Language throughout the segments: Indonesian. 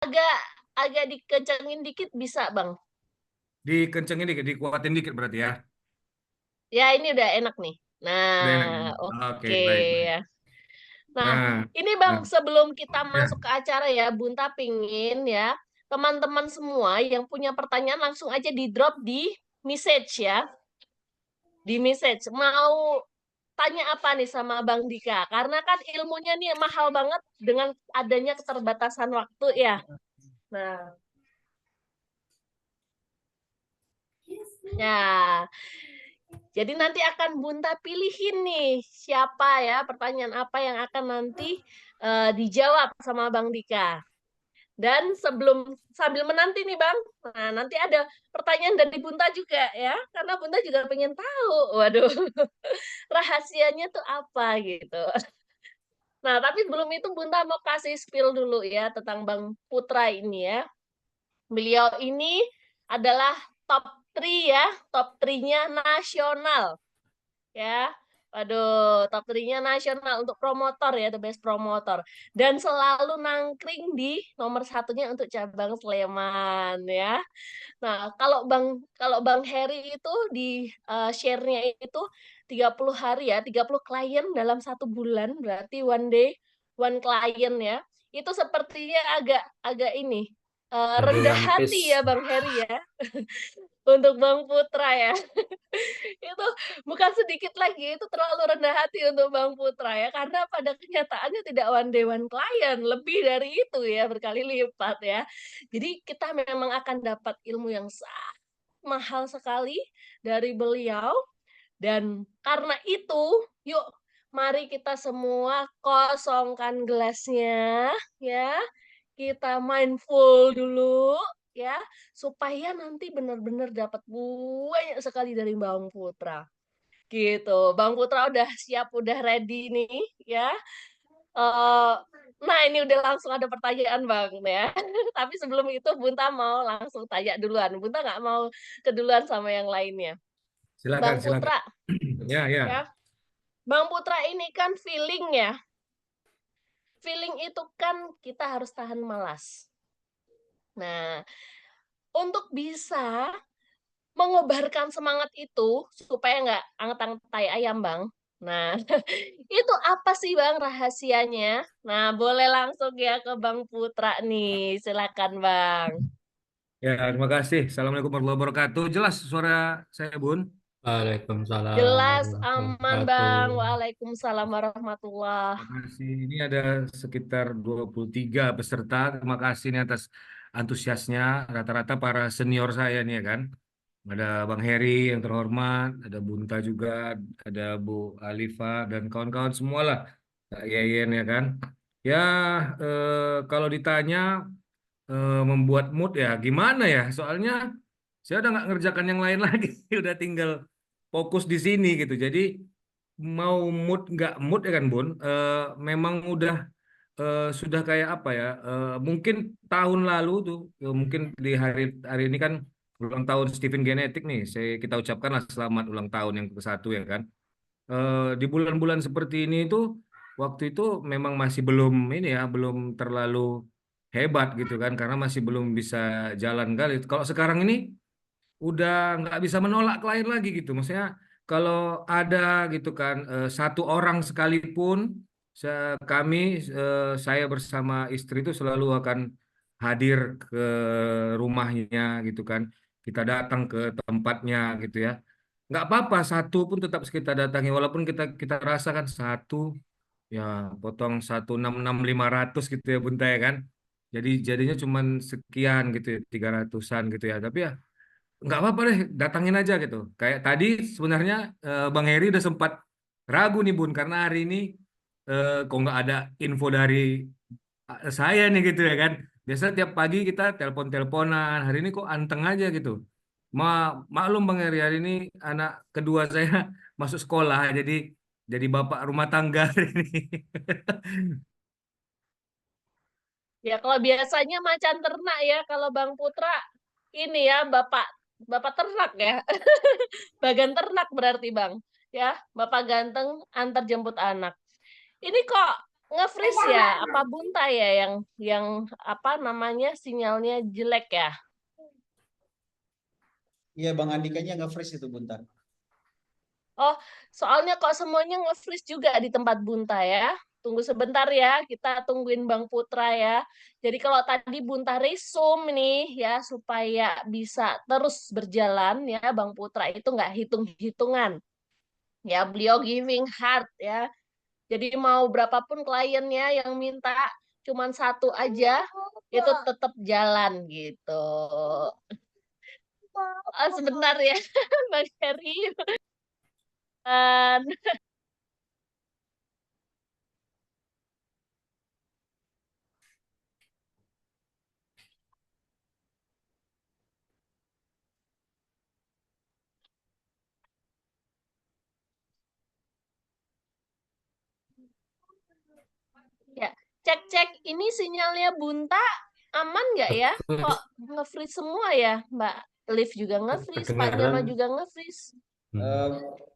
agak agak dikencengin dikit bisa, Bang. Dikencengin dikit, dikuatin dikit berarti ya. Ya, ini udah enak nih. Udah enak. Nah, Oke, oke baik, baik. ya. Nah, Nah, ini Bang, nah, sebelum kita ya. masuk ke acara ya, Bunta pingin ya, teman-teman semua yang punya pertanyaan langsung aja di drop di message ya. Di message. Mau tanya apa nih sama Bang Dika? Karena kan ilmunya nih mahal banget dengan adanya keterbatasan waktu ya. Nah, ya. Jadi nanti akan Bunta pilihin nih siapa ya pertanyaan apa yang akan nanti dijawab sama Bang Dika. Dan sambil menanti nih Bang, nah nanti ada pertanyaan dari Bunta juga ya, karena Bunta juga pengen tahu, waduh, rahasianya tuh apa gitu. Nah tapi sebelum itu Bunta mau kasih spill dulu ya tentang Bang Putra ini ya. Beliau ini adalah top 3 ya, top 3-nya nasional ya. Waduh, top 3-nya nasional untuk promotor ya, the best promotor. Dan selalu nangkring di nomor satunya untuk cabang Sleman ya. Nah, kalau Bang Heri itu di share-nya itu 30 hari ya, 30 klien dalam 1 bulan, berarti one day one client ya. Itu sepertinya agak agak ini rendah Gigantis. hati ya Bang Heri ya untuk Bang Putra ya. Itu bukan sedikit lagi, itu terlalu rendah hati untuk Bang Putra ya, karena pada kenyataannya tidak one day one client, lebih dari itu ya, berkali lipat ya. Jadi kita memang akan dapat ilmu yang sangat mahal sekali dari beliau, dan karena itu, yuk mari kita semua kosongkan gelasnya ya. Kita mindful dulu ya, supaya nanti benar-benar dapat banyak sekali dari Bang Putra. Gitu. Bang Putra udah siap, udah ready nih ya. Eh, nah, ini udah langsung ada pertanyaan Bang ya. Tapi sebelum itu Bunta mau langsung tanya duluan. Bunta nggak mau keduluan sama yang lainnya. Silakan, Bang silakan. Putra Ya, ya. ya. Bang Putra ini kan feeling ya. Feeling itu kan kita harus tahan malas. Nah, untuk bisa mengobarkan semangat itu supaya nggak anget-anget tai ayam, Bang. Nah, itu apa sih, Bang, rahasianya? Nah, boleh langsung ya ke Bang Putra nih. Silakan, Bang. Ya, terima kasih. Assalamualaikum warahmatullahi wabarakatuh. Jelas suara saya, Bun. Waalaikumsalam Jelas warahmatullahi aman, wabarakatuh. Bang. Waalaikumsalam warahmatullah. Terima kasih. Ini ada sekitar 23 peserta. Terima kasih nih atas antusiasnya. Rata-rata para senior saya nih ya kan. Ada Bang Heri yang terhormat, ada Bunta juga, ada Bu Alifa dan kawan-kawan semua lah. Kak Yeyen ya kan. Ya, kalau ditanya membuat mood ya gimana ya? Soalnya saya udah nggak ngerjakan yang lain lagi. Udah tinggal fokus di sini gitu. Jadi mau mood nggak mood ya kan Bun, memang udah sudah kayak apa ya, mungkin tahun lalu tuh, mungkin di hari hari ini kan ulang tahun Steven Genetik nih, kita ucapkanlah selamat ulang tahun yang ke-1 ya kan. Di bulan-bulan seperti ini itu waktu itu memang masih belum ini ya, belum terlalu hebat gitu kan, karena masih belum bisa jalan kali. Kalau sekarang ini udah nggak bisa menolak klien lagi gitu. Maksudnya kalau ada gitu kan, satu orang sekalipun, kami, saya bersama istri itu selalu akan hadir ke rumahnya gitu kan. Kita datang ke tempatnya gitu ya. Nggak apa-apa, satu pun tetap kita datangi walaupun kita kita rasakan satu ya potong 166.500 gitu ya Bunta ya kan. Jadi jadinya cuman sekian gitu ya, 300-an gitu ya. Tapi ya nggak apa-apa deh, datangin aja gitu. Kayak tadi sebenarnya Bang Heri udah sempat ragu nih Bun, karena hari ini kok nggak ada info dari saya nih gitu ya kan. Biasa tiap pagi kita telepon-teleponan, hari ini kok anteng aja gitu. Ma Maklum Bang Heri, hari ini anak kedua saya masuk sekolah, jadi bapak rumah tangga hari ini. Ya, kalau biasanya macan ternak ya, kalau Bang Putra ini ya, Bapak Bapak ternak ya. Bagan ternak berarti, Bang. Ya, Bapak ganteng antar jemput anak. Ini kok nge-freeze ya? Apa Bunta ya yang apa namanya sinyalnya jelek ya? Iya, Bang Andikanya nge-freeze itu bentar. Oh, soalnya kok semuanya nge-freeze juga di tempat Bunta ya. Tunggu sebentar ya, kita tungguin Bang Putra ya. Jadi kalau tadi Bunta resume nih ya, supaya bisa terus berjalan ya, Bang Putra itu nggak hitung-hitungan. Ya, beliau giving heart ya. Jadi mau berapapun kliennya yang minta cuman satu aja, itu tetap jalan gitu. Sebentar ya, Bang Heri. Dan ya, cek-cek ini sinyalnya Bunta aman nggak ya? Kok nge-freeze semua ya, Mbak Liv juga nge-freeze, Pak Nyono Kedengaran. juga nge-freeze.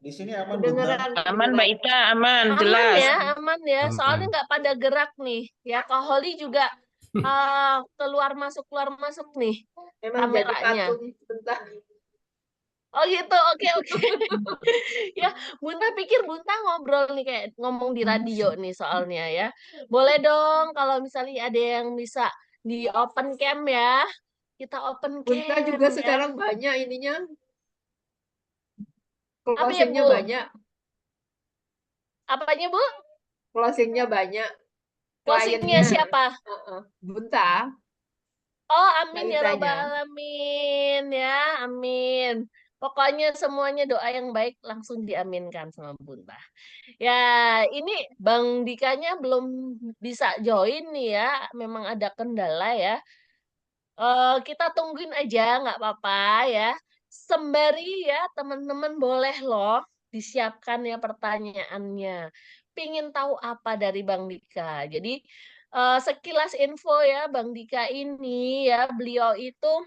Di sini aman, Bunta. Kedengeran, Aman Mbak Ita, aman, aman jelas. ya, aman ya. Soalnya Aman. nggak pada gerak nih. Ya, Kak Holly juga keluar masuk nih Memang jadi kameranya. patung bentar. Oh gitu, oke oke. Ya, Bunta pikir Bunta ngobrol nih kayak ngomong di radio nih soalnya ya. Boleh dong kalau misalnya ada yang bisa di open cam ya. Kita open Bunta cam juga ya. sekarang banyak ininya. Apa ya, Closingnya Bu? banyak. Apanya, Bu? Closingnya banyak. Closingnya Kliennya. siapa? Bunta. Oh, amin ya robbal Ceritanya. alamin ya, amin. Pokoknya semuanya doa yang baik langsung diaminkan sama Bunda. Ya, ini Bang Dikanya belum bisa join nih ya, memang ada kendala ya. Kita tungguin aja, nggak apa-apa ya. Sembari ya, teman-teman boleh loh disiapkan ya pertanyaannya. Pingin tahu apa dari Bang Dika. Jadi sekilas info ya, Bang Dika ini ya, beliau itu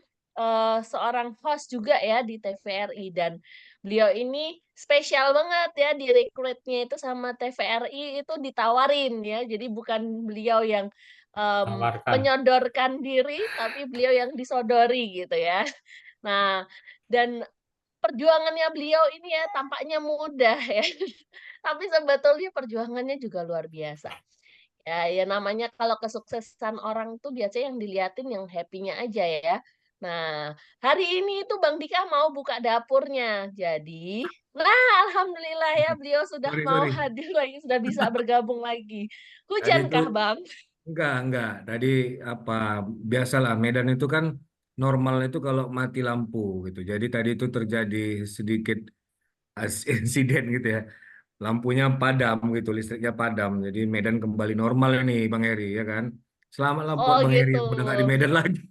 seorang host juga ya di TVRI dan beliau ini spesial banget ya di rekrutnya itu sama TVRI itu ditawarin ya. Jadi bukan beliau yang Tawarkan. menyodorkan diri, tapi beliau yang disodori gitu ya. Nah, dan perjuangannya beliau ini ya tampaknya mudah ya, tapi sebetulnya perjuangannya juga luar biasa. Ya, ya namanya kalau kesuksesan orang tuh biasanya yang diliatin yang happy-nya aja ya. Nah, hari ini itu Bang Dika mau buka dapurnya. Jadi, nah alhamdulillah ya beliau sudah Sorry, mau sorry. hadir lagi, sudah bisa bergabung lagi. Tadi itu Hujankah, Bang? enggak. Tadi apa biasalah Medan itu kan normal itu kalau mati lampu gitu. Jadi tadi itu terjadi sedikit insiden gitu ya. Lampunya padam gitu, listriknya padam. Jadi Medan kembali normal ini Bang Heri ya kan. Selamat lah buat Oh Bang Heri gitu. yang udah nggak di Medan lagi.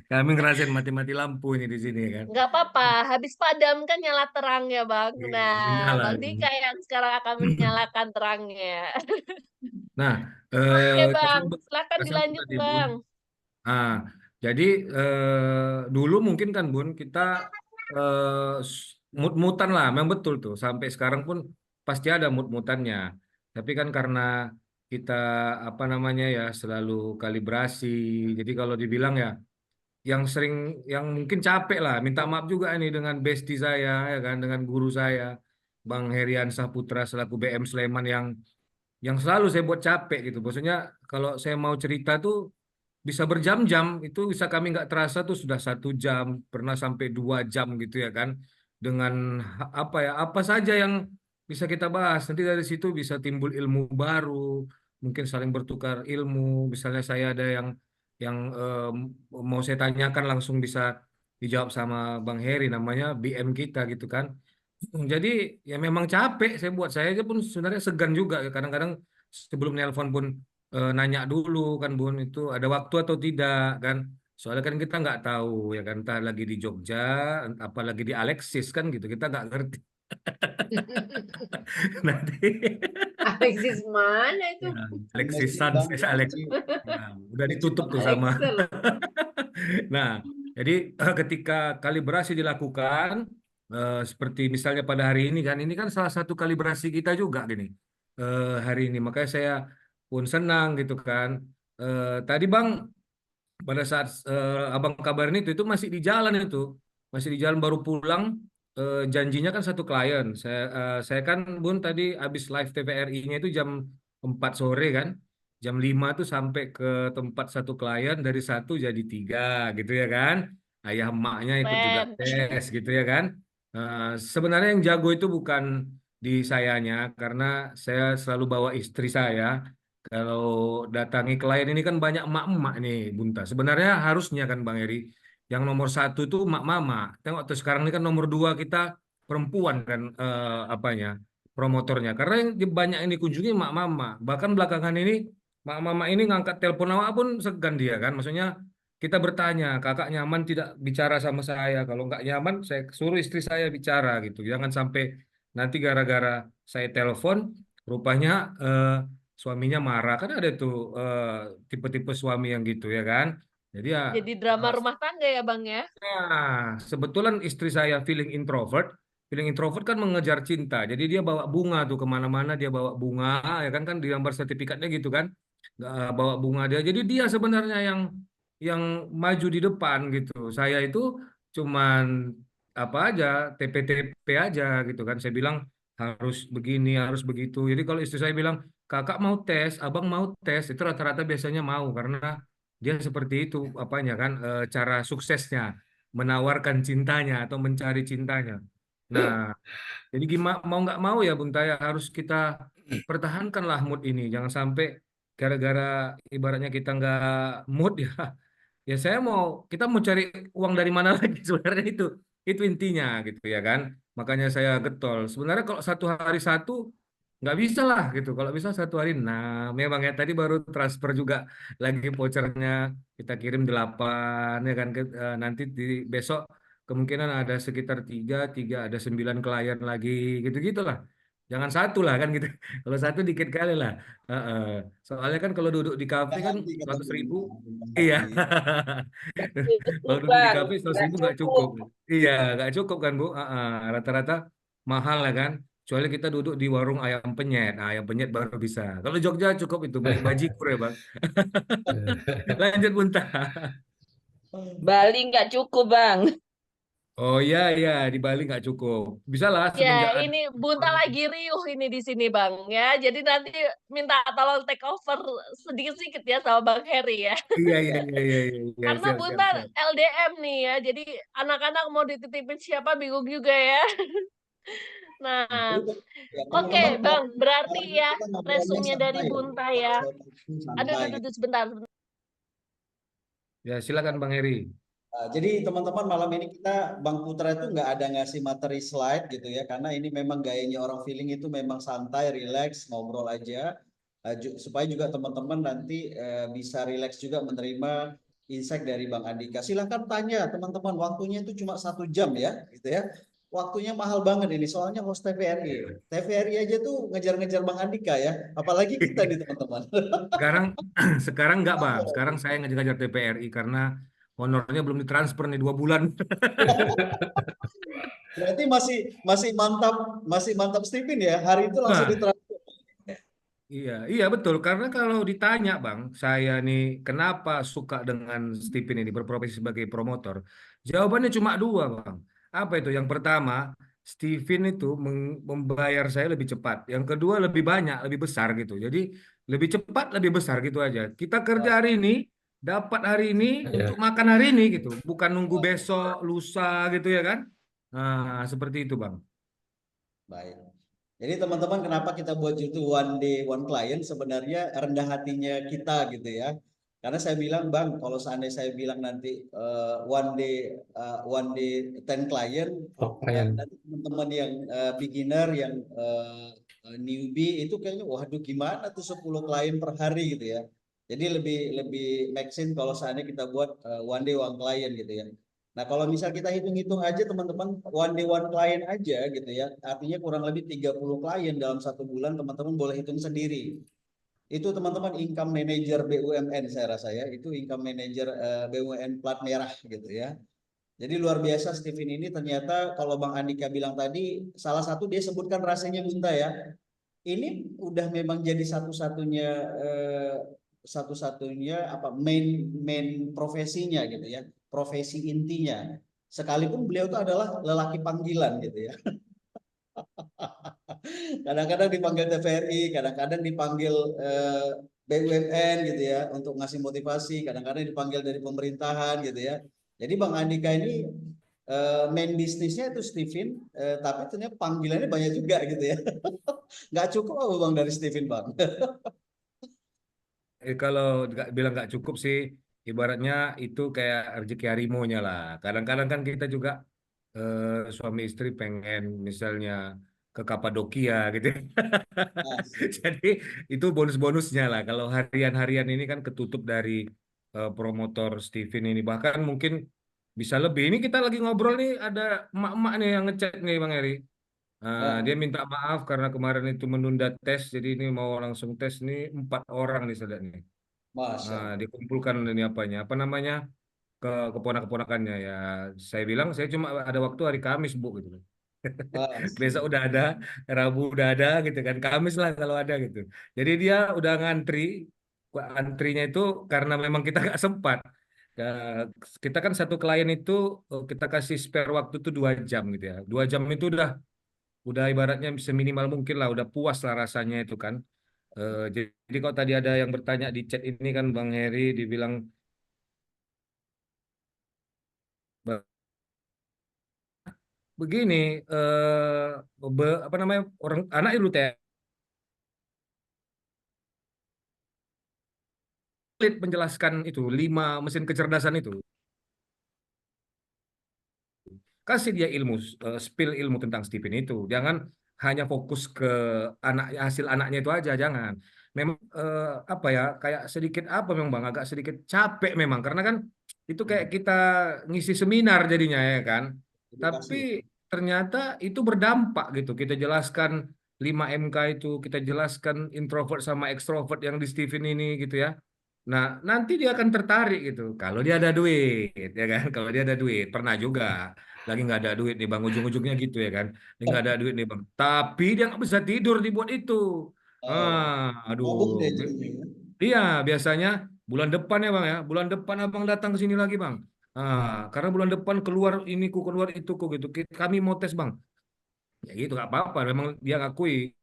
Kami ngerasain mati-mati lampu ini di sini ya kan. Nggak apa-apa, habis padam kan nyala terang ya Bang. Iya, Nah, menyala. Bang Dika yang sekarang akan menyalakan terangnya. Nah, Oke Bang, tersambung, silakan tersambung dilanjut tadi Bun. Bang. Ah, jadi dulu mungkin kan Bun kita mut-mutan lah, memang betul tuh. Sampai sekarang pun pasti ada mut-mutannya. Tapi kan karena kita apa namanya ya selalu kalibrasi. Jadi kalau dibilang ya, yang sering, yang mungkin capek lah, minta maaf juga ini dengan bestie saya ya kan, dengan guru saya, Bang Herian Saputra selaku BM Sleman yang selalu saya buat capek gitu. Maksudnya kalau saya mau cerita tuh bisa berjam-jam, itu bisa kami nggak terasa tuh sudah 1 jam, pernah sampai 2 jam gitu ya kan. Dengan apa ya, apa saja yang bisa kita bahas. Nanti dari situ bisa timbul ilmu baru, mungkin saling bertukar ilmu. Misalnya saya ada yang mau saya tanyakan langsung bisa dijawab sama Bang Heri, namanya BM kita gitu kan. Jadi ya memang capek saya aja pun sebenarnya segan juga ya. Kadang-kadang sebelum nelpon pun nanya dulu kan Bun itu ada waktu atau tidak kan. Soalnya kan kita nggak tahu ya kan, entah lagi di Jogja, apalagi di Alexis kan gitu, kita nggak ngerti. Nanti Alexis mana itu? ya, Alexis Messi, Sans, Bang. Alex, ya, udah Messi, ditutup Bang. tuh sama. Excel. Nah, jadi ketika kalibrasi dilakukan, seperti misalnya pada hari ini kan salah satu kalibrasi kita juga gini hari ini. Makanya saya pun senang gitu kan. Tadi Bang, pada saat abang kabarin itu masih di jalan baru pulang. Janjinya kan satu klien. Saya kan Bun tadi habis live TVRI-nya itu jam 4 sore kan. Jam 5 tuh sampai ke tempat satu klien, dari satu jadi tiga gitu ya kan. Ayah emaknya ikut juga Keren. tes gitu ya kan. Sebenarnya yang jago itu bukan di sayanya, karena saya selalu bawa istri saya. Kalau datangi klien ini kan banyak emak-emak nih, Bunta. Sebenarnya harusnya kan Bang Eri, yang nomor satu itu emak mama. Tengok tuh sekarang ini kan nomor dua kita perempuan kan, apanya, promotornya. Karena yang banyak yang dikunjungi emak mama. Bahkan belakangan ini emak mama ini ngangkat telepon awak pun segan dia kan. Maksudnya kita bertanya, kakak nyaman tidak bicara sama saya? Kalau nggak nyaman, saya suruh istri saya bicara gitu. Jangan sampai nanti gara-gara saya telepon, rupanya suaminya marah. Kan ada tuh tipe-tipe suami yang gitu ya kan. Jadi ya, Jadi drama eh, rumah tangga ya Bang ya. nah, sebetulan istri saya feeling introvert. Feeling introvert kan mengejar cinta. Jadi dia bawa bunga tuh kemana-mana, dia bawa bunga, ya kan kan di gambar sertifikatnya gitu kan. Bawa bunga dia. Jadi dia sebenarnya yang maju di depan gitu. Saya itu cuman apa aja, TP-TP aja gitu kan. Saya bilang harus begini, harus begitu. Jadi kalau istri saya bilang, kakak mau tes, abang mau tes, itu rata-rata biasanya mau karena dia seperti itu apanya kan, cara suksesnya menawarkan cintanya atau mencari cintanya. Nah, jadi gimana mau nggak mau ya Bung Taya, harus kita pertahankanlah mood ini. Jangan sampai gara-gara ibaratnya kita nggak mood ya. Ya saya mau kita mau cari uang dari mana lagi sebenarnya itu intinya gitu ya kan. Makanya saya getol. Sebenarnya kalau satu hari satu nggak bisa lah gitu. Kalau bisa satu hari. Nah, memang ya tadi baru transfer juga lagi vouchernya kita kirim 8 ya kan. Nanti di besok kemungkinan ada sekitar tiga ada 9 klien lagi gitu-gitulah. Jangan satu lah kan gitu. Kalau satu dikit kali lah. Heeh. Soalnya kan kalau duduk di kafe Nggak kan hati kata 100.000. Bunda, Bunda Iya. hati. Kalau Cukup duduk di Bang, kafe 100 nggak ribu nggak cukup. cukup. Iya, nggak cukup kan Bu. Rata-rata mahal lah kan. Kecuali kita duduk di warung ayam penyet. Nah, ayam penyet baru bisa. Kalau Jogja cukup itu beli bajikur ya Bang. Lanjut Bunta. Bali nggak cukup Bang. Oh iya iya, di Bali nggak cukup. Bisa lah Ya, semenjak ada. ini Bunta lagi riuh ini di sini Bang ya. Jadi nanti minta tolong take over sedikit-sedikit ya sama Bang Heri ya. Iya iya iya iya iya iya. Karena Siap siap Bunta siap. LDM nih ya. Jadi anak-anak mau dititipin siapa bingung juga ya. Nah, Jadi, ya oke teman-teman, Bang, berarti hari ini ya kita ngobrolnya resumnya dari santai ya. Bunta ya. Soal Aduh, santai aduh, gitu. aduh, sebentar. Ya silakan Bang Heri. Jadi teman-teman malam ini kita Bang Putra itu nggak ada ngasih materi slide gitu ya, karena ini memang gayanya orang feeling itu memang santai, relax, ngobrol aja, supaya juga teman-teman nanti bisa relax juga menerima insight dari Bang Andika. Silahkan tanya teman-teman, waktunya itu cuma 1 jam ya, gitu ya. Waktunya mahal banget ini, soalnya host TVRI. TVRI aja tuh ngejar-ngejar Bang Andika ya, apalagi kita nih teman-teman. Sekarang sekarang nggak Bang. Sekarang saya ngajar TPRI karena honornya belum ditransfer nih 2 bulan. Berarti masih mantap Stephen ya. Hari itu langsung Wah, ditransfer. iya, iya betul. Karena kalau ditanya, Bang, saya nih kenapa suka dengan Stephen ini berprofesi sebagai promotor? Jawabannya cuma dua, Bang. Apa itu? Yang pertama, Stephen itu membayar saya lebih cepat. Yang kedua, lebih banyak, lebih besar gitu. Jadi lebih cepat, lebih besar gitu aja. Kita kerja Wah, hari ini, dapat hari ini untuk Ya. makan hari ini gitu. Bukan nunggu wah, besok, lusa gitu ya kan? Nah, seperti itu, Bang. baik. Jadi teman-teman kenapa kita buat itu one day one client sebenarnya rendah hatinya kita gitu ya. Karena saya bilang Bang, kalau seandainya saya bilang nanti one day 10 client, Oh, klien. nanti teman-teman yang beginner yang newbie itu kayaknya waduh gimana tuh 10 klien per hari gitu ya. Jadi lebih lebih make sense kalau seandainya kita buat one day one client gitu ya. Nah, kalau misal kita hitung-hitung aja teman-teman, one day one client aja gitu ya, artinya kurang lebih 30 klien dalam 1 bulan, teman-teman boleh hitung sendiri. Itu teman-teman income manager BUMN saya rasa ya, itu income manager BUMN plat merah gitu ya. Jadi luar biasa Steven ini ternyata kalau Bang Andika bilang tadi, salah satu dia sebutkan rasanya Bunta ya. ini udah memang jadi satu-satunya apa main main profesinya gitu ya, profesi intinya. Sekalipun beliau itu adalah lelaki panggilan gitu ya. Kadang-kadang dipanggil TVRI, kadang-kadang dipanggil BUMN gitu ya untuk ngasih motivasi, kadang-kadang dipanggil dari pemerintahan gitu ya. Jadi Bang Andika ini main bisnisnya itu Steven, tapi ternyata panggilannya banyak juga gitu ya. Nggak cukup apa Bang dari Steven Bang? Kalau bilang nggak cukup sih, ibaratnya itu kayak rezeki harimaunya lah. Kadang-kadang kan kita juga suami istri pengen misalnya ke Kapadokia gitu. Asik. Jadi itu bonus-bonusnya lah. Kalau harian-harian ini kan ketutup dari promotor Steven ini. Bahkan mungkin bisa lebih. Ini kita lagi ngobrol nih, ada emak-emak nih yang ngechat nih Bang Eri. Dia Nah, minta maaf karena kemarin itu menunda tes, jadi ini mau langsung tes nih 4 orang nih saudara nih. Masya Allah. Dikumpulkan ini apanya, apa namanya ke keponak-keponakannya ya. Saya bilang saya cuma ada waktu hari Kamis Bu gitu. Besok Asik. udah ada, Rabu udah ada gitu kan, Kamis lah kalau ada gitu. Jadi dia udah ngantri, antrinya itu karena memang kita nggak sempat. Ka- Kita kan satu klien itu kita kasih spare waktu tuh 2 jam gitu ya. 2 jam itu udah ibaratnya seminimal mungkin lah, udah puas lah rasanya itu kan. Jadi kalau tadi ada yang bertanya di chat ini kan Bang Heri dibilang begini, apa namanya orang anak itu teh sulit menjelaskan itu 5 mesin kecerdasan itu. Kasih dia ilmu, spill ilmu tentang Stephen itu. Jangan hanya fokus ke anak hasil anaknya itu aja, jangan. Memang apa ya, kayak sedikit apa memang Bang, agak sedikit capek memang karena kan itu kayak kita ngisi seminar jadinya ya kan. Tapi Edukasi. ternyata itu berdampak gitu. Kita jelaskan 5 MK itu, kita jelaskan introvert sama ekstrovert yang di Stephen ini gitu ya. Nah, nanti dia akan tertarik gitu. Kalau dia ada duit, ya kan? Kalau dia ada duit, pernah juga lagi nggak ada duit nih bang, ujung-ujungnya gitu ya kan? Dia nggak ada duit nih bang, tapi dia nggak bisa tidur dibuat itu. Oh, Aduh, ngobong deh jadinya ya. iya biasanya bulan depan ya bang ya, bulan depan abang datang ke sini lagi bang. Karena bulan depan keluar ini ku keluar itu ku gitu. Kami mau tes bang, ya gitu nggak apa-apa. Memang dia ngakui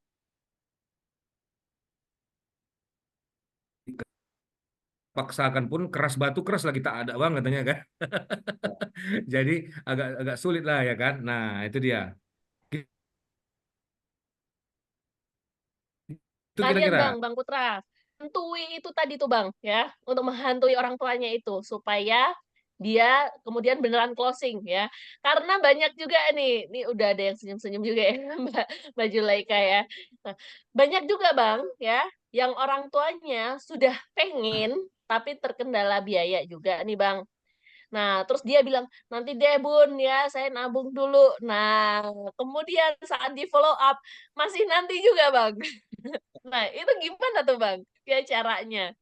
paksakan pun keras batu keras lah kita ada bang katanya kan. Jadi agak agak sulit lah ya kan. Nah, itu dia. Itu Kalian kira-kira. Bang Putra, hantui itu tadi tuh Bang ya, untuk menghantui orang tuanya itu supaya dia kemudian beneran closing ya. Karena banyak juga nih udah ada yang senyum-senyum juga ya Mbak Julaika ya. Nah, banyak juga Bang ya, yang orang tuanya sudah pengen tapi terkendala biaya juga nih Bang. Nah, terus dia bilang, nanti deh Bun ya, saya nabung dulu. Nah, kemudian saat di follow up, masih nanti juga Bang. Nah, itu gimana tuh Bang? Ya caranya.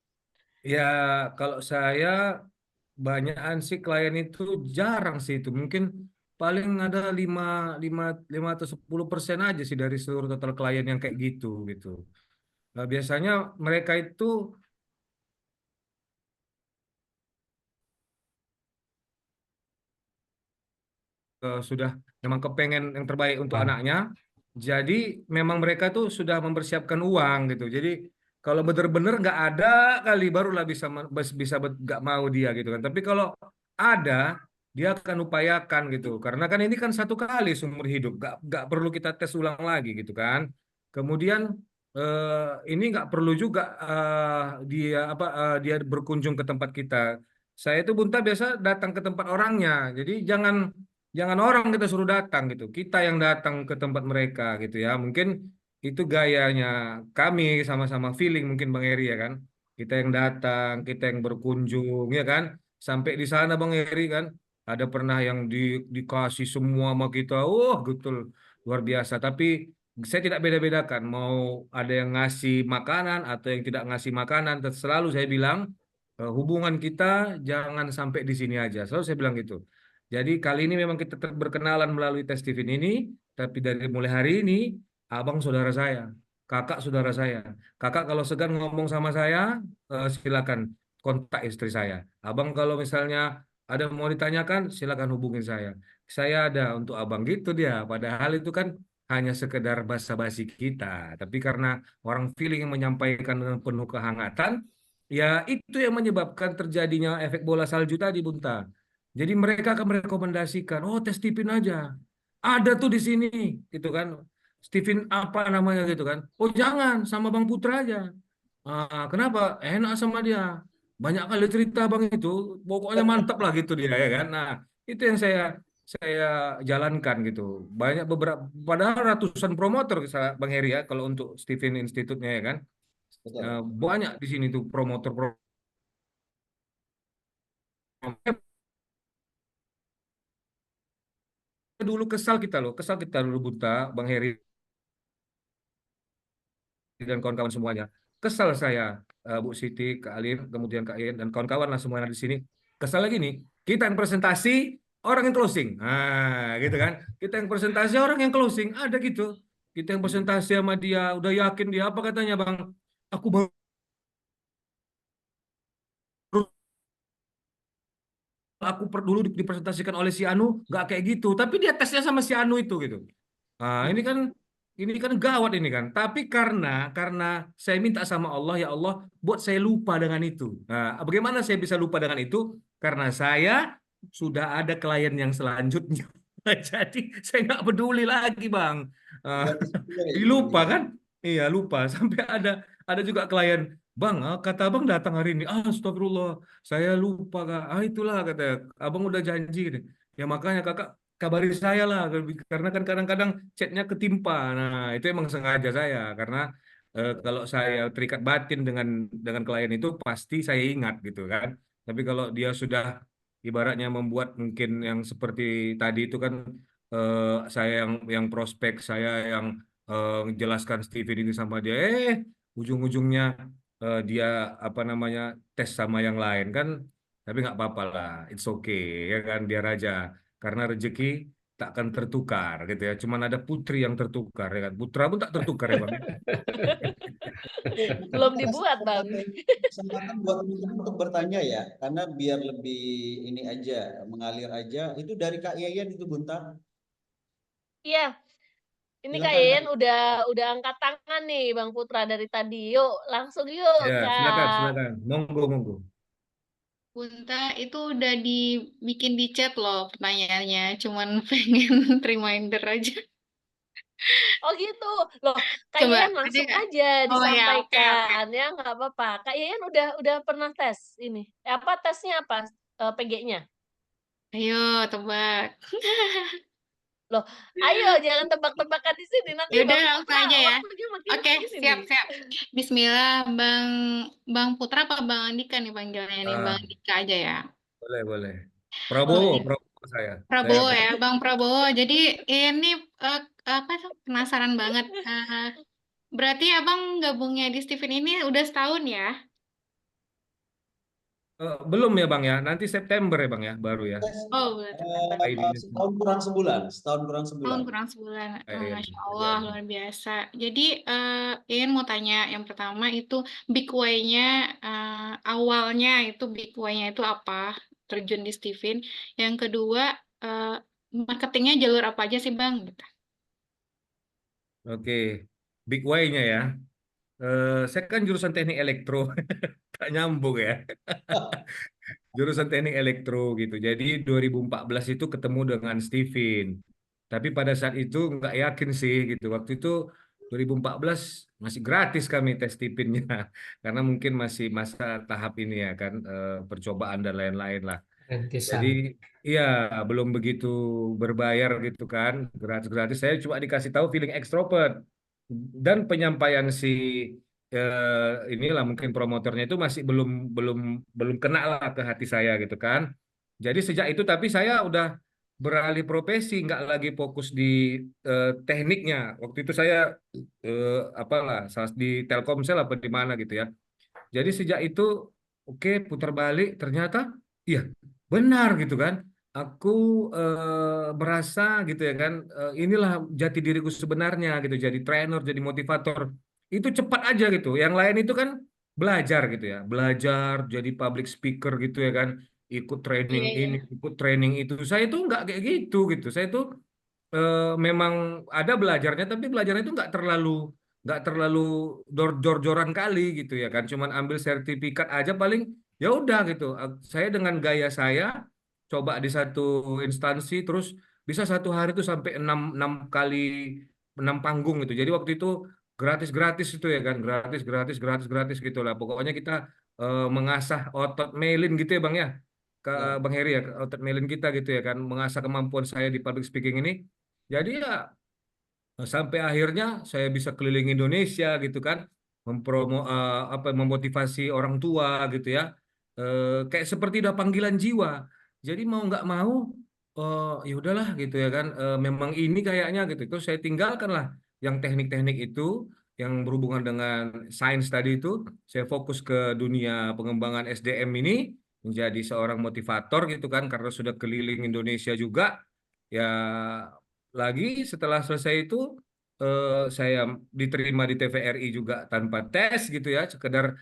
Ya, kalau saya banyakan sih klien itu jarang sih itu. Mungkin paling ada 5 atau 10% aja sih dari seluruh total klien yang kayak gitu gitu. Nah, biasanya mereka itu sudah memang kepengen yang terbaik untuk Ah, anaknya. Jadi memang mereka tuh sudah mempersiapkan uang gitu. Jadi kalau benar-benar nggak ada kali barulah bisa nggak mau dia gitu kan. Tapi kalau ada dia akan upayakan gitu. Karena kan ini kan satu kali seumur hidup, nggak perlu kita tes ulang lagi gitu kan. Kemudian ini nggak perlu juga dia berkunjung ke tempat kita. Saya itu Bunta biasa datang ke tempat orangnya. Jadi jangan orang kita suruh datang gitu. Kita yang datang ke tempat mereka gitu ya. Mungkin itu gayanya kami sama-sama feeling mungkin Bang Eri ya kan. Kita yang datang, kita yang berkunjung ya kan. Sampai di sana Bang Eri kan ada pernah yang dikasih semua sama kita. Betul luar biasa. Tapi saya tidak beda-bedakan mau ada yang ngasih makanan atau yang tidak ngasih makanan. Selalu saya bilang hubungan kita jangan sampai di sini aja. Selalu saya bilang gitu. Jadi kali ini memang kita berkenalan melalui tes TV ini, tapi dari mulai hari ini abang saudara saya. kakak saudara saya. Kakak kalau segan ngomong sama saya, silakan kontak istri saya. Abang kalau misalnya ada mau ditanyakan, silakan hubungin saya. Saya ada untuk abang gitu dia. Padahal itu kan hanya sekedar basa-basi kita. Tapi karena orang feeling yang menyampaikan dengan penuh kehangatan, ya itu yang menyebabkan terjadinya efek bola salju tadi, Bunta. Jadi mereka akan merekomendasikan, oh tes tipin aja. Ada tuh di sini, gitu kan. Steven apa namanya gitu kan. Oh jangan, sama Bang Putra aja. Kenapa? Enak sama dia. Banyak kali cerita Bang itu, pokoknya mantap lah gitu dia ya kan. Nah, itu yang saya jalankan gitu. Banyak beberapa, padahal ratusan promotor Bang Heri ya, kalau untuk Steven Institute-nya ya kan. Betul. Banyak di sini tuh promotor. Dulu kesal kita dulu Buta, Bang Heri dan kawan-kawan semuanya. Kesal saya, Bu Siti, Kak Alim, kemudian Kak Ian, dan kawan-kawan lah semuanya di sini. Kesal lagi nih, kita yang presentasi, orang yang closing. Nah, gitu kan. Kita yang presentasi, orang yang closing. Ada gitu. Kita yang presentasi sama dia, udah yakin dia, apa katanya Bang? Aku baru dulu dipresentasikan oleh si Anu, nggak kayak gitu. Tapi dia tesnya sama si Anu itu gitu. Nah, ini kan gawat ini kan. Tapi karena saya minta sama Allah, ya Allah, buat saya lupa dengan itu. Nah, bagaimana saya bisa lupa dengan itu? Karena saya sudah ada klien yang selanjutnya. Jadi saya nggak peduli lagi, Bang. Ah, Berarti sebetulnya jadi ini lupa kan? Iya, lupa. Sampai ada juga klien, Bang, kata Abang datang hari ini. Astagfirullah, saya lupa, Kak. Itulah kata Abang udah janji. Ya makanya Kakak kabari saya lah, karena kan kadang-kadang chatnya ketimpa. Nah itu emang sengaja saya, karena kalau saya terikat batin dengan klien itu pasti saya ingat gitu kan. Tapi kalau dia sudah ibaratnya membuat mungkin yang seperti tadi itu kan, saya yang prospek, saya yang menjelaskan Steven ini sama dia, ujung-ujungnya dia apa namanya tes sama yang lain kan. Tapi nggak apa-apa lah, it's okay ya kan, biar aja, karena rezeki tak akan tertukar gitu ya. Cuman ada putri yang tertukar ya kan. Putra pun tak tertukar ya Bang. Belum kita kasih dibuat, Bang. kesempatan buat teman-teman untuk bertanya ya, karena biar lebih ini aja, mengalir aja. Itu dari Kak Yayan itu Bunta. Iya, ini Kak Silakan Kak. Yen udah angkat tangan nih Bang Putra dari tadi. Yuk, langsung yuk, Ya, silakan, Kak. silakan. Monggo, monggo. Bunta itu udah dibikin di chat loh pertanyaannya. Cuman pengen reminder aja. Oh gitu. Loh, Kak Coba Yen ada langsung nggak? aja Oh ya, oke oke. disampaikan ya, nggak apa-apa. Kak Yen udah pernah tes ini. Apa tesnya apa? PG-nya? Ayo tebak. Loh, ayo jangan tebak-tebakan di sini. Nanti Ya udah Bang langsung Putra aja ya. waktunya makin Oke, ini siap nih. siap. Bismillah, Bang Putra apa Bang Andika nih panggilannya nih? Bang Ah, Andika aja ya. boleh, boleh. Oh, Prabowo, ini Prabowo saya. Saya Prabowo ya, Bang Prabowo. Jadi ini apa tuh penasaran banget. Berarti Abang gabungnya di Steven ini udah setahun ya? belum ya Bang ya. Nanti September ya Bang ya, baru ya. Oh, udah September. ID-nya. Setahun kurang sebulan, setahun kurang Tahun sebulan. kurang sebulan. Oh, Iya, Masya bisa Allah, jadi. luar biasa. Jadi, Ian mau tanya yang pertama itu big why-nya, awalnya itu big why-nya itu apa? Terjun di Steven. Yang kedua, eh, marketingnya jalur apa aja sih, Bang? Gitu. Oke, big way-nya ya. Saya kan jurusan teknik elektro, tak nyambung ya. Jurusan teknik elektro gitu. Jadi 2014 itu ketemu dengan Steven. Tapi pada saat itu nggak yakin sih gitu. Waktu itu 2014 masih gratis kami tes Stevennya. Karena mungkin masih masa tahap ini ya kan, percobaan dan lain-lain lah. Jadi Rintisan. iya, belum begitu berbayar gitu kan, gratis-gratis. Saya cuma dikasih tahu feeling extrovert, dan penyampaian si inilah mungkin promotornya itu masih belum belum belum kena lah ke hati saya gitu kan. Jadi sejak itu tapi saya udah beralih profesi, nggak lagi fokus di tekniknya. Waktu itu saya eh, apalah di Telkomsel apa di mana gitu ya. Jadi sejak itu oke, putar balik ternyata iya benar gitu kan. Aku merasa gitu ya kan, inilah jati diriku sebenarnya gitu, jadi trainer, jadi motivator. itu cepat aja gitu. Yang lain itu kan belajar gitu ya, belajar jadi public speaker gitu ya kan, ikut training Iya, iya. ini, ikut training itu. Saya itu nggak kayak gitu gitu. Saya itu memang ada belajarnya, tapi belajarnya itu nggak terlalu jor-joran kali gitu ya kan. Cuman ambil sertifikat aja paling ya udah gitu. Saya dengan gaya saya coba di satu instansi terus bisa satu hari itu sampai enam kali 6 panggung gitu. Jadi waktu itu gratis-gratis itu ya kan, gratis gratis gratis gratis gitu lah. Pokoknya kita mengasah otot melin gitu ya Bang ya. Ke Ya. Bang Heri ya, otot melin kita gitu ya kan, mengasah kemampuan saya di public speaking ini. Jadi ya sampai akhirnya saya bisa keliling Indonesia gitu kan, memotivasi orang tua gitu ya. Kayak seperti udah panggilan jiwa. Jadi mau nggak mau, ya udahlah gitu ya kan. Memang ini kayaknya gitu. Itu saya tinggalkan lah yang teknik-teknik itu yang berhubungan dengan sains tadi itu. Saya fokus ke dunia pengembangan SDM ini menjadi seorang motivator gitu kan, karena sudah keliling Indonesia juga. Ya lagi setelah selesai itu saya diterima di TVRI juga tanpa tes gitu ya, sekedar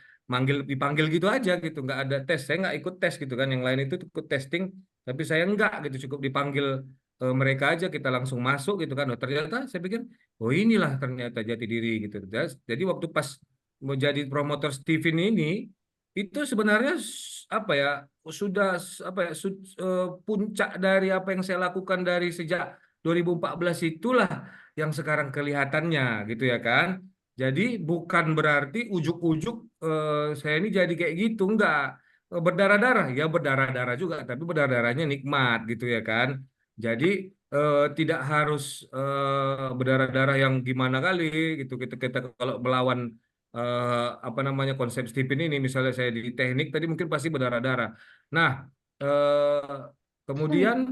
dipanggil gitu aja gitu, nggak ada tes, saya nggak ikut tes gitu kan, yang lain itu ikut testing, tapi saya nggak gitu, cukup dipanggil mereka aja, kita langsung masuk gitu kan. Oh, ternyata saya pikir, oh inilah ternyata jati diri gitu. Jadi waktu pas mau jadi promotor Steven ini, itu sebenarnya apa ya, sudah apa ya, puncak dari apa yang saya lakukan dari sejak 2014 itulah yang sekarang kelihatannya gitu ya kan. Jadi bukan berarti ujuk-ujuk saya ini jadi kayak gitu, enggak. Berdarah-darah, ya berdarah-darah juga, tapi berdarah-darahnya nikmat gitu ya kan. Jadi tidak harus berdarah-darah yang gimana kali gitu. Kita kalau melawan apa namanya konsep Stephen ini, misalnya saya di teknik tadi mungkin pasti berdarah-darah. Nah, eh, kemudian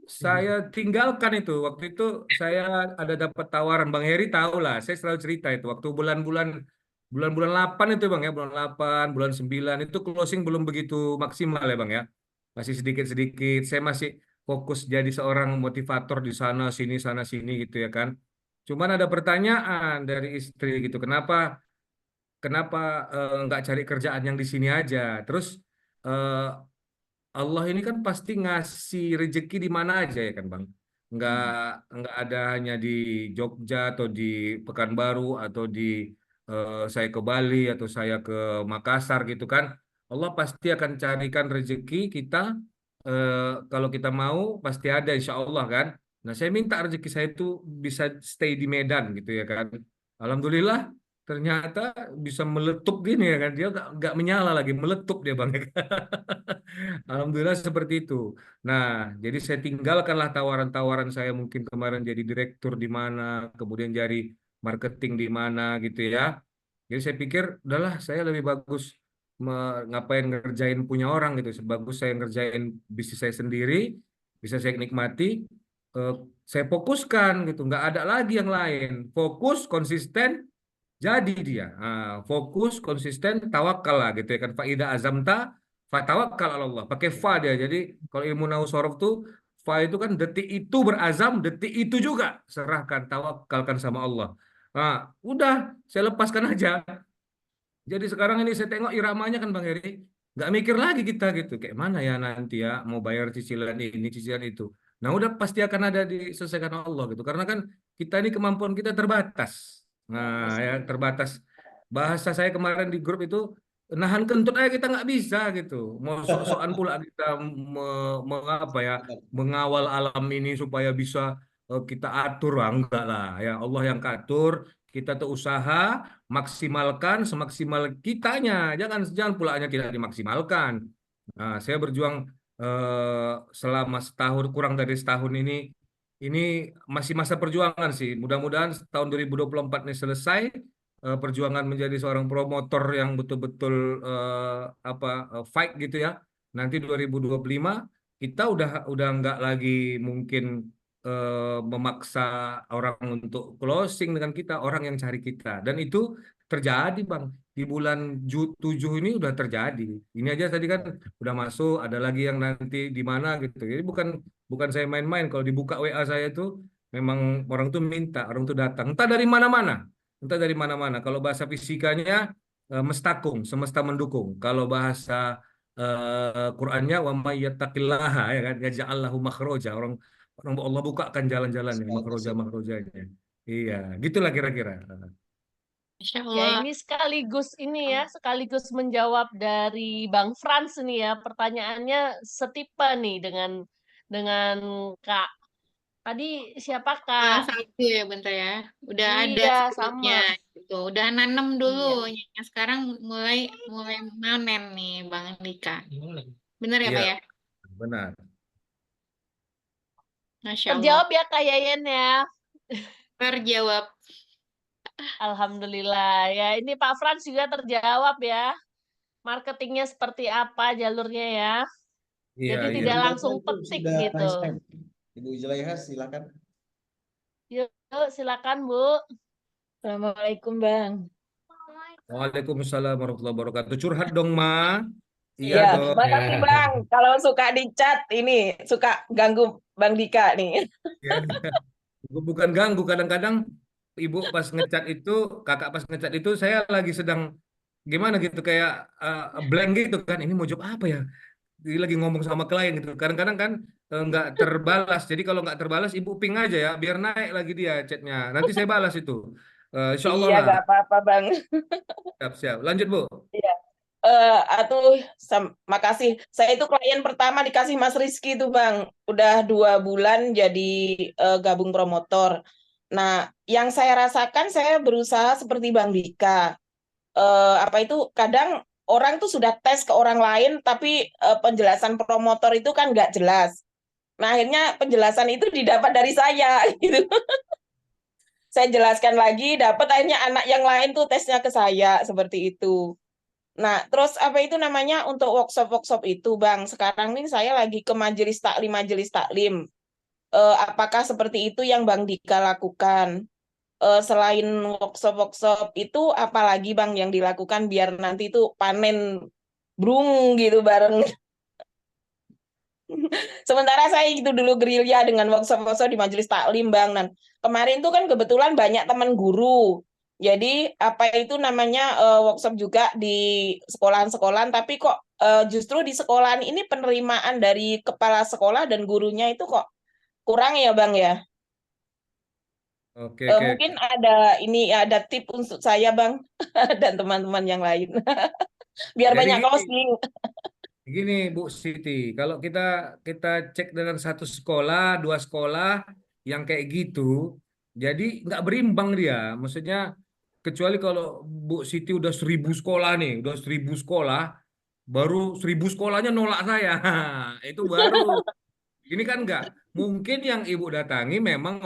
saya tinggalkan itu. Waktu itu saya ada dapat tawaran, Bang Heri tahu lah. Saya selalu cerita itu waktu bulan-bulan 8 itu Bang ya, bulan 8, bulan 9 itu closing belum begitu maksimal ya Bang ya. Masih sedikit-sedikit. Saya masih fokus jadi seorang motivator di sana sini gitu ya kan. Cuman ada pertanyaan dari istri gitu. Kenapa kenapa nggak cari kerjaan yang di sini aja? Terus eh, Allah ini kan pasti ngasih rezeki di mana aja ya kan Bang. Nggak Hmm. nggak ada hanya di Jogja atau di Pekanbaru atau di saya ke Bali atau saya ke Makassar gitu kan. Allah pasti akan carikan rezeki kita, eh, kalau kita mau pasti ada insya Allah kan. Nah saya minta rezeki saya itu bisa stay di Medan gitu ya kan. Alhamdulillah ternyata bisa meletup gini ya kan, dia nggak menyala lagi, meletup dia Bang. Alhamdulillah seperti itu. Nah, jadi saya tinggalkanlah tawaran-tawaran saya mungkin kemarin jadi direktur di mana, kemudian jadi marketing di mana gitu ya. Jadi saya pikir, udahlah saya lebih bagus ngapain ngerjain punya orang gitu. Sebagus saya ngerjain bisnis saya sendiri, bisa saya nikmati, eh, saya fokuskan gitu. Nggak ada lagi yang lain. Fokus, konsisten, jadi dia fokus, konsisten, tawakal lah gitu ya kan. Faida azamta, fatawakal ala Allah. Pakai fa dia. Jadi kalau ilmu nahu sorof tuh fa itu kan detik itu berazam, detik itu juga serahkan, tawakalkan sama Allah. Nah, udah saya lepaskan aja. Jadi sekarang ini saya tengok iramanya kan Bang Heri, nggak mikir lagi kita gitu. Kayak mana ya nanti ya mau bayar cicilan ini, cicilan itu. Nah udah pasti akan ada diselesaikan Allah gitu. Karena kan kita ini kemampuan kita terbatas. Nah Ya, ya pasti. terbatas. Bahasa saya kemarin di grup itu, nahan kentut aja kita nggak bisa gitu. Mau sok-sokan pula kita mengapa ya, mengawal alam ini supaya bisa kita atur, enggak lah ya Allah yang atur. Kita tuh usaha maksimalkan semaksimal kitanya, jangan jangan pula hanya tidak dimaksimalkan. Nah, saya berjuang selama setahun, kurang dari setahun ini masih masa perjuangan sih. Mudah-mudahan tahun 2024 ini selesai, perjuangan menjadi seorang promotor yang betul-betul apa fight gitu ya. Nanti 2025 kita udah nggak lagi mungkin memaksa orang untuk closing dengan kita, orang yang cari kita. Dan itu terjadi, Bang. Di bulan 7 ini udah terjadi. Ini aja tadi kan udah masuk, ada lagi yang nanti di mana gitu. Jadi bukan bukan saya main-main. Kalau dibuka WA saya tuh memang orang tuh minta, orang tuh datang. Entah dari mana-mana. entah dari mana-mana. Kalau bahasa fisikanya mestakung, semesta mendukung. Kalau bahasa Qur'annya wa may yattaqillaha, ya kan, yaj'al lahu makhraja. Orang Allah bukakan jalan-jalannya, makrojanya. Iya, gitulah kira-kira. Masya Ya, Allah. ini sekaligus sekaligus menjawab dari Bang Frans nih ya. Pertanyaannya setipe nih dengan Kak. Tadi siapa Kak? Satu ya bentar ya. Udah ada Iya, sebelumnya sama. gitu. Udah nanam dulu. Iya. Yang sekarang mulai mulai manen nih Bang Dika. Bener ya Iya, Pak ya? benar. Masya Allah. Terjawab ya Kak Yayan ya. Terjawab. Alhamdulillah. Ya, ini Pak Frans juga terjawab ya. Marketingnya seperti apa jalurnya ya. Iya, Jadi iya. tidak Sudah langsung tahu, petik sudah gitu. raise hand. Ibu Zulaiha silakan. Yuk, silakan Bu. Assalamualaikum, Bang. Waalaikumsalam warahmatullahi wabarakatuh. Curhat dong, Ma. Iya Iya, dong. makasih Bang. Kalau suka di chat ini, suka ganggu Bang Dika nih. Ya. Bukan ganggu, kadang-kadang ibu pas ngecat itu, kakak pas ngecat itu, saya lagi sedang gimana gitu, kayak blank gitu kan. Ini mau jawab apa ya? Dia lagi ngomong sama klien gitu. Kadang-kadang kan nggak terbalas. Jadi kalau nggak terbalas, ibu ping aja ya, biar naik lagi dia chatnya. Nanti saya balas itu. Insya Allah Iya, lah. gak apa-apa Bang. Siap-siap. Lanjut, Bu. Iya. Makasih. Saya itu klien pertama dikasih Mas Rizky itu Bang. Udah 2 bulan jadi gabung promotor. Nah, yang saya rasakan saya berusaha seperti Bang Dika. Apa itu kadang orang tuh sudah tes ke orang lain, tapi penjelasan promotor itu kan nggak jelas. Nah, akhirnya penjelasan itu didapat dari saya gitu. Saya jelaskan lagi, dapat akhirnya anak yang lain tuh tesnya ke saya seperti itu. Nah, terus apa itu namanya untuk workshop-workshop itu, Bang? Sekarang nih saya lagi ke majelis taklim. Apakah seperti itu yang Bang Dika lakukan? Selain workshop-workshop itu, apalagi Bang yang dilakukan biar nanti itu panen brung gitu bareng. Sementara saya itu dulu gerilya dengan workshop-workshop di majelis taklim, Bang. Dan kemarin tuh kan kebetulan banyak teman guru. Jadi apa itu namanya workshop juga di sekolahan-sekolahan, tapi kok justru di sekolahan ini penerimaan dari kepala sekolah dan gurunya itu kok kurang ya, Bang ya. Oke, oke. Mungkin ada tip untuk saya, Bang, dan teman-teman yang lain. Biar Jadi banyak gini, closing. gini Bu Siti, kalau kita kita cek dengan satu sekolah, 2 sekolah yang kayak gitu, jadi nggak berimbang dia. Maksudnya kecuali kalau Bu Siti udah 1.000 sekolah nih, udah 1.000 sekolah, baru 1.000 sekolahnya nolak saya. Itu baru. Ini kan enggak. Mungkin yang Ibu datangi memang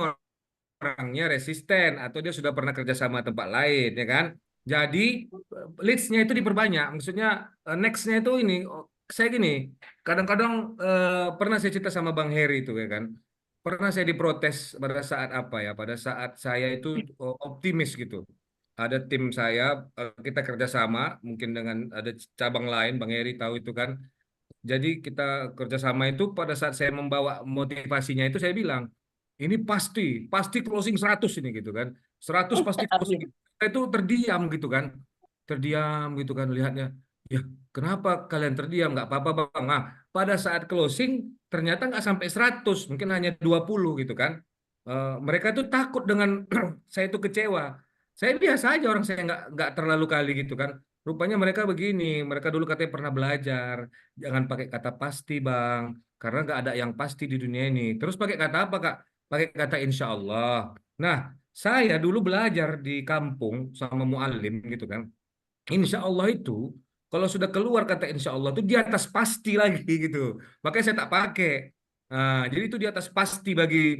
orangnya resisten atau dia sudah pernah kerja sama tempat lain, ya kan? Jadi leads-nya itu diperbanyak. Maksudnya next-nya itu ini, saya gini, kadang-kadang pernah saya cerita sama Bang Heri itu, ya kan? Pernah saya diprotes pada saat apa ya? Pada saat saya itu optimis gitu. Ada tim saya, kita kerjasama, mungkin dengan ada cabang lain, Bang Heri tahu itu kan. Jadi kita kerjasama itu pada saat saya membawa motivasinya itu saya bilang, ini pasti closing 100 ini gitu kan. 100 pasti closing. Saya itu terdiam gitu kan. Terdiam gitu kan lihatnya. Ya, kenapa kalian terdiam? Nggak apa-apa Bang. Nah, pada saat closing ternyata nggak sampai 100, mungkin hanya 20 gitu kan. Mereka itu takut dengan saya itu kecewa. Saya biasa aja orang, saya nggak terlalu kali gitu kan. Rupanya mereka begini, mereka dulu katanya pernah belajar. Jangan pakai kata pasti, Bang. Karena nggak ada yang pasti di dunia ini. Terus pakai kata apa, Kak? Pakai kata insya Allah. Nah, saya dulu belajar di kampung sama muallim gitu kan. Insya Allah itu, kalau sudah keluar kata insya Allah itu di atas pasti lagi gitu. Makanya saya tak pakai. Nah, jadi itu di atas pasti bagi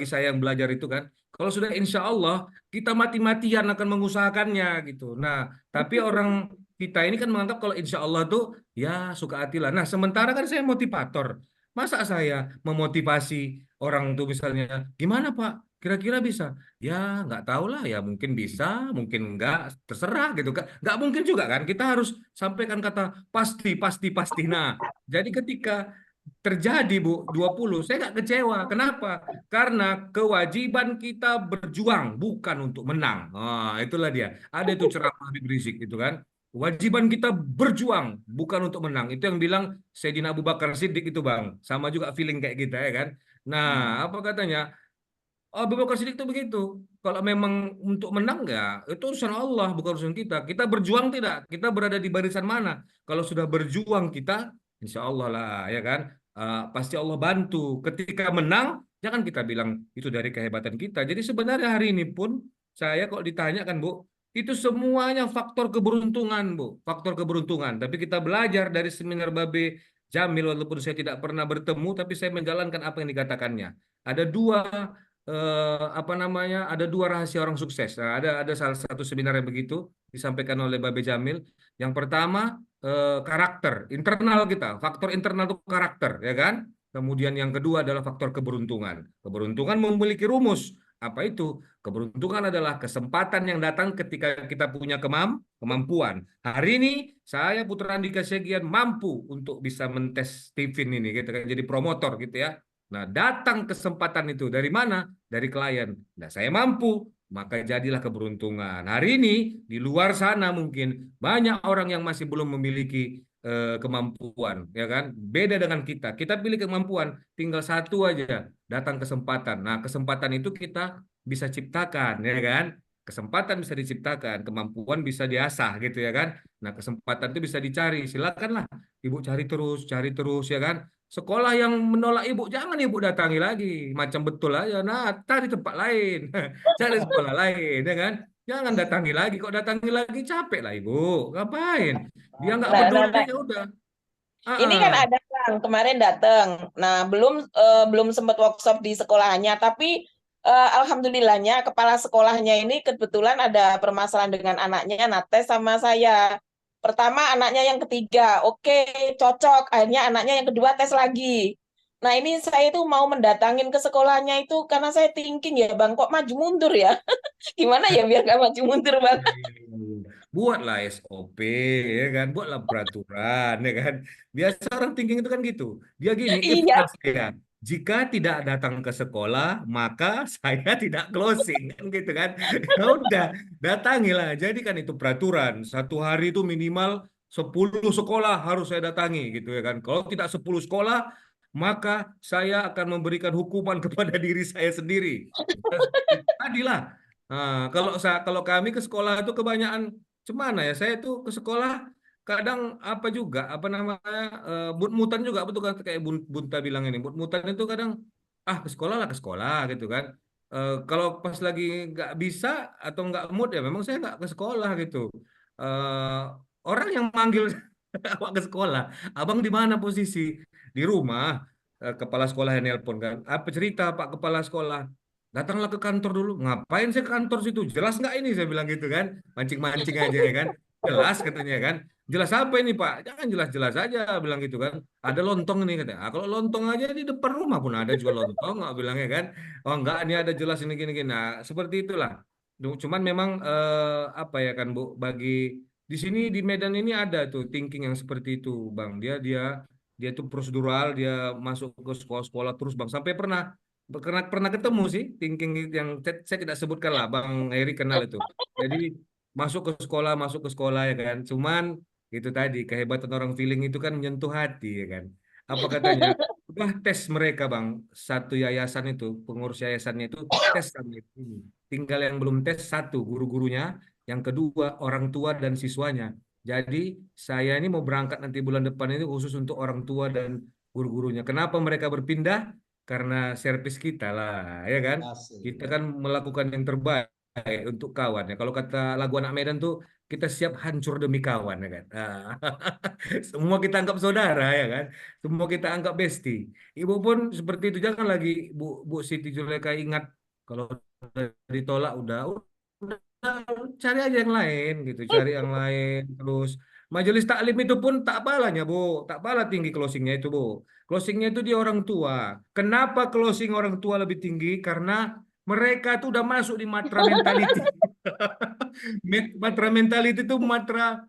saya yang belajar itu kan. Kalau sudah insya Allah, kita mati-matian akan mengusahakannya gitu. Nah, tapi orang kita ini kan menganggap kalau insya Allah tuh ya suka hatilah. Nah, sementara kan saya motivator. Masa saya memotivasi orang tuh misalnya, gimana Pak? Kira-kira bisa? Ya nggak tahu lah, ya mungkin bisa, mungkin enggak, terserah gitu kan. Nggak mungkin juga kan, kita harus sampaikan kata pasti, pasti, pasti. Nah, jadi ketika terjadi Bu 20, saya nggak kecewa. Kenapa? Karena kewajiban kita berjuang bukan untuk menang. Ah, itulah dia. Ada itu ceramah Habib Rizik itu kan. Kewajiban kita berjuang bukan untuk menang. Itu yang bilang Sayyidina Abu Bakar Siddiq itu Bang. Sama juga feeling kayak kita ya kan. Nah, apa katanya? Oh, Abu Bakar Siddiq itu begitu. Kalau memang untuk menang ya, itu urusan Allah, bukan urusan kita. Kita berjuang tidak? Kita berada di barisan mana? Kalau sudah berjuang kita, insya Allah lah, ya kan? Pasti Allah bantu. Ketika menang, jangan kita bilang itu dari kehebatan kita. Jadi sebenarnya hari ini pun, saya kalau ditanya kan Bu, itu semuanya faktor keberuntungan Bu, faktor keberuntungan. Tapi kita belajar dari seminar Babe Jamil, walaupun saya tidak pernah bertemu, tapi saya menjalankan apa yang dikatakannya. Ada dua apa namanya, ada dua rahasia orang sukses. Nah, ada salah satu seminar yang begitu disampaikan oleh Babe Jamil. Yang pertama karakter internal kita, faktor internal itu karakter, ya kan? Kemudian yang kedua adalah faktor keberuntungan. Keberuntungan memiliki rumus. Apa itu? Keberuntungan adalah kesempatan yang datang ketika kita punya kemampuan. Hari ini saya Putra Andika Segian mampu untuk bisa mentes Steven ini, gitu kan, jadi promotor gitu ya. Nah, datang kesempatan itu dari mana? Dari klien. Nah, saya mampu, maka jadilah keberuntungan. Hari ini di luar sana mungkin banyak orang yang masih belum memiliki kemampuan, ya kan? Beda dengan kita. Kita pilih kemampuan, tinggal satu aja, datang kesempatan. Nah, kesempatan itu kita bisa ciptakan, ya kan? Kesempatan bisa diciptakan, kemampuan bisa diasah gitu ya kan? Nah, kesempatan itu bisa dicari. Silakanlah Ibu cari terus ya kan? Sekolah yang menolak ibu, jangan ibu datangi lagi. Macam betul aja. Nah, cari tempat lain. Cari sekolah lain, ya kan? Jangan datangi lagi. Kok datangi lagi capek lah ibu. Ngapain? Dia nggak Nah, peduli, ya udah. ini kan ada Bang, kemarin datang. Nah, belum sempat workshop di sekolahnya, tapi alhamdulillahnya kepala sekolahnya ini kebetulan ada permasalahan dengan anaknya, nah tes sama saya. Pertama anaknya yang ketiga, oke, cocok. Akhirnya anaknya yang kedua tes lagi. Nah, ini saya itu mau mendatangin ke sekolahnya itu karena saya thinking ya, Bang, kok maju mundur ya? Gimana ya biar gak maju mundur, Bang? Buatlah SOP, ya kan? Buatlah peraturan, ya kan? Biasa orang thinking itu kan gitu. Dia gini, Iya. saya. Jika tidak datang ke sekolah, maka saya tidak closing, kan gitu kan? Ya udah, datangilah. Jadi kan itu peraturan. Satu hari itu minimal 10 sekolah harus saya datangi, gitu ya kan? Kalau tidak 10 sekolah, maka saya akan memberikan hukuman kepada diri saya sendiri. Tadilah. Nah, kalau kami ke sekolah itu kebanyakan cemana ya? Saya tuh ke sekolah kadang apa juga apa namanya mut-mutan juga, betul kan, kayak Bunta bilang ini, mut-mutan itu kadang ke sekolah gitu kan. Kalau pas lagi nggak bisa atau nggak mood ya memang saya nggak ke sekolah gitu. Eh, Orang yang manggil awak ke sekolah, abang di mana posisi? Di rumah. Kepala sekolah yang nelpon kan, apa cerita Pak Kepala Sekolah? Datanglah ke kantor dulu. Ngapain saya ke kantor situ? Jelas nggak ini? Saya bilang gitu kan. Mancing-mancing aja ya kan. Jelas katanya kan. Jelas apa ini Pak? Jangan jelas-jelas aja bilang gitu kan. Ada lontong nih katanya. Kalau lontong aja di depan rumah pun ada juga lontong, nggak bilangnya kan. Oh enggak, ini ada jelas ini gini-gini. Nah, seperti itulah. Cuman memang apa ya kan Bu, bagi di sini di Medan ini ada tuh thinking yang seperti itu, Bang. Dia tuh prosedural, dia masuk ke sekolah-sekolah terus, Bang. Sampai pernah ketemu sih thinking yang saya tidak sebutkan lah, Bang Heri kenal itu. Jadi masuk ke sekolah ya kan. Cuman itu tadi kehebatan orang feeling itu kan menyentuh hati ya kan. Apa katanya? Udah tes mereka Bang. Satu yayasan itu, pengurus yayasannya itu tes kami ini. Tinggal yang belum tes satu guru-gurunya, yang kedua orang tua dan siswanya. Jadi saya ini mau berangkat nanti bulan depan ini khusus untuk orang tua dan guru-gurunya. Kenapa mereka berpindah? Karena servis kita lah, ya kan? Asik. Kita kan melakukan yang terbaik untuk kawan ya. Kalau kata lagu anak Medan tuh, kita siap hancur demi kawan ya kan. Semua kita anggap saudara ya kan. Semua kita anggap bestie. Ibu pun seperti itu. Jangan lagi Bu Siti Juleka ingat kalau udah ditolak udah cari aja yang lain gitu, cari yang lain terus. Majelis taklim itu pun tak palanya Bu, tak pala tinggi closingnya itu Bu. Closingnya itu di orang tua. Kenapa closing orang tua lebih tinggi? Karena mereka tuh udah masuk di matra mentality. Matra mentality itu matra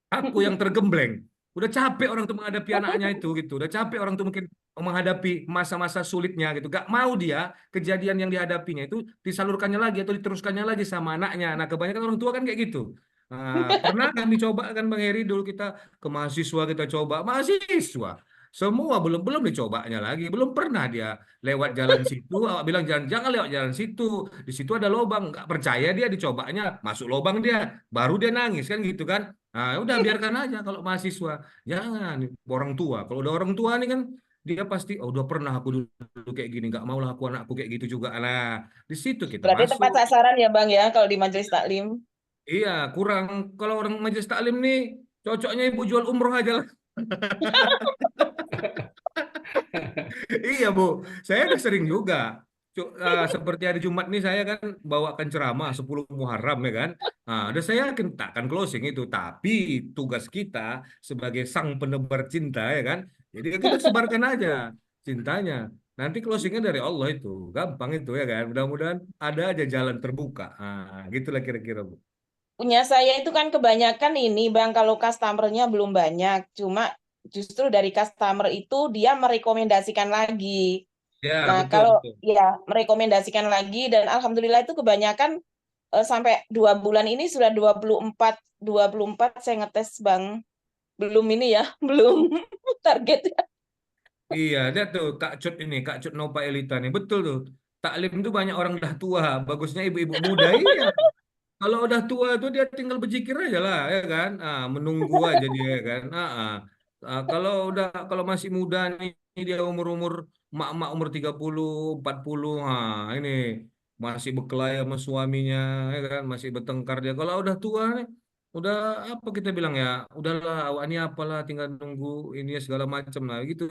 aku yang tergembleng. Udah capek orang tuh menghadapi anaknya itu gitu. Udah capek orang tuh mungkin menghadapi masa-masa sulitnya gitu. Gak mau dia kejadian yang dihadapinya itu disalurkannya lagi atau diteruskannya lagi sama anaknya. Nah, kebanyakan orang tua kan kayak gitu. Nah, pernah kami coba kan Bang Heri dulu kita ke mahasiswa kita coba mahasiswa semua belum belum dicobanya lagi belum pernah dia lewat jalan situ awak bilang jangan lewat jalan situ di situ ada lubang nggak percaya dia dicobanya masuk lubang dia baru dia nangis kan gitu kan. Nah, udah biarkan aja kalau mahasiswa. Jangan orang tua. Kalau udah orang tua nih kan dia pasti oh udah pernah aku dulu kayak gini, nggak maulah aku anakku kayak gitu juga. Nah, di situ kita Berarti tepat masuk. sasaran ya Bang ya kalau di majelis taklim. Iya, kurang kalau orang majelis taklim nih cocoknya ibu jual umroh aja lah. Iya, Bu. Saya udah sering juga. Seperti hari Jumat nih saya kan bawakan ceramah 10 Muharram ya kan. Nah, udah saya takkan closing itu, tapi tugas kita sebagai sang penebar cinta ya kan. Jadi kita sebarkan aja cintanya. Nanti closingnya dari Allah itu. Gampang itu ya kan. Mudah-mudahan ada aja jalan terbuka. Nah, gitulah kira-kira, Bu. Punya saya itu kan kebanyakan ini Bang, kalau customernya belum banyak. Cuma justru dari customer itu dia merekomendasikan lagi. Ya, Nah, betul kalau betul. ya merekomendasikan lagi dan alhamdulillah itu kebanyakan sampai 2 bulan ini sudah 24 saya ngetes Bang. Belum ini ya, belum target ya. Iya, dia tuh Kak Cut ini, Kak Cut Nova Elita nih. Betul tuh. Taklim itu banyak orang dah tua. Bagusnya ibu-ibu muda. Iya. Kalau udah tua tuh dia tinggal berzikir aja lah, ya kan? Menunggu aja dia, ya kan? Kalau masih muda nih, dia umur-umur mak-mak umur 30, 40, ini masih berkelahi sama suaminya, ya kan? Masih bertengkar dia. Kalau udah tua nih, udah apa kita bilang ya? Udahlah, awak ini apalah, tinggal nunggu ini segala macam lah. Gitu.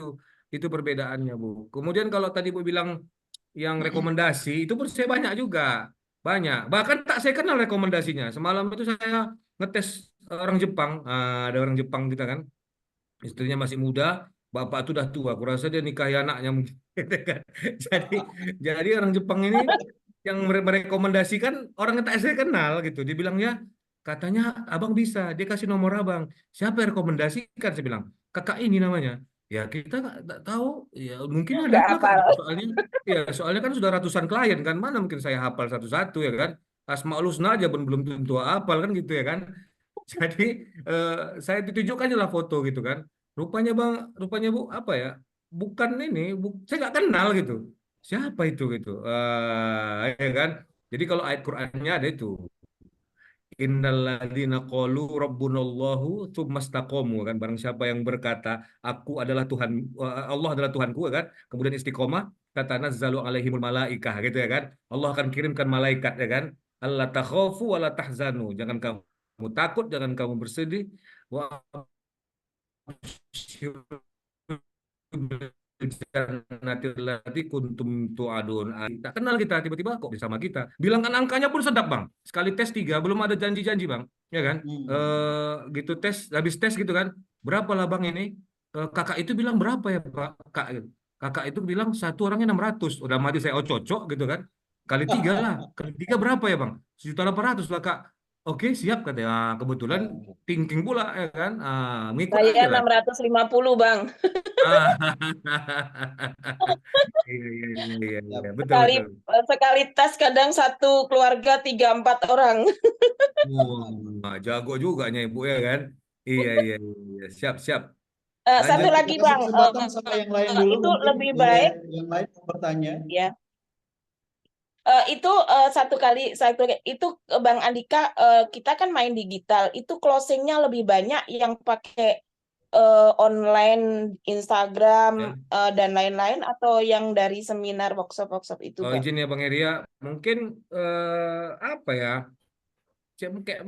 Itu perbedaannya, Bu. Kemudian kalau tadi Bu bilang yang rekomendasi, itu pun saya banyak juga. Banyak. Bahkan tak saya kenal rekomendasinya. Semalam itu saya ngetes orang Jepang. Ada orang Jepang kita kan. Istrinya masih muda, bapak itu udah tua. Aku rasa dia nikahi anaknya mungkin. Gitu kan. Jadi jadi orang Jepang ini yang merekomendasikan orang yang tak saya kenal gitu. Dia bilang ya, katanya abang bisa. Dia kasih nomor abang. Siapa yang rekomendasikan? Saya bilang, kakak ini namanya. Ya kita nggak tahu. Ya mungkin ada Nggak lah kak. hafal. Soalnya kan sudah ratusan klien kan. Mana mungkin saya hafal satu-satu ya kan. Asmaul Husna aja pun belum tentu hafal kan gitu ya kan. Jadi eh, saya ditunjukkan aja lah foto gitu kan. Rupanya bang, rupanya bu apa ya? Bukan ini, saya nggak kenal gitu. Siapa itu gitu? Ya kan. Jadi kalau ayat Qur'annya ada itu. Innalladzina qalu rabbunallahu tsumastaqamu kan barang siapa yang berkata aku adalah Tuhan Allah adalah Tuhanku kan kemudian istiqomah tatanazzalu alaihimul malaikah gitu ya kan Allah akan kirimkan malaikat ya kan alla takhafu wa la tahzanu jangan kamu takut jangan kamu bersedih wa nanti kuntum tuadun. Tak kenal kita tiba-tiba kok bersama kita. Bilangkan angkanya pun sedap bang. Sekali tes 3 belum ada janji-janji bang, ya kan? Gitu tes habis tes gitu kan. Berapa lah bang ini? Kakak itu bilang berapa ya pak? Kakak itu bilang satu orangnya 600. Udah mati saya cocok gitu kan. Kali 3 lah. Kali 3 berapa ya bang? 1.800 lah kak. Oke siap katanya. Kebetulan thinking pula ya kan. Ngikut Saya aja lah. 650 Bang. Iya, iya, iya, Ya, iya, betul, Sekali betul. sekali tes kadang satu keluarga 3-4 orang. Jago juga nya ibu ya kan? Iya, iya, iya, siap, siap. Lanjut. Satu kita lagi kasih Bang, kesempatan sama yang lain dulu, itu mungkin lebih boleh baik yang lain mau bertanya. ya. Itu itu Bang Andika, kita kan main digital, itu closingnya lebih banyak yang pakai online, Instagram, Ya. dan lain-lain, atau yang dari seminar, workshop itu Bang? Izin ya Bang Eria, mungkin apa ya? Kayak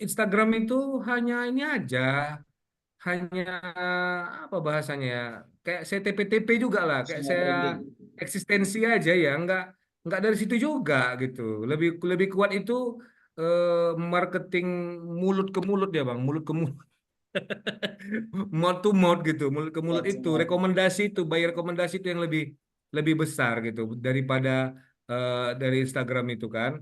Instagram itu hanya ini aja, hanya apa bahasanya ya? Kayak saya TP-TP juga lah, kayak Personal saya branding. eksistensi aja ya, nggak dari situ juga gitu. Lebih lebih kuat itu marketing mulut ke mulut ya Bang, mulut ke mulut. Mouth to mouth gitu, mulut ke mulut itu, Personal. rekomendasi itu, bayar rekomendasi itu yang lebih lebih besar gitu daripada dari Instagram itu kan.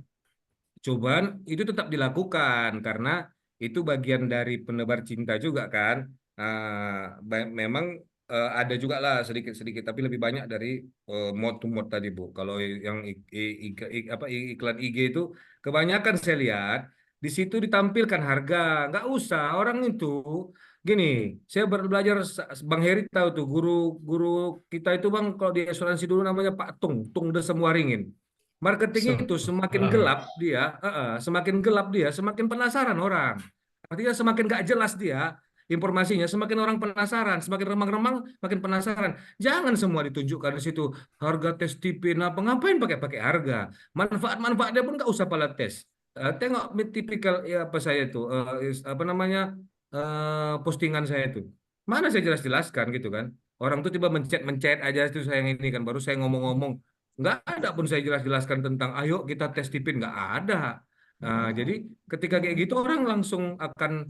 Cuman itu tetap dilakukan karena itu bagian dari penebar cinta juga kan. Memang ada juga lah sedikit-sedikit, tapi lebih banyak dari mod to mod tadi Bu. Kalau yang iklan IG itu kebanyakan saya lihat di situ ditampilkan harga, nggak usah orang itu. Gini, saya belajar Bang Heri tahu tuh guru kita itu Bang, kalau di asuransi dulu namanya Pak Tung Desem Waringin. Marketing itu semakin gelap dia, semakin gelap dia, semakin penasaran orang. Artinya semakin nggak jelas dia informasinya, semakin orang penasaran, semakin remang-remang, makin penasaran. Jangan semua ditunjukkan di situ harga tes tipin apa, ngapain pakai harga? Manfaat-manfaatnya pun nggak usah pala tes. Tengok tipikal ya apa saya itu apa namanya postingan saya itu. Mana saya jelas-jelaskan gitu kan? Orang tuh tiba mencet aja itu saya yang ini kan, baru saya ngomong-ngomong. Nggak ada pun saya jelas-jelaskan tentang ayo kita tes tipin, nggak ada. Nah, jadi ketika kayak gitu orang langsung akan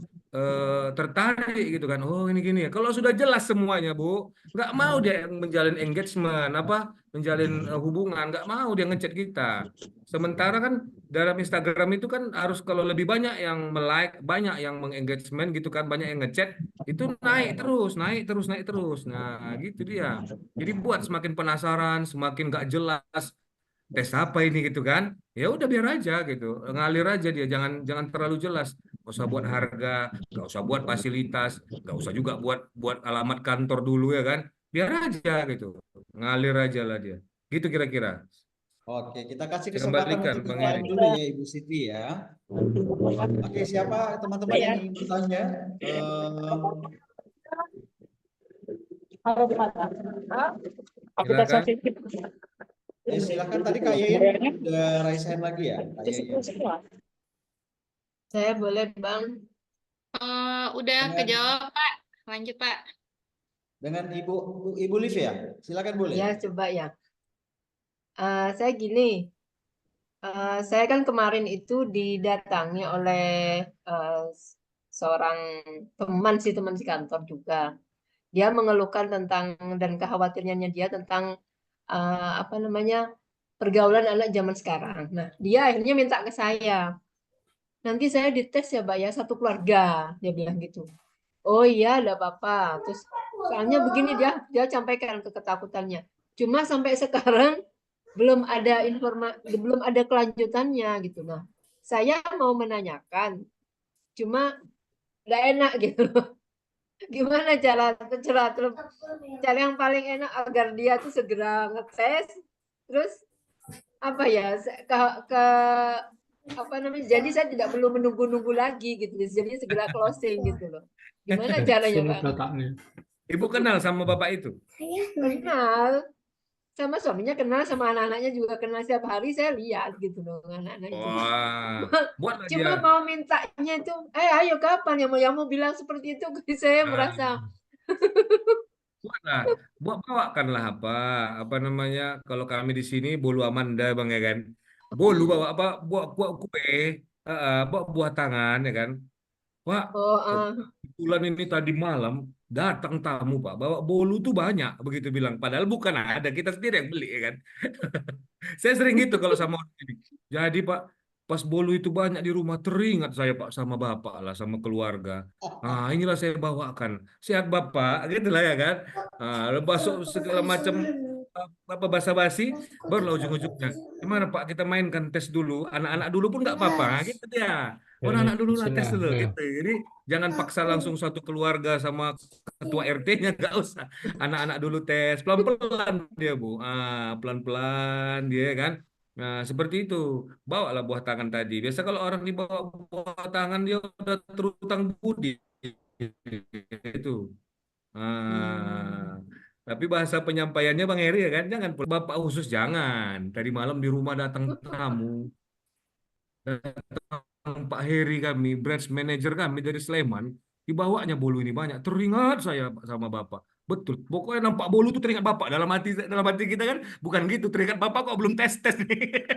tertarik gitu kan. Oh ini gini ya. Kalau sudah jelas semuanya Bu, nggak mau dia menjalin engagement apa, menjalin hubungan, nggak mau dia ngechat kita. Sementara kan dalam Instagram itu kan harus kalau lebih banyak yang like, banyak yang mengengagement gitu kan, banyak yang ngechat, itu naik terus, naik terus, naik terus. Nah gitu dia. Jadi buat semakin penasaran, semakin nggak jelas tes apa ini gitu kan, ya udah biar aja gitu, ngalir aja dia, jangan jangan terlalu jelas, nggak usah buat harga, nggak usah buat fasilitas, nggak usah juga buat buat alamat kantor dulu ya kan, biar aja gitu, ngalir aja lah dia, gitu kira-kira. Oke, kita kasih Saya kesempatan kembalikan untuk Bang yang lain Heri. dulu ya, Ibu Siti ya. Oke, siapa teman-teman yang ingin bertanya? Silakan. Silakan, tadi Kak Yayan udah raise hand lagi ya, Kak Yayan. Saya boleh Bang? Udah kejawab Pak, lanjut Pak. Dengan Ibu Liv ya, silakan boleh. Ya, coba ya. Saya gini, saya kan kemarin itu didatangi oleh seorang teman si kantor juga. Dia mengeluhkan tentang dan khawatirnya dia tentang apa namanya pergaulan anak zaman sekarang. Nah, dia akhirnya minta ke saya, nanti saya dites ya, Mbak ya, satu keluarga, dia bilang gitu. Oh iya, ada apa-apa. Terus soalnya begini dia sampaikan ke ketakutannya. Cuma sampai sekarang belum ada belum ada kelanjutannya gitu. Nah, saya mau menanyakan, cuma nggak enak gitu. Gimana cara yang paling enak agar dia tuh segera ngetes, terus apa ya ke apa namanya? Jadi saya tidak perlu menunggu-nunggu lagi gitu. Jadi segera closing gitu loh. Gimana caranya, Sini Pak? letaknya. Ibu kenal sama bapak itu? Kenal. Sama suaminya kenal, sama anak-anaknya juga kenal, setiap hari saya lihat gitu loh anak-anak itu. Wah, buatlah Cuma dia. mau mintanya itu, ayo kapan yang mau bilang seperti itu, saya merasa Buatlah, bawakanlah apa namanya, kalau kami di sini bolu Amanda Bang ya kan, bolu bawa apa, buah kue, bawa buah tangan ya kan, Pak. oh Kebetulan ini tadi malam datang tamu Pak, bawa bolu tuh banyak, begitu bilang. Padahal bukan ada, kita sendiri yang beli ya kan. Saya sering gitu kalau sama orang ini. Jadi Pak, pas bolu itu banyak di rumah, teringat saya Pak sama Bapak lah, sama keluarga. Ah, inilah saya bawakan. Sehat Bapak, gitu lah ya kan. Masuk segala macam apa basa-basi, barulah ujung-ujungnya. Gimana Pak, kita mainkan tes dulu. Anak-anak dulu pun nggak apa-apa, gitu dia. Ya, Anak-anak dulu lah tes dulu, Bismillah. gitu. Jadi jangan paksa langsung satu keluarga sama ketua RT-nya, nggak usah. Anak-anak dulu tes, pelan-pelan dia Bu. Pelan-pelan dia kan. Nah, seperti itu. Bawalah buah tangan tadi. Biasa kalau orang dibawa buah tangan dia udah terutang budi. Itu. Ah, tapi bahasa penyampaiannya Bang Heri ya kan, jangan Bapak khusus jangan. Tadi malam di rumah datang tamu, datang Pak Heri kami, branch manager kami dari Sleman, dibawanya bolu ini banyak. Teringat saya sama Bapak. Betul. Pokoknya nampak bolu itu teringat Bapak. Dalam hati kita kan bukan gitu. Teringat Bapak kok belum tes nih.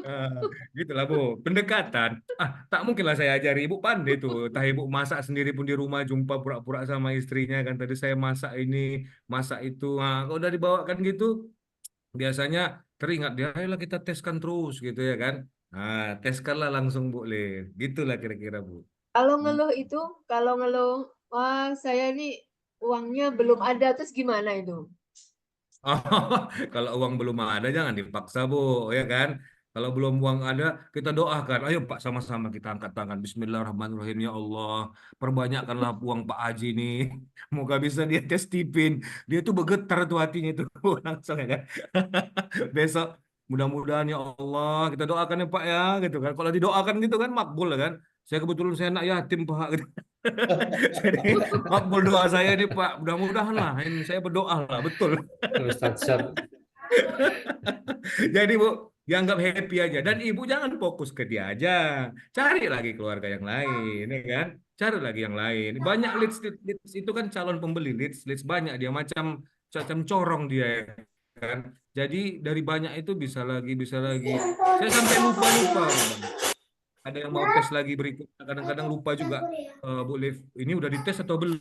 Ah, gitulah Bu, pendekatan. Tak mungkin lah saya ajari Ibu pandai tuh. Entah Ibu masak sendiri pun di rumah, jumpa pura-pura sama istrinya kan. Tadi saya masak ini, masak itu. Kalau udah dibawakan gitu, biasanya teringat dia. Ayolah kita teskan terus gitu ya kan. Teskanlah langsung Bu Lin. Gitulah kira-kira Bu. kalau ngeluh itu, kalau ngeluh Wah, saya nih uangnya belum ada, terus gimana itu? Oh, kalau uang belum ada jangan dipaksa, Bu, ya kan? Kalau belum uang ada, kita doakan. Ayo Pak, sama-sama kita angkat tangan. Bismillahirrahmanirrahim. Ya Allah, perbanyakkanlah uang Pak Haji nih. Moga bisa dia tes tipin. Dia tuh bergetar tuh hatinya tuh langsung ya kan. Besok mudah-mudahan ya Allah kita doakan ya Pak ya gitu kan. Kalau didoakan gitu kan makbul kan. Saya kebetulan saya anak yatim Pak gitu. Jadi makbul doa saya nih Pak. Mudah-mudahan lah. Ini saya berdoa lah betul. Ustadz Syab. Jadi Bu, dianggap happy aja. Dan Ibu jangan fokus ke dia aja. Cari lagi keluarga yang lain, ya kan? Cari lagi yang lain. Banyak leads itu kan calon pembeli. Leads banyak dia macam corong dia, ya kan? Jadi dari banyak itu bisa lagi, bisa lagi. Saya sampai lupa-lupa, Bang. Ada yang mau tes lagi berikutnya. Kadang-kadang lupa juga, Bu Liv, ini udah dites atau belum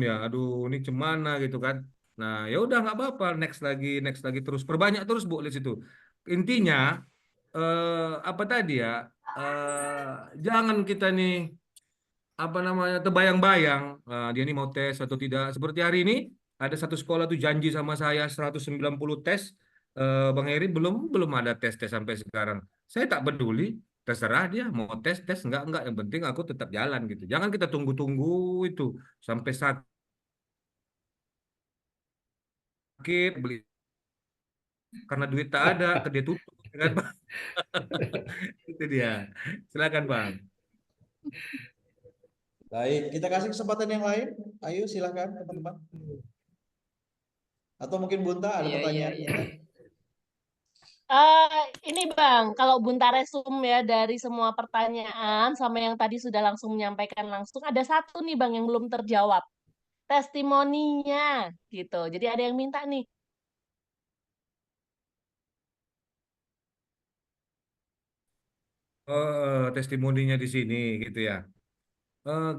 ya? Aduh, ini cemana gitu kan? Nah, ya udah nggak apa-apa, next lagi terus, perbanyak terus Bu Liv itu. Intinya apa tadi ya? Jangan kita nih apa namanya terbayang-bayang dia ini mau tes atau tidak. Seperti hari ini ada satu sekolah tuh janji sama saya 190 tes. Bang Heri belum ada tes sampai sekarang. Saya tak peduli, terserah dia mau tes enggak yang penting aku tetap jalan gitu. Jangan kita tunggu-tunggu itu sampai sakit beli karena duit tak ada ke dia tutup ya kan Bang? Itu dia. Silakan Bang. Baik, kita kasih kesempatan yang lain. Ayo silakan teman-teman. Atau mungkin Bunta ada Iya, iya, pertanyaan? iya. Ini Bang, kalau Bunta resum ya dari semua pertanyaan sama yang tadi sudah langsung menyampaikan langsung, ada satu nih Bang yang belum terjawab. Testimoninya gitu. Jadi ada yang minta nih. Testimoninya di sini gitu ya.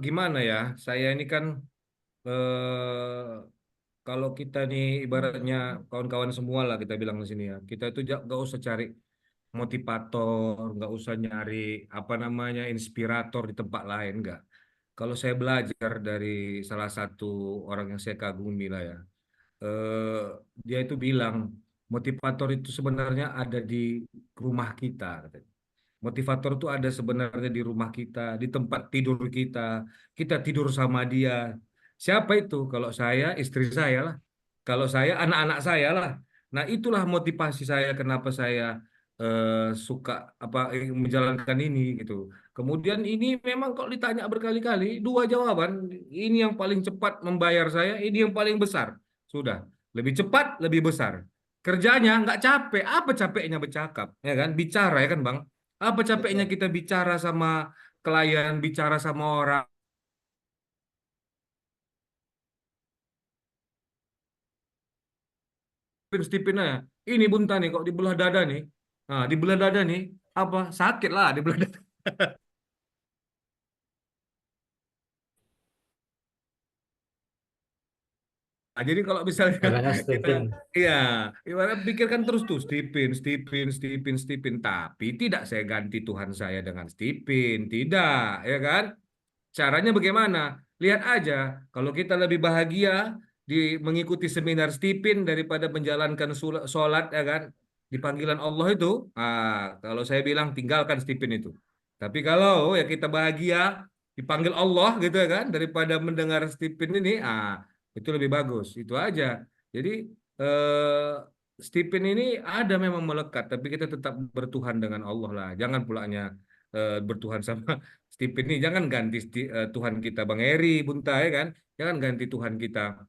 Gimana ya? Saya ini kan kalau kita nih ibaratnya kawan-kawan semua lah kita bilang di sini ya. Kita itu nggak usah cari motivator, nggak usah nyari apa namanya inspirator di tempat lain, nggak. Kalau saya belajar dari salah satu orang yang saya kagumi lah ya, eh, dia itu bilang motivator itu sebenarnya ada di rumah kita, katanya. Motivator itu ada sebenarnya di rumah kita, di tempat tidur kita. Kita tidur sama dia. Siapa itu? Kalau saya, istri saya lah. Kalau saya, anak-anak saya lah. Nah, itulah motivasi saya kenapa saya suka apa menjalankan ini gitu. Kemudian ini memang kalau ditanya berkali-kali, dua jawaban. Ini yang paling cepat membayar saya, ini yang paling besar. Sudah, lebih cepat, lebih besar. Kerjanya nggak capek. Apa capeknya bercakap, ya kan? Bicara ya kan, Bang? Apa capeknya Betul. kita bicara sama klien, bicara sama orang. Stipin aja. Ini bunta nih, kok di belah dada nih. Nah, di belah dada nih, apa? Sakit lah di belah dada. Nah, jadi kalau misalnya Namanya kita, Stephen. iya, ibarat pikirkan terus tuh, Stipin. Tapi tidak saya ganti Tuhan saya dengan Stipin. Tidak, ya kan? Caranya bagaimana? Lihat aja, kalau kita lebih bahagia di mengikuti seminar Stipin daripada menjalankan sholat, ya kan? Di panggilan Allah itu, kalau saya bilang tinggalkan Stipin itu. Tapi kalau ya kita bahagia dipanggil Allah gitu ya kan, daripada mendengar Stipin ini, itu lebih bagus. Itu aja. Jadi Stipin ini ada memang melekat, tapi kita tetap bertuhan dengan Allah lah. Jangan pulanya bertuhan sama Stephen nih, jangan ganti Tuhan kita Bang Eri, Bunta ya kan, jangan ganti Tuhan kita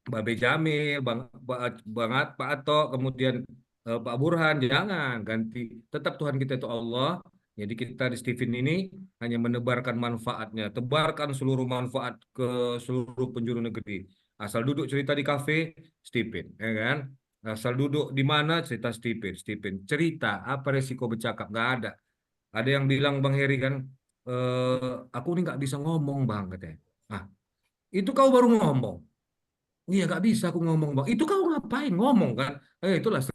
Babe Jamil, Pak Ato, kemudian Pak Burhan, jangan ganti, tetap Tuhan kita itu Allah. Jadi kita di Stephen ini hanya menebarkan manfaatnya, tebarkan seluruh manfaat ke seluruh penjuru negeri. Asal duduk cerita di kafe, Stephen, ya kan? Asal duduk di mana cerita Stephen. Cerita apa resiko bercakap? Nggak ada. Ada yang bilang Bang Heri kan, aku ini nggak bisa ngomong Bang katanya. Ah, itu kau baru ngomong. Iya nggak bisa aku ngomong Bang. Itu kau ngapain ngomong kan? Itulah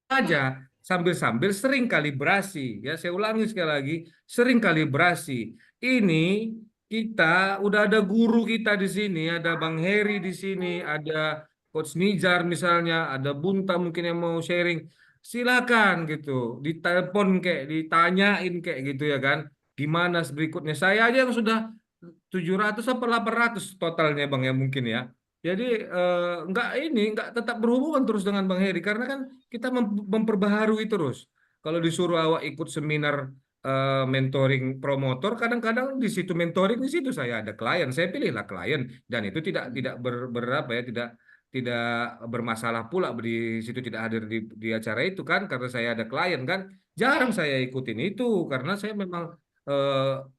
aja. sambil-sambil sering kalibrasi. Ya, saya ulangi sekali lagi, sering kalibrasi. Ini kita udah ada guru kita di sini, ada Bang Heri di sini, ada Coach Nizar misalnya, ada Bunta mungkin yang mau sharing. Silakan gitu, ditelepon kayak ditanyain kayak gitu ya kan. Gimana berikutnya? Saya aja yang sudah 700 apa 800 totalnya Bang ya mungkin ya. Jadi nggak tetap berhubungan terus dengan Bang Heri karena kan kita memperbaharui terus. Kalau disuruh awak ikut seminar mentoring promotor, kadang-kadang di situ mentoring di situ saya ada klien, saya pilihlah klien dan itu tidak berapa ya tidak bermasalah pula di situ tidak hadir di acara itu kan karena saya ada klien kan jarang saya ikutin itu karena saya memang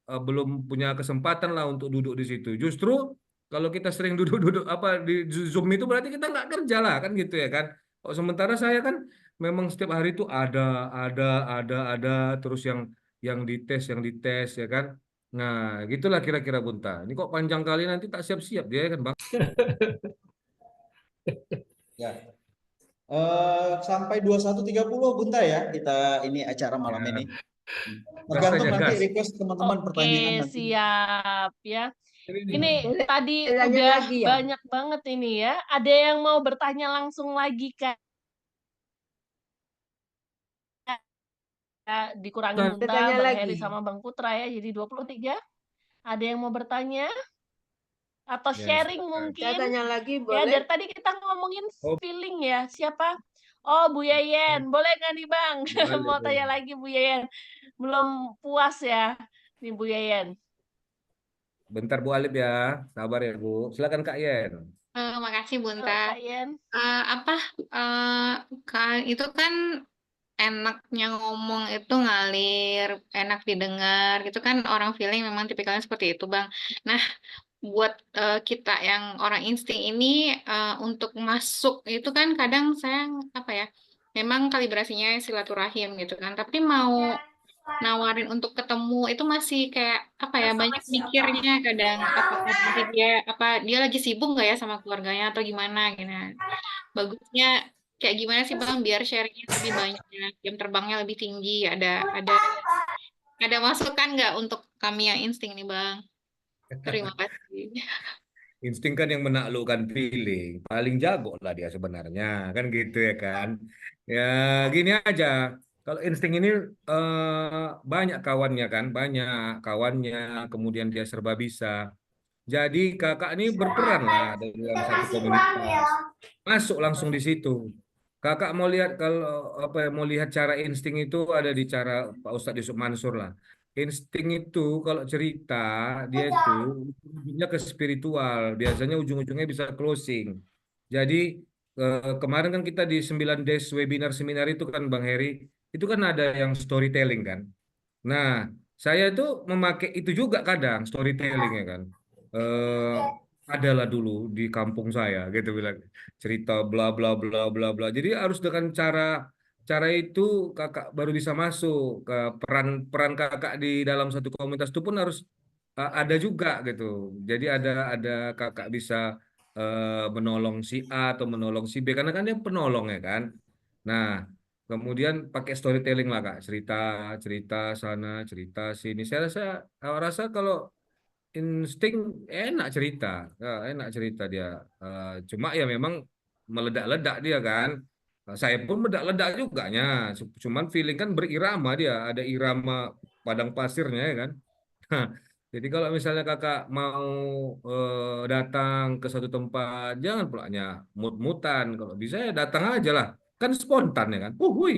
belum punya kesempatan lah untuk duduk di situ. Justru kalau kita sering duduk-duduk apa di Zoom itu berarti kita nggak kerja lah kan gitu ya kan. Oh, sementara saya kan memang setiap hari itu ada terus yang dites ya kan. Nah, gitulah kira-kira Bunta. Ini kok panjang kali nanti tak siap-siap dia ya kan Bang. Ya. Sampai 21.30 Bunta ya kita ini acara malam Ya. ini. Tergantung Gas aja, nanti gas. request teman-teman pertanyaan Oke, nanti. siap ya. Ini Boleh tadi tanya udah lagi ya? banyak banget ini ya. Ada yang mau bertanya langsung lagi Kak? Dikurangi Kan. Bunta, Bertanya Bang lagi. Heri sama Bang Putra ya. Jadi 23. Ada yang mau bertanya? Atau Ya, sharing silakan. Saya mungkin? tanya lagi Ya, boleh? dari tadi kita ngomongin Oh. feeling ya. Siapa? Oh, Bu Yeyen. Boleh nggak nih Bang? Boleh, Mau tanya boleh. lagi Bu Yeyen. Belum puas ya nih Bu Yeyen. Bentar Bu Alip ya, sabar ya Bu. Silakan Kak Yen. Makasih Oh, Bunta. Kak Yen. Itu kan enaknya ngomong itu ngalir, enak didengar, gitu kan orang feeling memang tipikalnya seperti itu, Bang. Nah, buat kita yang orang insting ini untuk masuk itu kan kadang saya apa ya, memang kalibrasinya silaturahim gitu kan, tapi mau nawarin untuk ketemu itu masih kayak apa ya banyak mikirnya kadang apakah nanti dia lagi sibuk nggak ya sama keluarganya atau gimana gitu. Bagusnya kayak gimana sih Bang biar sharingnya lebih banyak, jam terbangnya lebih tinggi, ada masukan nggak untuk kami yang insting nih Bang? Terima kasih. Insting kan yang menaklukkan feeling. Paling jago lah dia sebenarnya. Kan gitu ya kan. Ya gini aja. Kalau insting ini banyak kawannya kan. Banyak kawannya. Kemudian dia serba bisa. Jadi kakak ini berperan lah dalam satu komunitas. Masuk langsung di situ. Kakak mau lihat kalau apa ya, mau lihat cara insting itu ada di cara Pak Ustadz Yusuf Mansur lah. Insting itu kalau cerita dia itu ujungnya ke spiritual, biasanya ujung-ujungnya bisa closing. Jadi kemarin kan kita di 9 days webinar seminar itu kan Bang Heri, itu kan ada yang storytelling kan. Nah, saya itu memakai itu juga kadang storytelling ya kan. Eh adalah dulu di kampung saya gitu bilang cerita bla bla bla bla bla. Jadi harus dengan cara cara itu kakak baru bisa masuk ke peran peran kakak di dalam satu komunitas itu pun harus ada juga gitu. Jadi ada kakak bisa menolong si A atau menolong si B karena kan dia penolong ya kan. Nah, kemudian pakai storytelling lah Kak, cerita cerita sana, cerita sini. Saya rasa kalau insting enak cerita, ya, enak cerita dia. Cuma ya memang meledak-ledak dia kan. Saya pun meledak-ledak juga nya. Cuman feeling kan berirama dia, ada irama padang pasirnya ya kan. Jadi kalau misalnya kakak mau datang ke suatu tempat, jangan pulaknya mut-mutan. Kalau bisa ya datang aja lah. Kan spontan ya kan. Hui,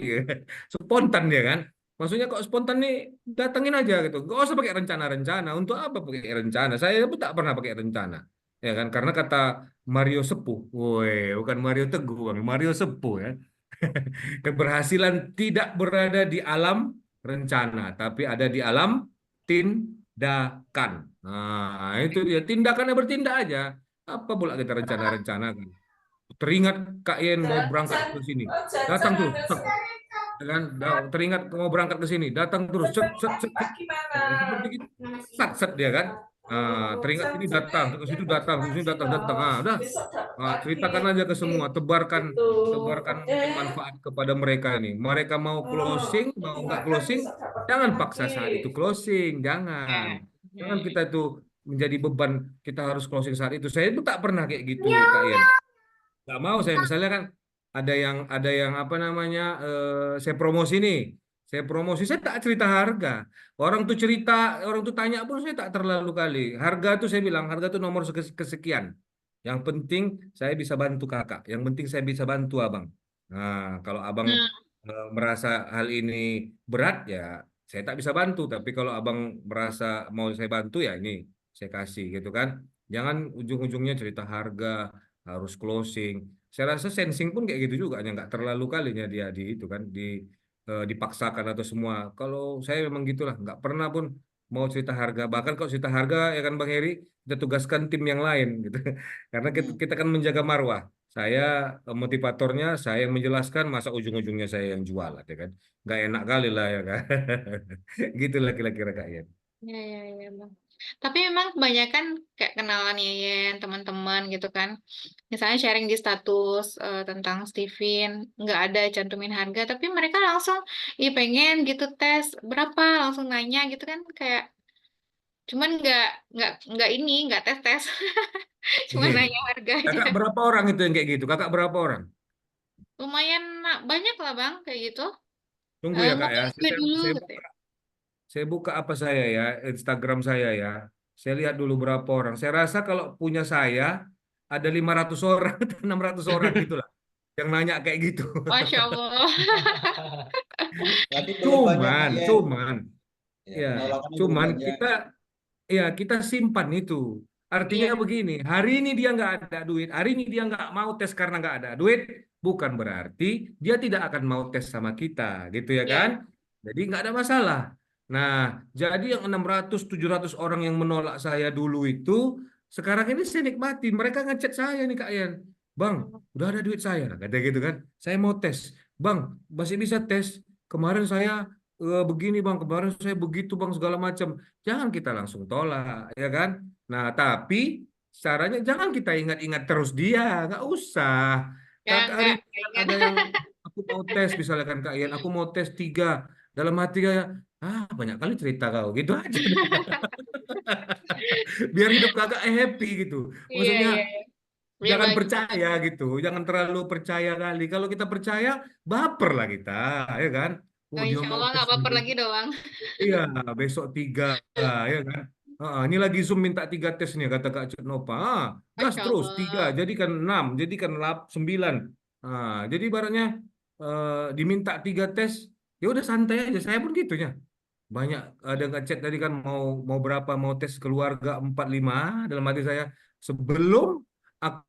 spontan dia kan. Maksudnya kok spontan nih datangin aja gitu. Gak usah pakai rencana-rencana. Untuk apa pakai rencana? Saya pun tak pernah pakai rencana. Ya kan? Karena kata Mario Sepuh. Woi, bukan Mario Teguh, Bang. Mario Sepuh ya. Keberhasilan tidak berada di alam rencana, tapi ada di alam tindakan. Nah, itu dia. Tindakannya bertindak aja. Apa pula kita rencana-rencana kan? Teringat Kak Yen mau berangkat ke sini. Datang tuh. Ya kan? Teringat mau berangkat ke sini. Datang terus. Set, set, set, set. Seperti itu. Set, set dia kan. Teringat sini datang, ke situ datang, ke sini datang, datang. Udah. Ceritakan aja ke semua, tebarkan mungkin manfaat kepada mereka ini. Mereka mau closing, mau nggak closing, jangan paksa saat itu closing, jangan. Jangan kita itu menjadi beban, kita harus closing saat itu. Saya itu tak pernah kayak gitu, Kak Ian. Nggak mau saya, misalnya kan ada yang apa namanya, saya promosi nih. Saya promosi, saya tak cerita harga. Orang tuh tanya pun saya tak terlalu kali. Harga tuh saya bilang, harga tuh nomor kesekian. Yang penting saya bisa bantu kakak. Yang penting saya bisa bantu abang. Nah, kalau abang Nah, merasa hal ini berat ya saya tak bisa bantu. Tapi kalau abang merasa mau saya bantu ya ini saya kasih gitu kan. Jangan ujung-ujungnya cerita harga harus closing. Saya rasa sensing pun kayak gitu juga, nggak terlalu kalinya dia di itu kan dipaksakan atau semua. Kalau saya memang gitulah, nggak pernah pun mau cerita harga. Bahkan kalau cerita harga ya kan Bang Heri, kita tugaskan tim yang lain gitu. Karena kita kan menjaga marwah. Saya motivatornya, saya yang menjelaskan, masa ujung-ujungnya saya yang jual, ya kan? Nggak enak kali lah ya kan. Gitulah kira-kira Kak Ian. ya, Bang. Tapi memang kebanyakan kayak kenalan Yeyen, teman-teman gitu kan. Misalnya sharing di status tentang Steven, nggak ada cantumin harga, tapi mereka langsung, ih pengen gitu tes, berapa? Langsung nanya gitu kan, kayak cuman nggak tes-tes, cuma Iya. nanya harga aja. Kakak berapa orang itu yang kayak gitu? Kakak berapa orang? Lumayan banyak lah Bang, kayak gitu. Tunggu ya Kak ya. Ngomong gue dulu Saya gitu ya. Saya buka apa saya ya, Instagram saya ya. Saya lihat dulu berapa orang. Saya rasa kalau punya saya ada 500 orang, 600 orang gitulah yang nanya kayak gitu. Masya Allah. Berarti belum banyak Kak Cuman, Yen. cuman, Ya, ya, penolakannya belum cuman banyak. kita simpan itu. Artinya Iya, begini, hari ini dia nggak ada duit, hari ini dia nggak mau tes karena nggak ada duit, bukan berarti dia tidak akan mau tes sama kita, gitu ya iya. kan? Jadi nggak ada masalah. Nah, jadi yang 600-700 orang yang menolak saya dulu itu, sekarang ini saya nikmati. Mereka ngechat saya nih Kak Ian. Bang, udah ada duit saya, kata gitu kan. Saya mau tes. Bang, masih bisa tes. Kemarin saya begini bang, kemarin saya begitu bang segala macam. Jangan kita langsung tolak, ya kan? Nah, tapi caranya jangan kita ingat-ingat terus dia, nggak usah. Ya, Kakak hari ini nggak kan ingat. ada yang aku mau tes, misalnya kan Kak Ian, aku mau tes 3. Dalam hati kayak, banyak kali cerita kau, gitu aja. Biar hidup kakak happy gitu. Iya, Maksudnya iya. Ya jangan bagi. percaya gitu, jangan terlalu percaya kali. Kalau kita percaya, baper lah kita, ya kan? Oh Oh, dia insya mau Allah tes nggak baper dulu. lagi doang. Iya, besok 3, ya kan? Ini lagi Zoom minta 3 tes nih, kata Kak Cut Nova. Gas Masya terus 3, Allah. jadikan 6, jadikan 9. Jadi ibaratnya diminta 3 tes, ya udah santai aja. Saya pun gitunya. Banyak ada ngechat tadi kan mau mau berapa mau tes keluarga 4 5 dalam hati saya sebelum aku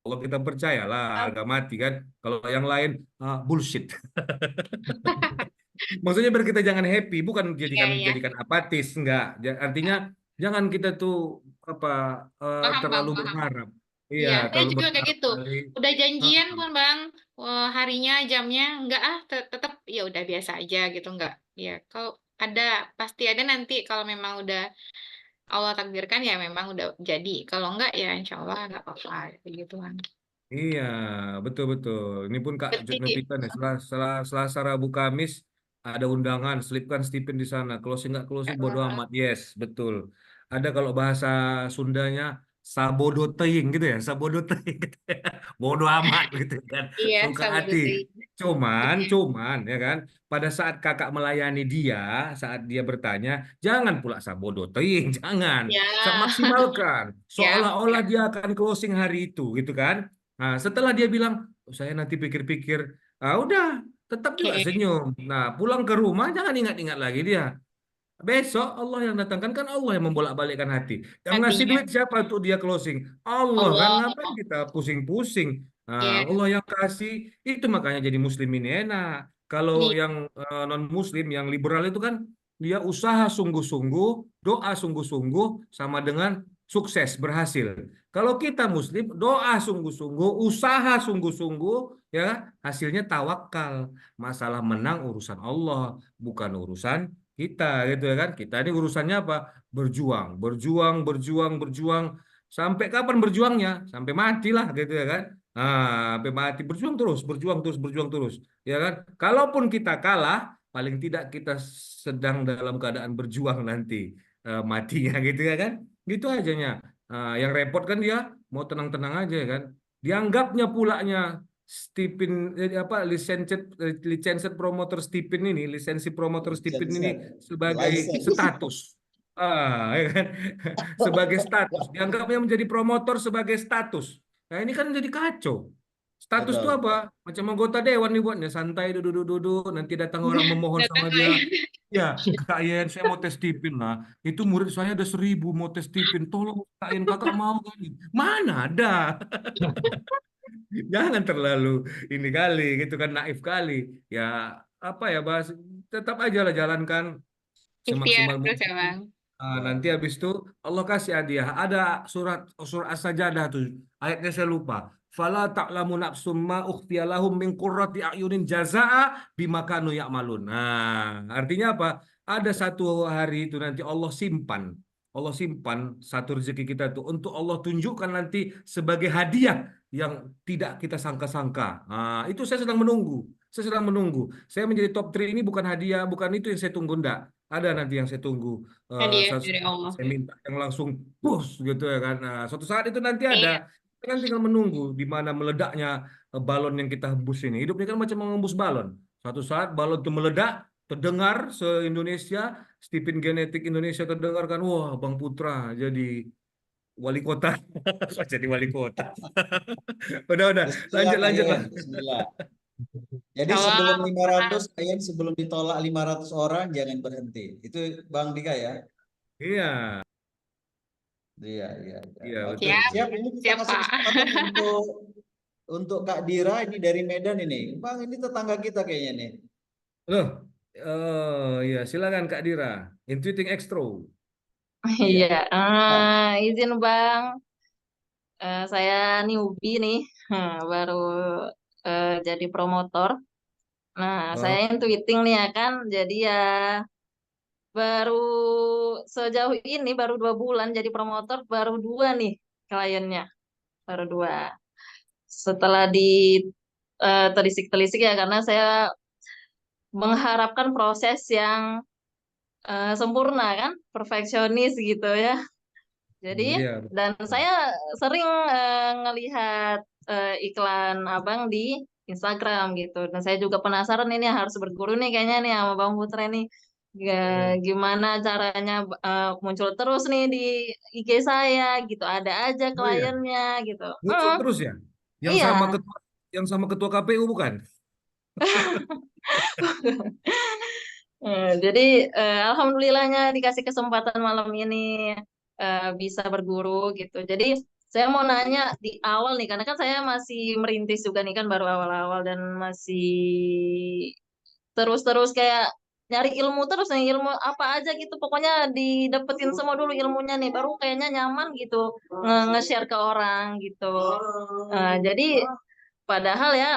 kalau kita percayalah harga mati kan kalau yang lain bullshit. Maksudnya biar kita jangan happy, bukan Iya, iya. jadikan apatis, enggak. Artinya jangan kita tuh apa Paham, Bang, terlalu paham. berharap. Iya, Iya, saya terlalu juga kayak berharap gitu. kali. Udah janjian Heeh. pun, Bang, harinya, jamnya, enggak tetap ya udah biasa aja gitu, enggak. Ya, kalau ada pasti ada nanti kalau memang udah Allah takdirkan ya memang udah jadi. Kalau enggak ya insya Allah enggak apa-apa gitu kan. Iya, betul-betul. Ini pun Kak Jod Berarti Novita nih, Selasa, Rabu, Kamis ada undangan, selipkan Stipend di sana. Closing nggak closing bodo amat. Yes, betul. Ada kalau bahasa Sundanya sabodo teing gitu ya, sabodo teing gitu ya. Bodo amat gitu kan. iya Suka sama hati. Duti. Cuman ya kan, pada saat kakak melayani dia, saat dia bertanya, jangan pula sabodo teing, jangan. Ya, Maksimalkan ya, seolah-olah dia akan closing hari itu gitu kan. Nah, setelah dia bilang, "Oh, saya nanti pikir-pikir, udah, tetap juga oke. senyum. Nah, pulang ke rumah jangan ingat-ingat lagi dia. Besok Allah yang datangkan kan Allah yang membolak-balikkan hati. Yang ngasih Hatinya duit siapa untuk dia closing? Allah kan Allah. ngapain kita pusing-pusing? Ya, Allah yang kasih itu makanya jadi muslim ini enak. Kalau nih. yang non muslim yang liberal itu kan dia usaha sungguh-sungguh, doa sungguh-sungguh sama dengan sukses, berhasil. Kalau kita Muslim, doa sungguh-sungguh, usaha sungguh-sungguh, ya hasilnya tawakal. Masalah menang urusan Allah, bukan urusan kita, gitu ya kan? Kita ini urusannya apa? Berjuang, berjuang, berjuang, berjuang. Sampai kapan berjuangnya? Sampai matilah, gitu ya kan? Sampai mati, berjuang terus, berjuang terus, berjuang terus, ya kan? Kalaupun kita kalah, paling tidak kita sedang dalam keadaan berjuang nanti matinya, gitu ya kan? Gitu ajanya. Yang repot kan dia mau tenang-tenang aja kan. Dianggapnya pulanya Stephen licensed promoter Stephen ini, lisensi promoter Stephen ini License. sebagai License. status. Ya kan? Sebagai status. Dianggapnya menjadi promotor sebagai status. Nah, ini kan jadi kacau. Status itu Betul. apa? Macam anggota dewan nih buatnya, santai duduk-duduk, nanti datang orang memohon Datang sama dia. aja. Ya, Kak Yen, saya mau tes tipin lah. Itu murid saya ada 1.000 mau tes tipin. Tolong Kak Yen, kakak mau kan? Mana ada? Jangan terlalu ini kali, gitu kan, naif kali. Ya, apa ya, bahas, tetap aja lah jalankan Ikhtiar semaksimal terus ya mungkin. Bang. Nanti habis itu Allah kasih hadiah. Ada surat As-Sajadah tuh. Ayatnya saya lupa. Fala ta'lamu nafsum ma ukhfiya lahum min qurrati a'yunin jazaa'a bima kanu ya'malun. Nah, artinya apa? Ada satu hari itu nanti Allah simpan. Allah simpan satu rezeki kita itu untuk Allah tunjukkan nanti sebagai hadiah yang tidak kita sangka-sangka. Itu saya sedang menunggu. Saya sedang menunggu. Saya menjadi top 3 ini bukan hadiah, bukan itu yang saya tunggu, enggak. Ada nanti yang saya tunggu. Hadiah dari Allah. Saya minta yang langsung push gitu ya kan. Nah, suatu saat itu nanti ada. Iya. Kita kan tinggal menunggu di mana meledaknya balon yang kita hembus ini. Hidup ini kan macam mengembus balon. Suatu saat balon itu meledak, terdengar se-Indonesia, Stephen Genetik Indonesia terdengar kan, wah Bang Putra jadi wali kota. Jadi wali kota. Udah, Bismillah, Kak lanjut lah. Yen. Bismillah. Jadi Kalau sebelum 500, Kak Yen, sebelum ditolak 500 orang, jangan berhenti. Itu Bang Dika ya? Iya, Iya, iya, iya. iya Oke, betul. siap, siap. Ini kita siap kasih Pak. kesempatan untuk Kak Dira ini dari Medan ini. Bang, ini tetangga kita kayaknya nih. Loh, iya silakan Kak Dira. Intuiting Extro. Iya. Iya, Nah, izin Bang, saya newbie nih, baru jadi promotor. Nah, saya Oh, intuiting nih ya kan, jadi ya baru sejauh ini baru 2 bulan jadi promotor, baru 2 nih kliennya, baru 2. Setelah telisik-telisik ya, karena saya mengharapkan proses yang sempurna kan, perfeksionis gitu ya. Jadi, iya. dan Betul. saya sering ngelihat iklan abang di Instagram gitu. Dan saya juga penasaran ini harus berguru nih kayaknya nih sama Bang Putra nih. Gimana caranya muncul terus nih di IG saya gitu. Ada aja Oh iya, kliennya gitu. muncul terus ya. Yang Iya. sama ketua ketua KPU bukan? Jadi alhamdulillahnya dikasih kesempatan malam ini bisa berguru gitu. Jadi saya mau nanya di awal nih, karena kan saya masih merintis juga nih kan baru awal-awal dan masih terus-terus kayak nyari ilmu terus nih, ilmu apa aja gitu. Pokoknya didapetin semua dulu ilmunya nih, baru kayaknya nyaman gitu nge-share ke orang gitu. Jadi padahal ya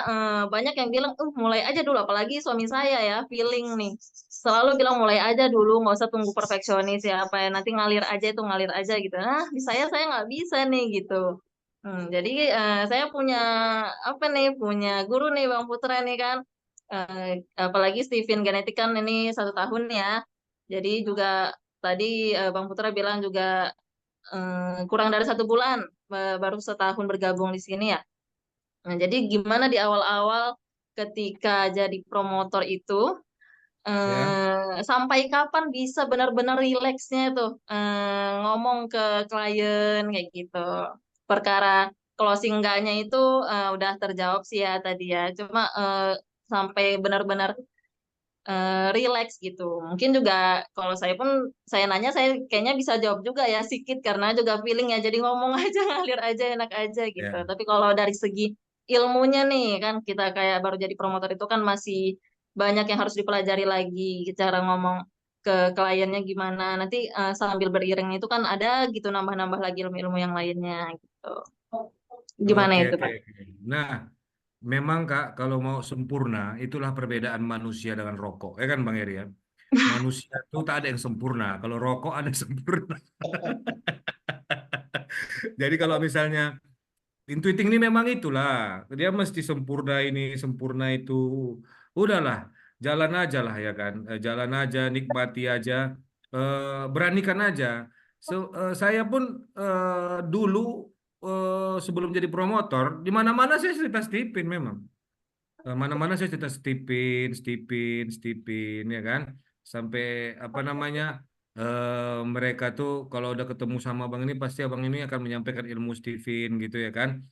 banyak yang bilang, mulai aja dulu, apalagi suami saya ya, feeling nih. Selalu bilang mulai aja dulu, nggak usah tunggu perfeksionis ya, apa ya, nanti ngalir aja itu ngalir aja gitu. Nah, di saya nggak bisa nih gitu. Jadi saya punya apa nih, punya guru nih Bang Putra nih kan. Apalagi Steven Genetik kan ini 1 tahun ya. Jadi juga tadi Bang Putra bilang juga kurang dari 1 bulan, baru setahun bergabung di sini ya. Nah, jadi gimana di awal-awal ketika jadi promotor itu, Ya. sampai kapan bisa benar-benar rileksnya tuh ngomong ke klien kayak gitu. Perkara closing enggaknya itu udah terjawab sih ya tadi ya. Cuma sampai benar-benar relax gitu. Mungkin juga kalau saya pun saya nanya saya kayaknya bisa jawab juga ya sedikit karena juga feeling ya jadi ngomong aja ngalir aja enak aja gitu. Ya. Tapi kalau dari segi ilmunya nih kan kita kayak baru jadi promotor itu kan masih banyak yang harus dipelajari lagi cara ngomong ke kliennya gimana. Nanti sambil beriring itu kan ada gitu nambah-nambah lagi ilmu-ilmu yang lainnya gitu. Gimana Oke, itu, oke, Pak? oke. Nah, memang Kak, kalau mau sempurna, itulah perbedaan manusia dengan rokok. Ya kan Bang Heri ya? Manusia itu tak ada yang sempurna. Kalau rokok ada yang sempurna. Jadi kalau misalnya intuiting ini memang itulah. Dia mesti sempurna ini, sempurna itu. Udahlah, jalan aja lah ya kan. Jalan aja, nikmati aja. Beranikan aja. Saya pun dulu sebelum jadi promotor, di mana-mana saya cerita stipin memang. Mana-mana saya cerita stipin, stipin, stipin, ya kan. Sampai apa namanya mereka tuh kalau udah ketemu sama abang ini pasti abang ini akan menyampaikan ilmu Stephen gitu ya kan.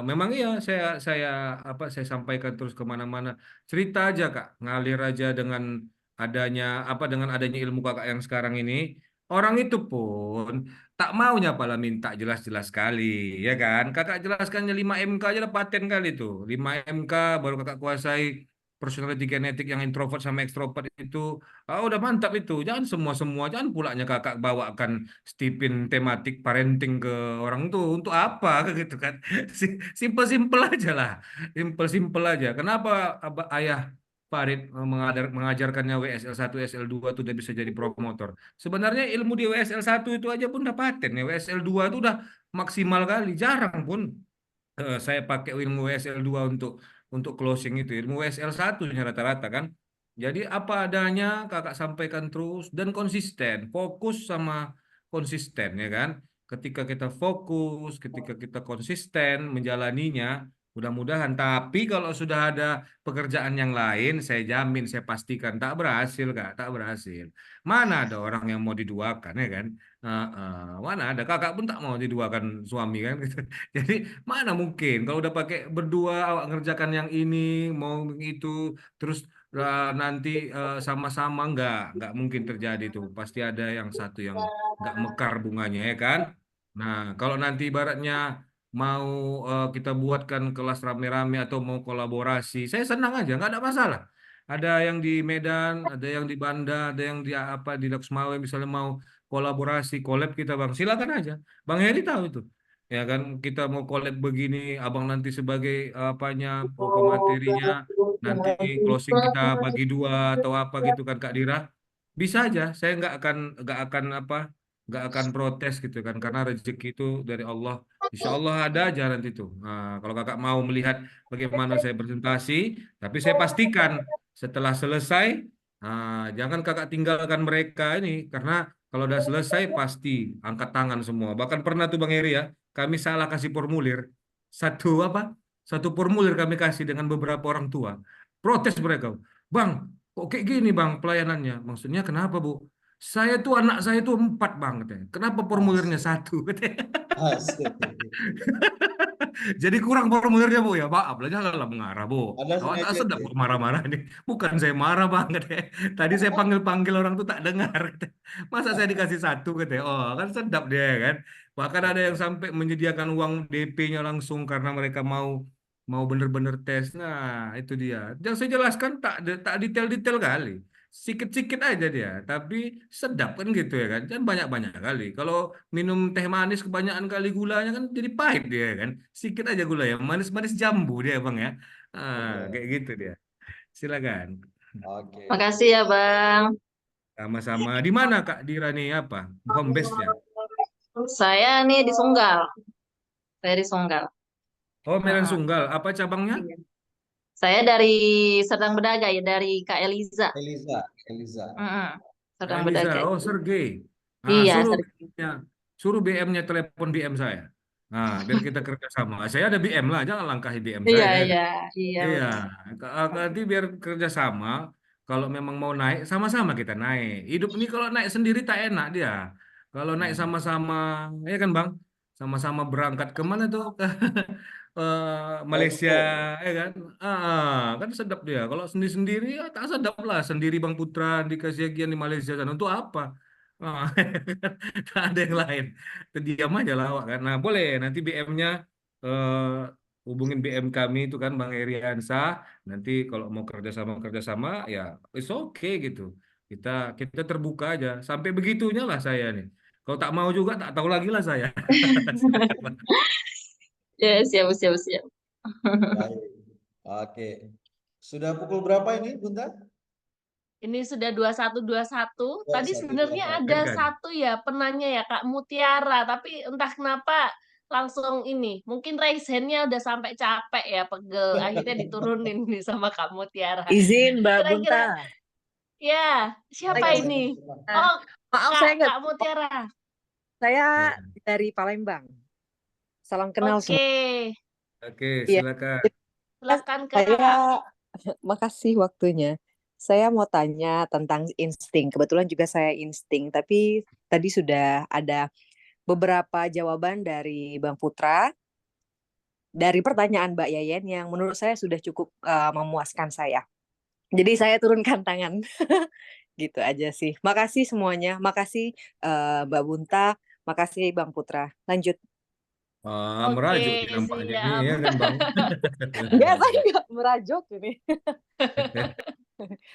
Memang iya saya sampaikan terus kemana-mana cerita aja Kak, ngalir aja adanya dengan adanya ilmu kakak yang sekarang ini. Orang itu pun tak maunya pala minta jelas-jelas kali, ya kan? Kakak jelaskannya 5 MK aja lah paten kali tuh. 5 MK baru kakak kuasai personality genetik yang introvert sama ekstrovert itu. Udah mantap itu. Jangan semua-semua, jangan pulaknya kakak bawakan stipin tematik parenting ke orang tuh. Untuk apa gitu kan? Simple-simple aja lah. Simple-simple aja. Kenapa ayah Farid mengajarkannya WSL 1, WSL 2 tuh udah bisa jadi promotor. Sebenarnya ilmu di WSL 1 itu aja pun udah paten ya. WSL 2 itu udah maksimal kali. Jarang pun saya pakai ilmu WSL 2 untuk closing itu. Ilmu WSL 1 nya rata-rata kan. Jadi apa adanya kakak sampaikan terus dan konsisten. Fokus sama konsisten ya kan. Ketika kita fokus, ketika kita konsisten menjalaninya, mudah-mudahan. Tapi kalau sudah ada pekerjaan yang lain, saya jamin, saya pastikan tak berhasil Kak, tak berhasil. Mana ada orang yang mau diduakan ya kan? Mana ada kakak pun tak mau diduakan suami kan gitu. Jadi mana mungkin kalau udah pakai berdua awak ngerjakan yang ini mau itu terus nanti sama-sama nggak mungkin terjadi tuh. Pasti ada yang satu yang nggak mekar bunganya ya kan. Nah kalau nanti ibaratnya mau kita buatkan kelas rame-rame atau mau kolaborasi, saya senang aja, nggak ada masalah. Ada yang di Medan, ada yang di Banda, ada yang di apa di Loksmawe misalnya mau kolaborasi, collab kita Bang, silakan aja. Bang Heri tahu itu. Ya kan kita mau collab begini, Abang nanti sebagai apanya pokok materinya, nanti closing kita bagi dua atau apa gitu kan Kak Dira. Bisa aja, saya nggak akan nggak akan protes gitu kan karena rezeki itu dari Allah. Insya Allah ada aja nanti tuh. Nah, kalau kakak mau melihat bagaimana saya presentasi, tapi saya pastikan setelah selesai, jangan kakak tinggalkan mereka ini karena kalau udah selesai pasti angkat tangan semua. Bahkan pernah tuh Bang Heri ya, kami salah kasih formulir satu apa? Satu formulir kami kasih dengan beberapa orang tua. Protes mereka, Bang, kok kayak gini Bang pelayanannya? Maksudnya kenapa Bu? Anak saya tuh 4 Bang katanya. Kenapa formulirnya Asik, satu? Katanya. asik. Jadi kurang formulirnya Bu ya. Maaf lah janganlah mengarah Bu. Ada Awak tak sedikit sedap ya. kok marah-marah nih. Bukan saya marah banget ya. Tadi saya panggil-panggil orang tuh tak dengar. Katanya. Masa saya dikasih satu katanya. Oh kan sedap dia kan. Bahkan ada yang sampai menyediakan uang DP-nya langsung karena mereka mau mau bener-bener tes. Nah itu dia. Yang saya jelaskan tak detail-detail kali. Sikit-sikit aja dia, tapi sedap kan gitu ya kan. Jangan banyak-banyak kali. Kalau minum teh manis kebanyakan kali gulanya kan jadi pahit dia kan. Sedikit aja gula ya, manis-manis jambu dia Bang ya. Betul. Kayak gitu dia. Silakan. Oke. Makasih ya, Bang. Sama-sama. Di mana Kak Dira nih apa? Home base-nya? Saya nih di Sunggal. Saya di Sunggal. Oh, Medan Heeh. Sunggal. Apa cabangnya? Iya. Saya dari Serdang Bedagai, ya, dari Kak Eliza. Eliza, Eliza. Heeh. Kak Serdang Eliza. Bedagai. Oh, Sergei. Iya, Suruh Serdang. BM-nya. Suruh BM-nya telepon BM saya. Biar kita kerja sama. Saya ada BM lah, jangan langkahi BM Iya, saya ya iya, kan. iya, Iya, betul. nanti biar kerja sama. Kalau memang mau naik, sama-sama kita naik. Hidup ini kalau naik sendiri tak enak dia. Kalau naik Hmm. sama-sama, ya kan Bang? Sama-sama berangkat kemana tuh? Ke Malaysia, Expo. ya kan? Kan sedap dia. Kalau sendiri-sendiri, ya tak sedap lah. Sendiri Bang Putra dikasih bagian di Malaysia sana. Untuk apa? Ah, tak ada yang lain. Terdiam aja lah awak kan. Nah, boleh nanti BM-nya hubungin BM kami itu kan Bang Eriansa. Nanti kalau mau kerjasama ya it's okay gitu. Kita terbuka aja. Sampai begitunya lah saya nih. Kalau tak mau juga tak tahu lagi lah saya. Ya, siap, siap, siap. Baik. Oke. Sudah pukul berapa ini, Bunta? Ini sudah 21.21. Tadi 21, sebenarnya 21. ada Kan? satu ya penanya ya Kak Mutiara, tapi entah kenapa langsung ini. Mungkin raise hand-nya udah sampai capek ya, pegel. Akhirnya diturunin nih sama Kak Mutiara. Izin Mbak Kira-kira Bunta. ya, siapa Silakan, ini? silakan. Oh, Maaf saya nggak, Kak Mutiara. saya Ya. dari Palembang. Salam kenal semua. Oke, Oke, Iya. silakan. silakan Saya Kak. makasih waktunya. Saya mau tanya tentang insting. Kebetulan juga saya insting, tapi tadi sudah ada beberapa jawaban dari Bang Putra dari pertanyaan Mbak Yayen yang menurut saya sudah cukup memuaskan saya. Jadi saya turunkan tangan. Gitu aja sih. Makasih semuanya. Makasih Mbak Bunta. Makasih Bang Putra. Lanjut. Wah, Oke, merajuk nih nampaknya siap. nih ya kan Bang? Enggak, saya nggak merajuk ini.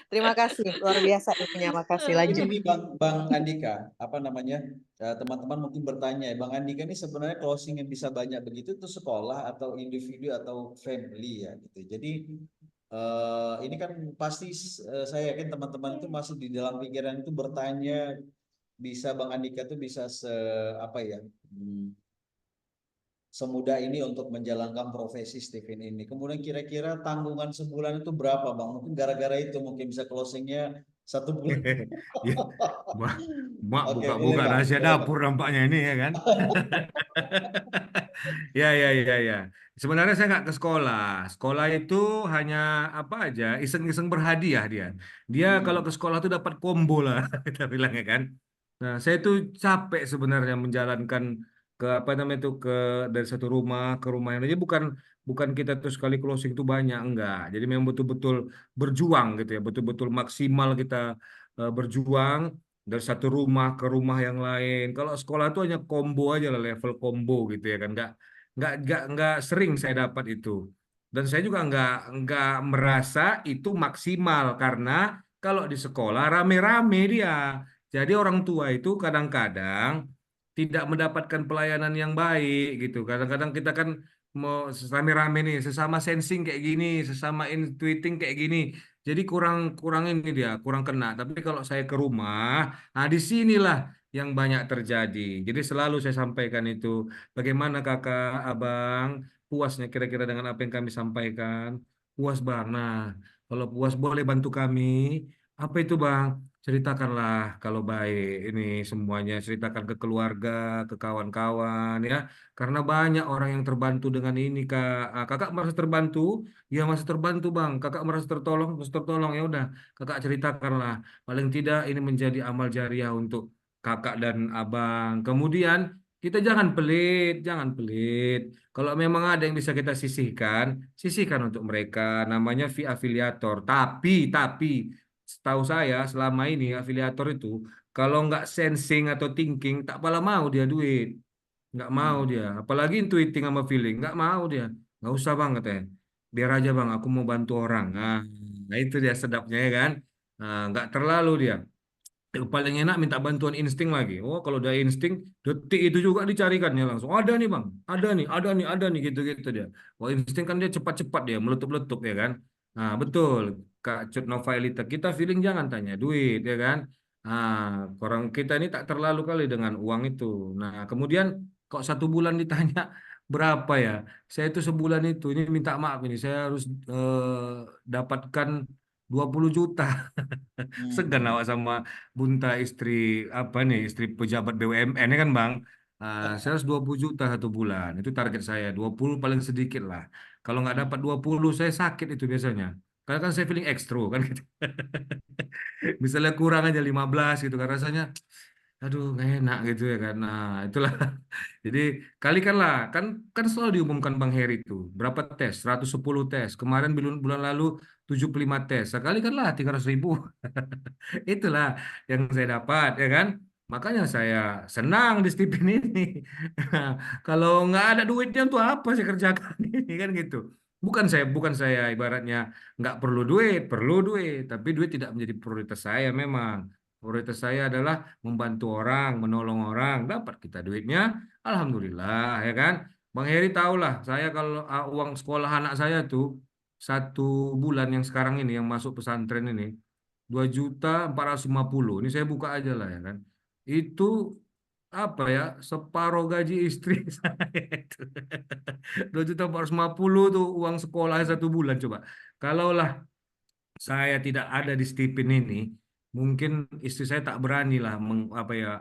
Terima kasih. Luar biasa ilmunya. Makasih. Lanjut. Ini Bang Andika, apa namanya? Teman-teman mungkin bertanya, Bang Andika ini sebenarnya closing yang bisa banyak begitu itu sekolah atau individu atau family ya gitu. Jadi ini kan pasti saya yakin teman-teman itu masih di dalam pikiran itu bertanya bisa Bang Andika itu bisa apa ya? Semudah ini untuk menjalankan profesi Stephen ini. Kemudian kira-kira tanggungan sebulan itu berapa, Bang? Mungkin gara-gara itu mungkin bisa closingnya 1 bulan. Ya, mak Oke, buka-buka boleh, Bang. rahasia Boleh, Bang. dapur nampaknya ini ya kan? Ya. Sebenarnya saya nggak ke sekolah. Sekolah itu hanya apa aja, iseng-iseng berhadiah dia. Dia kalau ke sekolah tuh dapat combo lah, kita bilang ya kan. Nah, saya tuh capek sebenarnya menjalankan ke apa namanya itu ke dari satu rumah ke rumah yang lain. Jadi bukan bukan kita tuh sekali closing itu banyak, enggak. Jadi memang betul-betul berjuang gitu ya, betul-betul maksimal kita berjuang dari satu rumah ke rumah yang lain. Kalau sekolah itu hanya combo aja lah, level combo gitu ya kan, nggak sering saya dapat itu. Dan saya juga nggak merasa itu maksimal karena kalau di sekolah rame-rame dia. Jadi orang tua itu kadang-kadang tidak mendapatkan pelayanan yang baik gitu. Kadang-kadang kita kan mau rame-rame nih, sesama sensing kayak gini, sesama in tweeting kayak gini. Jadi kurang kurang ini dia, kurang kena. Tapi kalau saya ke rumah, nah di sinilah yang banyak terjadi. Jadi selalu saya sampaikan itu, bagaimana kakak, abang, puasnya kira-kira dengan apa yang kami sampaikan. Puas bang. Nah, kalau puas boleh bantu kami. Apa itu bang? Ceritakanlah kalau baik ini semuanya, ceritakan ke keluarga, ke kawan-kawan ya. Karena banyak orang yang terbantu dengan ini kak. Ah, kakak merasa terbantu? Ya masih terbantu bang. Kakak merasa tertolong ya udah. Kakak ceritakanlah. Paling tidak ini menjadi amal jariah untuk kakak dan abang. Kemudian kita jangan pelit, jangan pelit. Kalau memang ada yang bisa kita sisihkan, sisihkan untuk mereka. Namanya fee afiliator. Tapi setahu saya selama ini afiliator itu kalau nggak sensing atau thinking tak pala mau dia duit. Nggak mau dia, apalagi tweeting sama feeling, nggak mau dia, nggak usah bang katanya, biar aja bang, aku mau bantu orang. Nah itu dia sedapnya ya kan. Nah, nggak terlalu dia. Paling enak minta bantuan insting lagi. Oh kalau udah insting, detik itu juga dicarikannya langsung. Ada nih bang, ada nih gitu-gitu dia. Oh insting kan dia cepat-cepat dia, meletup-letup ya kan. Nah betul, Kak Cut Novailita, kita feeling jangan tanya duit ya kan. Nah orang kita ini tak terlalu kali dengan uang itu. Nah kemudian kok 1 bulan ditanya berapa ya? Saya itu sebulan itu, ini minta maaf ini, saya harus dapatkan 20 juta. Segan awak sama Bunta istri apa nih istri pejabat BUMN ya kan Bang. Saya harus 20 juta 1 bulan. Itu target saya. 20 paling sedikit lah. Kalau nggak dapat 20 saya sakit itu biasanya. Karena kan saya feeling extra kan gitu. Misalnya kurang aja 15 gitu kan rasanya aduh nggak enak gitu ya kan. Nah, itulah. Jadi kalikanlah kan kan selalu diumumkan Bang Heri itu berapa tes? 110 tes. Kemarin bulan bulan lalu 75 tes. Sekali kan lah 300.000. Itulah yang saya dapat ya kan. Makanya saya senang di Stipin ini. Kalau nggak ada duitnya untuk apa saya kerjakan ini kan gitu. bukan saya ibaratnya nggak perlu duit, tapi duit tidak menjadi prioritas saya memang. Prioritas saya adalah membantu orang, menolong orang, dapat kita duitnya, alhamdulillah ya kan. Bang Heri tahulah, saya kalau uang sekolah anak saya tuh 1 bulan yang sekarang ini yang masuk pesantren ini 2.450.000. Ini saya buka aja lah ya kan. Itu apa ya, separuh gaji istri saya itu. 2.450.000 tuh uang sekolah 1 bulan coba. Kalaulah saya tidak ada di Stipin ini, mungkin istri saya tak berani lah apa ya,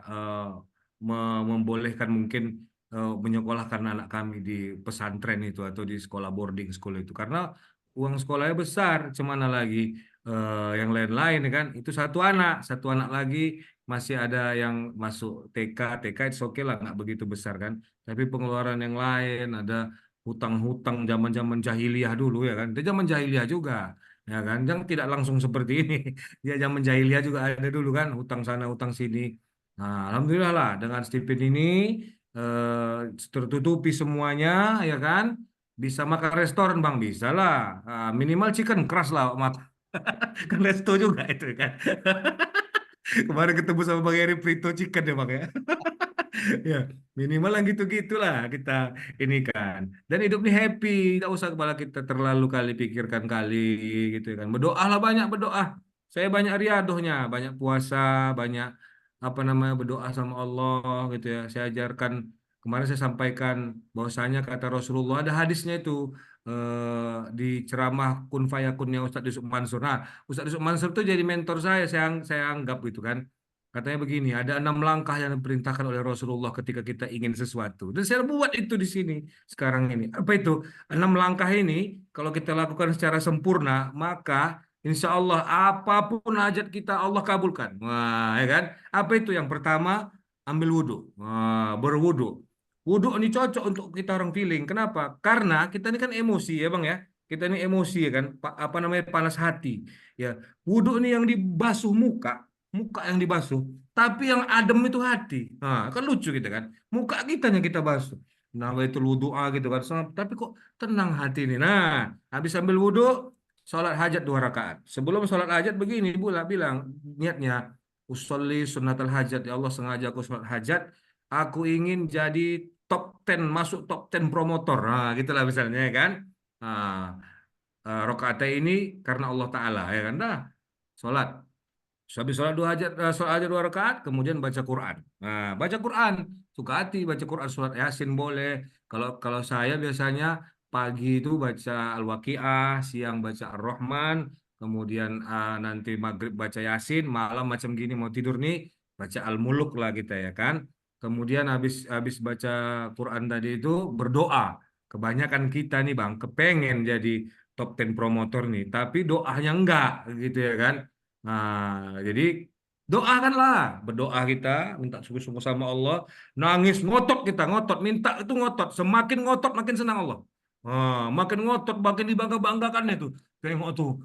membolehkan mungkin menyekolahkan anak kami di pesantren itu atau di sekolah boarding school itu karena uang sekolahnya besar. Cemana lagi yang lain-lain ya kan? Itu satu anak lagi masih ada yang masuk TK itu oke lah, nggak begitu besar kan. Tapi pengeluaran yang lain ada hutang-hutang zaman-zaman jahiliyah dulu ya kan. Itu zaman jahiliyah juga ya kan, yang tidak langsung seperti ini. Ya zaman jahiliyah juga ada dulu kan, hutang sana hutang sini. Nah alhamdulillah lah dengan stipend ini tertutupi semuanya ya kan. Bisa makan restoran bang, bisa lah. Minimal chicken keras lah makan. Kan resto juga itu kan. Kemarin ketemu sama Bang Eri Prito chicken ya bang ya. Ya, minimal yang gitu-gitulah kita ini kan. Dan hidup ini happy, tidak usah kepala kita terlalu kali pikirkan kali gitu kan. Berdoa lah, banyak berdoa. Saya banyak riadohnya, banyak puasa, banyak apa namanya berdoa sama Allah gitu ya. Saya ajarkan kemarin saya sampaikan bahwasanya kata Rasulullah ada hadisnya itu di ceramah Kun Fayakunnya Ustadz Yusuf Mansur. Nah, Ustadz Yusuf Mansur itu jadi mentor saya anggap gitu kan. Katanya begini, ada 6 langkah yang diperintahkan oleh Rasulullah ketika kita ingin sesuatu. Dan saya buat itu di sini sekarang ini. Apa itu? 6 langkah ini, kalau kita lakukan secara sempurna, maka insya Allah apapun hajat kita Allah kabulkan. Wah, ya kan? Apa itu? Yang pertama, ambil wudhu. Wah, berwudhu. Wudhu ini cocok untuk kita orang feeling. Kenapa? Karena kita ini kan emosi ya Bang ya. Kita ini emosi ya kan, apa namanya panas hati. Ya, wudhu ini yang dibasuh muka yang dibasuh, tapi yang adem itu hati. Nah, kan lucu gitu kan. Muka kita yang kita basuh. Nah, itu doa gitu kan. Tapi kok tenang hati ini. Nah, habis ambil wudhu, sholat hajat 2 rakaat. Sebelum sholat hajat begini, bilang niatnya, usolli sunnatul hajat. Ya Allah, sengaja aku sholat hajat. Aku ingin jadi top 10, masuk top 10 promotor. Nah, gitulah misalnya ya kan. Nah, rakaat ini karena Allah Ta'ala ya kan. Nah, sholat. Habis sholat hajat 2 rakaat, kemudian baca Quran. Nah, baca Quran, suka hati baca Quran, surat Yasin boleh. Kalau saya biasanya pagi itu baca Al-Waqiah, siang baca Ar-Rahman, kemudian nanti maghrib baca Yasin, malam macam gini mau tidur nih baca Al-Muluk lah kita ya kan. Kemudian habis habis baca Quran tadi itu berdoa. Kebanyakan kita nih Bang, kepengen jadi top 10 promotor nih, tapi doanya enggak gitu ya kan. Nah, jadi doakanlah, berdoa kita, minta sungguh-sungguh sama Allah, nangis, ngotot kita, ngotot, minta itu ngotot, semakin ngotot makin senang Allah. Makin ngotot, makin dibangga-banggakan itu. Tengok tuh,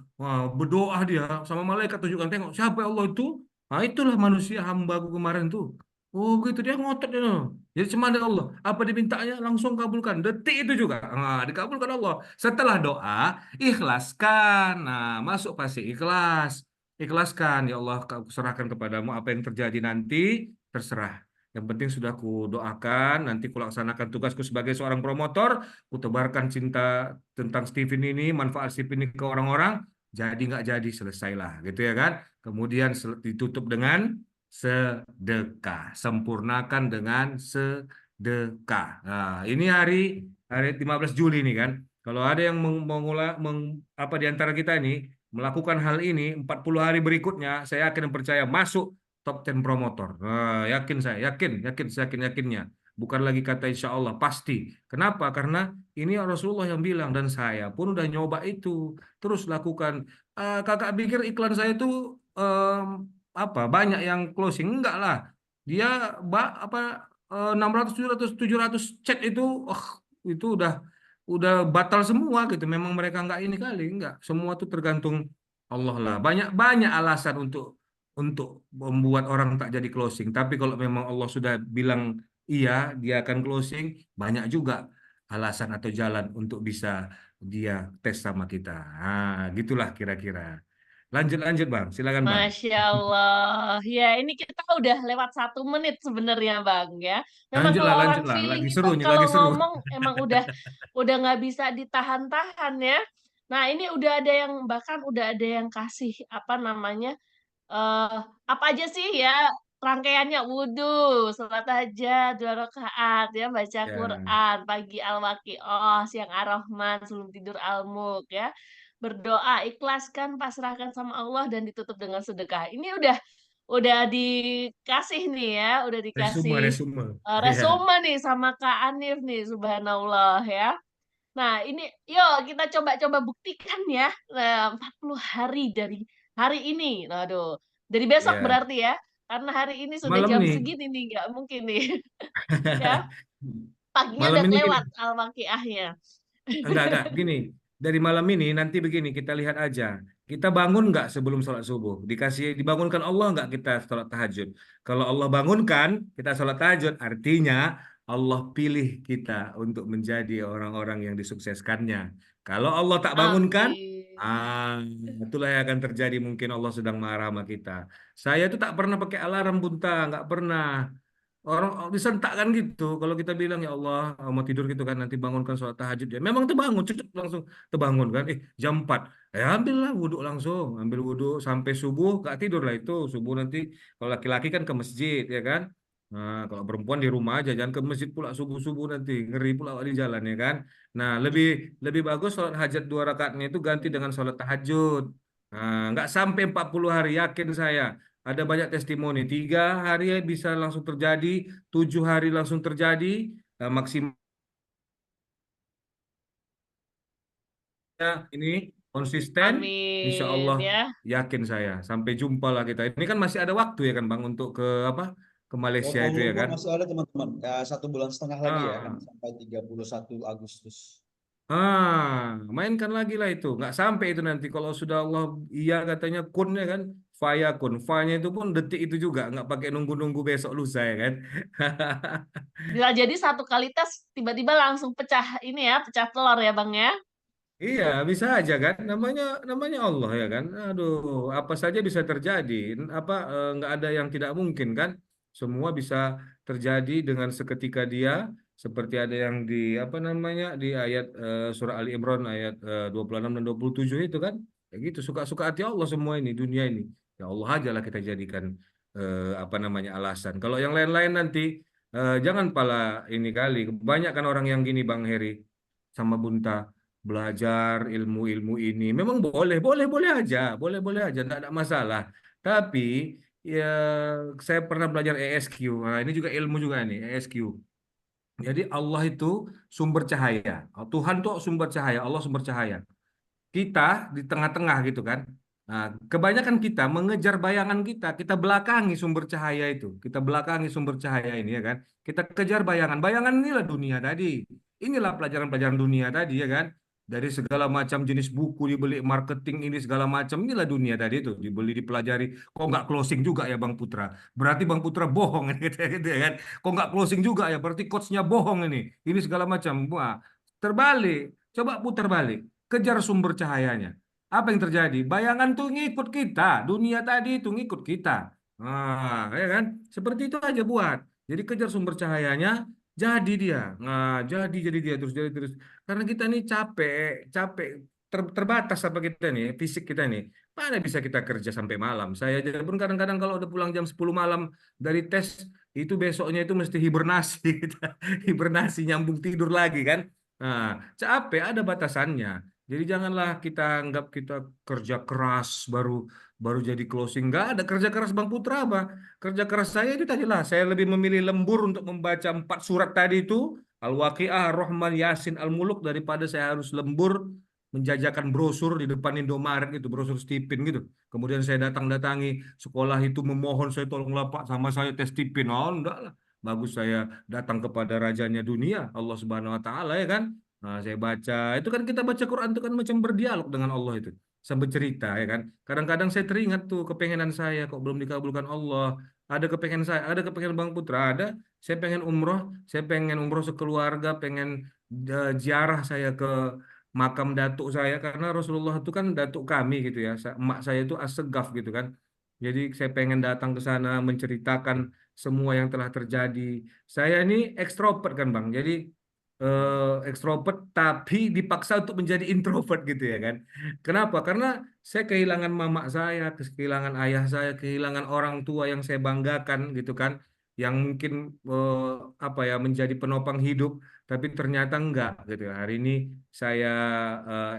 berdoa dia sama malaikat tunjukkan, tengok siapa Allah itu? Nah, itulah manusia hambaku kemarin tuh. Oh, begitu dia ngotot dia. Jadi cuma ada Allah, apa dimintanya langsung kabulkan. Detik itu juga, dikabulkan Allah. Setelah doa, ikhlaskan. Nah, masuk pasti ikhlas. Ikhlaskan, ya Allah, aku serahkan kepadamu apa yang terjadi nanti, terserah. Yang penting sudah ku doakan, nanti ku laksanakan tugasku sebagai seorang promotor, ku tebarkan cinta tentang Steven ini, manfaat Steven ini ke orang-orang, jadi nggak jadi, selesailah, gitu ya kan. Kemudian ditutup dengan sedekah, sempurnakan dengan sedekah. Nah, ini hari 15 Juli nih kan. Kalau ada yang apa di antara kita ini melakukan hal ini 40 hari berikutnya, saya yakin dan percaya masuk top 10 promotor. Yakin saya, yakinnya. Bukan lagi kata insya Allah, pasti. Kenapa? Karena ini Rasulullah yang bilang dan saya pun udah nyoba itu. Terus lakukan. Kakak pikir iklan saya itu apa banyak yang closing? Enggak lah. Dia 600, 700 chat itu, itu udah batal semua gitu. Memang mereka nggak ini kali, nggak. Semua tuh tergantung Allah lah. Banyak alasan untuk membuat orang tak jadi closing. Tapi kalau memang Allah sudah bilang iya, dia akan closing, banyak juga alasan atau jalan untuk bisa dia tes sama kita. Nah, gitulah kira-kira. Lanjut Bang, silakan Bang. Masya Allah. Ya, ini kita udah lewat 1 menit sebenarnya, Bang, ya. Memang kalau orang Lanjutlah. feeling Lagi itu seru nih, kalau lagi seru. ngomong emang udah nggak bisa ditahan-tahan ya. Nah, ini udah ada yang bahkan udah ada yang kasih apa namanya apa aja sih ya rangkaiannya wudhu, sholat hajat, 2 rakaat ya, baca Ya, Quran, pagi Al-Waqiah, siang Ar-Rahman, sebelum tidur Al-Mulk ya. Berdoa, ikhlaskan, pasrahkan sama Allah dan ditutup dengan sedekah. Ini udah dikasih nih ya, udah dikasih resume. Ya. resume nih sama Kak Anif nih, subhanallah ya. Nah, ini yuk kita coba-coba buktikan ya. 40 hari dari hari ini. Aduh, dari besok Ya. berarti ya. Karena hari ini sudah Malam jam nih. segini nih, nggak mungkin nih. Ya, paginya Malam udah ini kelewat al-waqiahnya. enggak gini. Dari malam ini nanti begini kita lihat aja. Kita bangun nggak sebelum sholat subuh? Dibangunkan Allah nggak kita sholat tahajud? Kalau Allah bangunkan kita sholat tahajud, artinya Allah pilih kita untuk menjadi orang-orang yang disukseskannya. Kalau Allah tak bangunkan, Amin. itulah yang akan terjadi. Mungkin Allah sedang marah sama kita. Saya tuh tak pernah pakai alarm bunta, nggak pernah. Orang disentak kan gitu. Kalau kita bilang ya Allah mau tidur gitu kan nanti bangunkan sholat tahajud ya. Memang terbangun, cucuk langsung terbangun kan. Jam 4. Ya ambillah wudhu langsung. Ambil wudhu sampai subuh gak tidur lah itu. Subuh nanti kalau laki-laki kan ke masjid ya kan. Nah, kalau perempuan di rumah aja jangan ke masjid pula subuh-subuh nanti ngeri pula di jalan ya kan. Nah, lebih lebih bagus sholat hajat 2 rakaatnya itu ganti dengan sholat tahajud. Nah, nggak sampai 40 hari yakin saya. Ada banyak testimoni. 3 hari bisa langsung terjadi, 7 hari langsung terjadi, maksimal ini konsisten, insya Amin Allah ya. yakin saya. Sampai jumpa lah kita. Ini kan masih ada waktu ya kan Bang untuk ke apa? Ke Malaysia Kuala itu ya Lumpur kan? masih ada teman-teman. Ya, 1,5 bulan lagi ya kan Ah, sampai 31 Agustus. mainkan lagi lah itu. Nggak sampai itu nanti kalau sudah Allah iya katanya kun ya kan? Faya kun. Fanya itu pun detik itu juga. Nggak pakai nunggu-nunggu besok lusa ya kan? Bila jadi satu kali tes tiba-tiba langsung pecah ini ya, pecah telur ya, Bang ya. Iya, bisa aja kan. Namanya Allah ya kan. Aduh, apa saja bisa terjadi. Nggak ada yang tidak mungkin kan. Semua bisa terjadi dengan seketika dia. Seperti ada yang di apa namanya di ayat surah Ali Imran ayat 26 dan 27 itu kan. Ya gitu, suka-suka hati Allah semua ini dunia ini. Ya Allah aja lah kita jadikan apa namanya alasan. Kalau yang lain-lain nanti jangan pala ini kali. Kebanyakan orang yang gini Bang Heri sama Bunta belajar ilmu-ilmu ini memang boleh boleh aja tidak ada masalah tapi ya saya pernah belajar ESQ. Nah, ini juga ilmu juga nih ESQ. Jadi Allah itu sumber cahaya. Tuhan tuh sumber cahaya, Allah sumber cahaya, kita di tengah-tengah gitu kan. Nah, kebanyakan kita mengejar bayangan kita, kita belakangi sumber cahaya itu, kita belakangi sumber cahaya ini ya kan. Kita kejar bayangan, bayangan inilah dunia tadi. Inilah pelajaran-pelajaran dunia tadi ya kan. Dari segala macam jenis buku dibeli, marketing ini segala macam inilah dunia tadi itu dibeli dipelajari. Kok nggak closing juga ya Bang Putra? Berarti Bang Putra bohong gitu ya kan? Kok nggak closing juga ya? Berarti coachnya bohong ini. Ini segala macam. Wah, terbalik. Coba putar balik kejar sumber cahayanya. Apa yang terjadi? Bayangan tuh ngikut kita, dunia tadi itu ngikut kita. Ya kan? Seperti itu aja buat. Jadi kejar sumber cahayanya, jadi dia. Jadi dia terus. Karena kita ini capek, terbatas apa kita nih, fisik kita nih. Mana bisa kita kerja sampai malam? Saya aja pun kadang-kadang kalau udah pulang jam 10 malam dari tes, itu besoknya itu mesti hibernasi, hibernasi nyambung tidur lagi kan. Nah, capek ada batasannya. Jadi janganlah kita anggap kita kerja keras baru baru jadi closing. Nggak ada kerja keras Bang Putra apa? Kerja keras saya itu tadi lah. Saya lebih memilih lembur untuk membaca 4 surat tadi itu. Al-Waqiah, Ar-Rahman, Yasin, Al-Muluk daripada saya harus lembur menjajakan brosur di depan Indomaret itu, brosur Stipin gitu. Kemudian saya datangi sekolah itu memohon saya tolonglah Pak sama saya tes Stipin. Oh, enggak lah. Bagus saya datang kepada rajanya dunia, Allah Subhanahu wa taala ya kan. Nah, saya baca, itu kan kita baca Quran itu kan macam berdialog dengan Allah itu. Sambil cerita ya kan. Kadang-kadang saya teringat tuh kepengenan saya kok belum dikabulkan Allah. Ada kepengen saya, ada kepengen Bang Putra, ada. Saya pengen umroh sekeluarga, pengen ziarah saya ke makam datuk saya karena Rasulullah itu kan datuk kami gitu ya. Emak saya itu Assegaf gitu kan. Jadi saya pengen datang ke sana menceritakan semua yang telah terjadi. Saya ini ekstrovert kan Bang. Jadi ekstrovert tapi dipaksa untuk menjadi introvert gitu ya kan. Kenapa? Karena saya kehilangan mama saya, kehilangan ayah saya, kehilangan orang tua yang saya banggakan gitu kan. Yang mungkin apa ya menjadi penopang hidup, tapi ternyata enggak gitu ya. Hari ini saya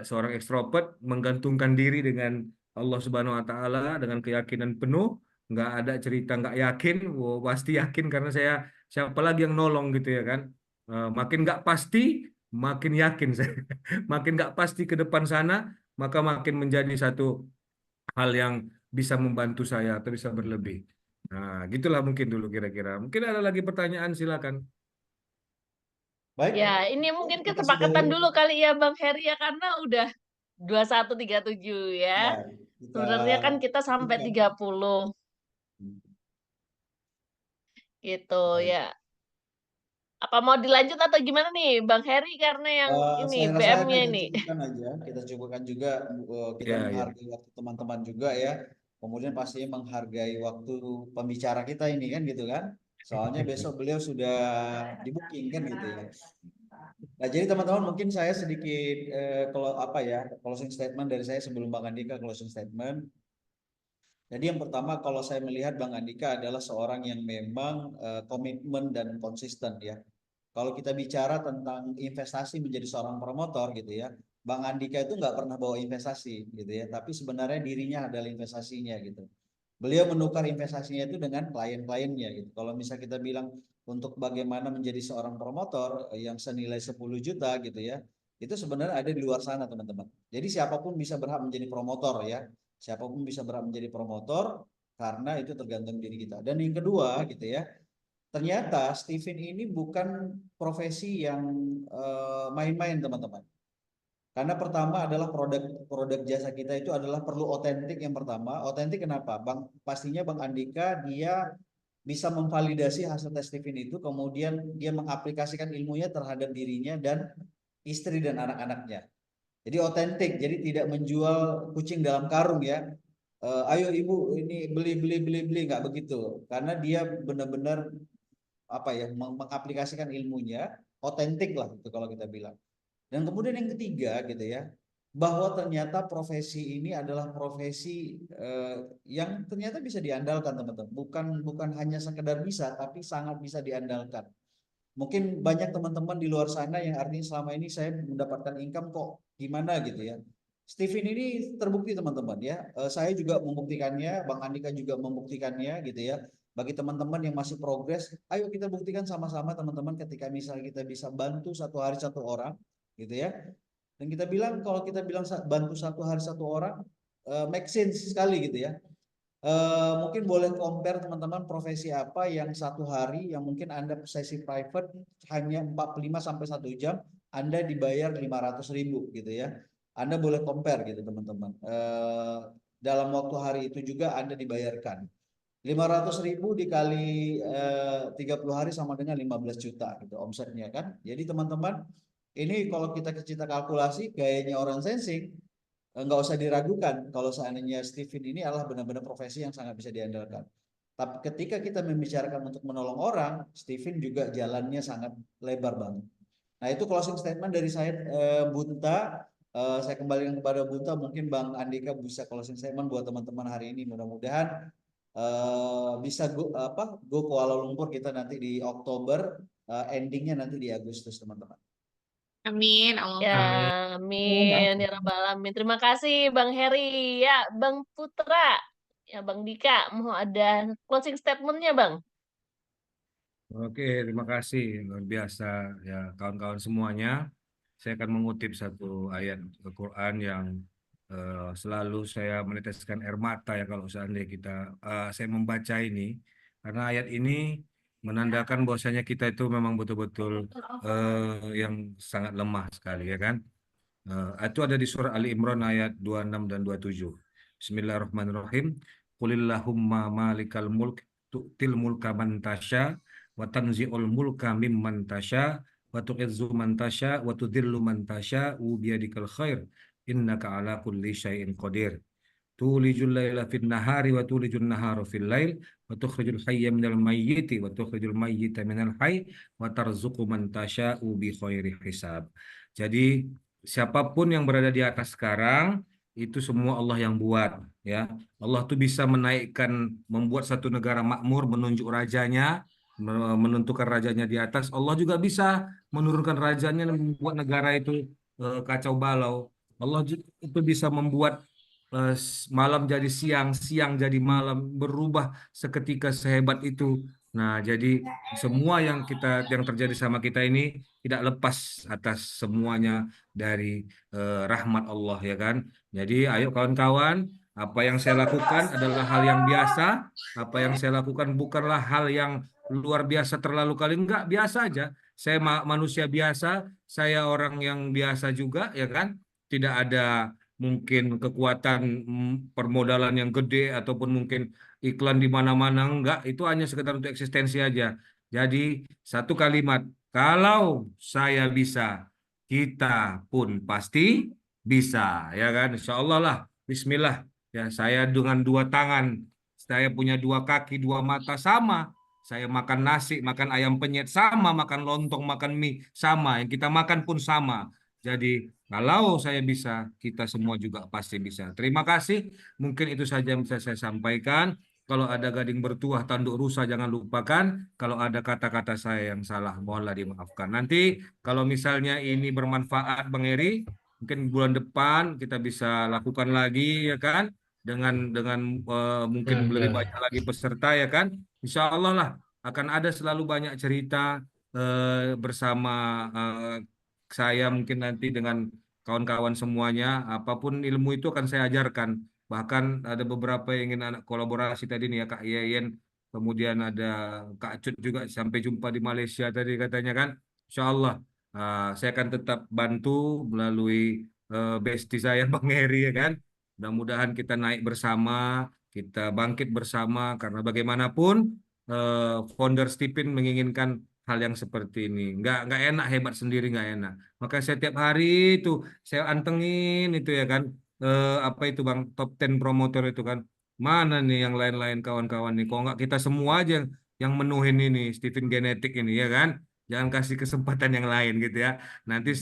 seorang ekstrovert menggantungkan diri dengan Allah Subhanahu Wa Taala dengan keyakinan penuh, nggak ada cerita nggak yakin, pasti yakin karena saya siapa lagi yang nolong gitu ya kan. Makin nggak pasti, makin yakin saya. Makin nggak pasti ke depan sana, maka makin menjadi satu hal yang bisa membantu saya atau bisa berlebih. Nah, gitulah mungkin dulu kira-kira. Mungkin ada lagi pertanyaan, silakan. Baik, Ya, ini mungkin makasih kesepakatan dari dulu kali ya Bang Heri ya, karena udah 21.37 ya. ya, kita Sebenarnya kan kita sampai cukupkan. 30 gitu Baik. ya. Apa mau dilanjut atau gimana nih Bang Heri, karena yang ini Saya rasa BM-nya kita ini. cukupkan aja, kita cukupkan juga, kita Ya, ya. menghargai waktu teman-teman juga ya. Kemudian pastinya menghargai waktu pembicara kita ini kan gitu kan. Soalnya besok beliau sudah di booking kan gitu ya. Nah, jadi teman-teman mungkin saya sedikit kalau apa ya, closing statement dari saya sebelum Bang Andika closing statement. Jadi yang pertama kalau saya melihat Bang Andika adalah seorang yang memang komitmen dan konsisten ya. Kalau kita bicara tentang investasi menjadi seorang promotor gitu ya, Bang Andika itu nggak pernah bawa investasi gitu ya, tapi sebenarnya dirinya adalah investasinya gitu. Beliau menukar investasinya itu dengan klien-kliennya gitu. Kalau misalnya kita bilang untuk bagaimana menjadi seorang promotor yang senilai 10 juta gitu ya, itu sebenarnya ada di luar sana teman-teman. Jadi siapapun bisa berhak menjadi promotor ya. Siapapun bisa berhak menjadi promotor karena itu tergantung diri kita. Dan yang kedua gitu ya, ternyata Steven ini bukan profesi yang main-main teman-teman. Karena pertama adalah produk jasa kita itu adalah perlu otentik yang pertama. Otentik kenapa? Pastinya Bang Andika dia bisa memvalidasi hasil tes Steven itu, kemudian dia mengaplikasikan ilmunya terhadap dirinya dan istri dan anak-anaknya. Jadi otentik, jadi tidak menjual kucing dalam karung ya. Ayo ibu ini beli nggak begitu. Karena dia benar-benar apa ya mengaplikasikan ilmunya otentik lah itu kalau kita bilang. Dan kemudian yang ketiga gitu ya, bahwa ternyata profesi ini adalah profesi yang ternyata bisa diandalkan teman-teman. Bukan hanya sekedar bisa, tapi sangat bisa diandalkan. Mungkin banyak teman-teman di luar sana yang artinya selama ini saya mendapatkan income kok gimana gitu ya. Steven ini terbukti teman-teman ya. Saya juga membuktikannya, Bang Andika juga membuktikannya gitu ya. Bagi teman-teman yang masih progres, ayo kita buktikan sama-sama teman-teman ketika misalnya kita bisa bantu satu hari satu orang gitu ya. Dan kita bilang kalau kita bilang bantu satu hari satu orang make sense sekali gitu ya. Mungkin boleh compare teman-teman profesi apa yang satu hari yang mungkin Anda sesi private hanya 45 sampai 1 jam Anda dibayar 500.000 gitu ya. Anda boleh compare gitu teman-teman. Dalam waktu hari itu juga Anda dibayarkan 500.000 dikali 30 hari sama dengan 15 juta gitu omsetnya kan. Jadi teman-teman ini kalau kita kalkulasi gayanya orang sensing nggak usah diragukan kalau seandainya Steven ini adalah benar-benar profesi yang sangat bisa diandalkan. Tapi ketika kita membicarakan untuk menolong orang, Steven juga jalannya sangat lebar banget. Nah itu closing statement dari saya Bunta. Saya kembalikan kepada Bunta, mungkin Bang Andika bisa closing statement buat teman-teman hari ini. Mudah-mudahan bisa go Kuala Lumpur kita nanti di Oktober, endingnya nanti di Agustus teman-teman. Amin, Allah. Ya, amin. Ya Rabbal Alamin. Terima kasih Bang Heri. Ya, Bang Putra. Ya, Bang Dika. Mau ada closing statement-nya, Bang? Oke, terima kasih. Luar biasa ya kawan-kawan semuanya. Saya akan mengutip satu ayat Al-Quran yang selalu saya meneteskan air mata ya kalau seandainya saya membaca ini. Karena ayat ini menandakan bahwasanya kita itu memang betul-betul yang sangat lemah sekali ya kan. Itu ada di surah Ali Imran ayat 26 dan 27. Bismillahirrahmanirrahim. Qulillahumma malikal mulk tu'til mulka man tasya wa tanzi'ul mulka mimman tasya wa wa tu'izzu man tasya wa tudhillu man tasya'u biyadikal khair innaka ala kulli syai'in qadir. Tulijul laila fin nahari wa tulijul nahara fil lail wa tukhrijul hayya minal mayyiti wa tukhrijul mayyita minal hayy wa tarzuqu man tasya'u bi khairi hisab. Jadi siapapun yang berada di atas sekarang itu semua Allah yang buat, ya. Allah tuh bisa menaikkan, membuat satu negara makmur, menunjuk rajanya, menentukan rajanya di atas. Allah juga bisa menurunkan rajanya dan membuat negara itu kacau balau. Allah itu bisa membuat malam jadi siang, siang jadi malam, berubah seketika sehebat itu. Nah, jadi semua yang terjadi sama kita ini tidak lepas atas semuanya dari rahmat Allah, ya kan? Jadi ayo kawan-kawan, apa yang saya lakukan adalah hal yang biasa. Apa yang saya lakukan bukanlah hal yang luar biasa terlalu kali, enggak, biasa aja. Saya manusia biasa, saya orang yang biasa juga, ya kan? Tidak ada mungkin kekuatan permodalan yang gede ataupun mungkin iklan di mana-mana, enggak, itu hanya sekedar untuk eksistensi aja. Jadi satu kalimat, kalau saya bisa, kita pun pasti bisa, ya kan? Insya Allah lah, Bismillah. Ya, saya dengan dua tangan, saya punya dua kaki, dua mata, sama. Saya makan nasi, makan ayam penyet, sama. Makan lontong, makan mie, sama. Yang kita makan pun sama. Jadi kalau saya bisa, kita semua juga pasti bisa. Terima kasih. Mungkin itu saja yang bisa saya sampaikan. Kalau ada gading bertuah, tanduk rusa, jangan lupakan. Kalau ada kata-kata saya yang salah, mohonlah dimaafkan. Nanti kalau misalnya ini bermanfaat, Bang Eri, mungkin bulan depan kita bisa lakukan lagi, ya kan? Dengan mungkin lebih banyak lagi peserta, ya kan? Insya Allah lah akan ada selalu banyak cerita bersama saya mungkin nanti dengan kawan-kawan semuanya. Apapun ilmu itu akan saya ajarkan. Bahkan ada beberapa yang ingin anak kolaborasi tadi nih ya, Kak Yeyen, kemudian ada Kak Cut juga, sampai jumpa di Malaysia tadi katanya kan. Insya Allah saya akan tetap bantu melalui bestie saya Bang Heri, ya kan. Mudah-mudahan kita naik bersama, kita bangkit bersama, karena bagaimanapun founder Stipin menginginkan hal yang seperti ini. Nggak enak hebat sendiri, nggak enak. Maka saya tiap hari itu saya antengin itu, ya kan. Apa itu Bang, top 10 promotor itu kan. Mana nih yang lain-lain kawan-kawan nih? Kok nggak kita semua aja yang menuhin ini Stephen Genetik ini, ya kan? Jangan kasih kesempatan yang lain gitu ya. Nanti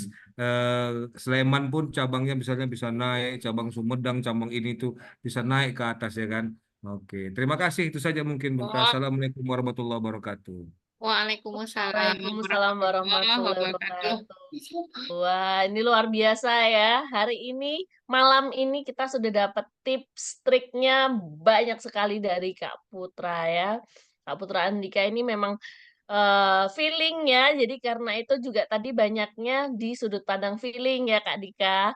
Sleman pun cabangnya misalnya bisa naik, cabang Sumedang, cabang ini tuh bisa naik ke atas, ya kan. Oke, terima kasih, itu saja mungkin. Assalamualaikum warahmatullahi wabarakatuh. Waalaikumsalam Waalaikumsalam warahmatullahi wabarakatuh. wabarakatuh. Wah, ini luar biasa ya. Hari ini, malam ini kita sudah dapat tips triknya banyak sekali dari Kak Putra ya. Kak Putra Andika ini memang feeling ya. Jadi karena itu juga tadi banyaknya di sudut pandang feeling ya Kak Dika.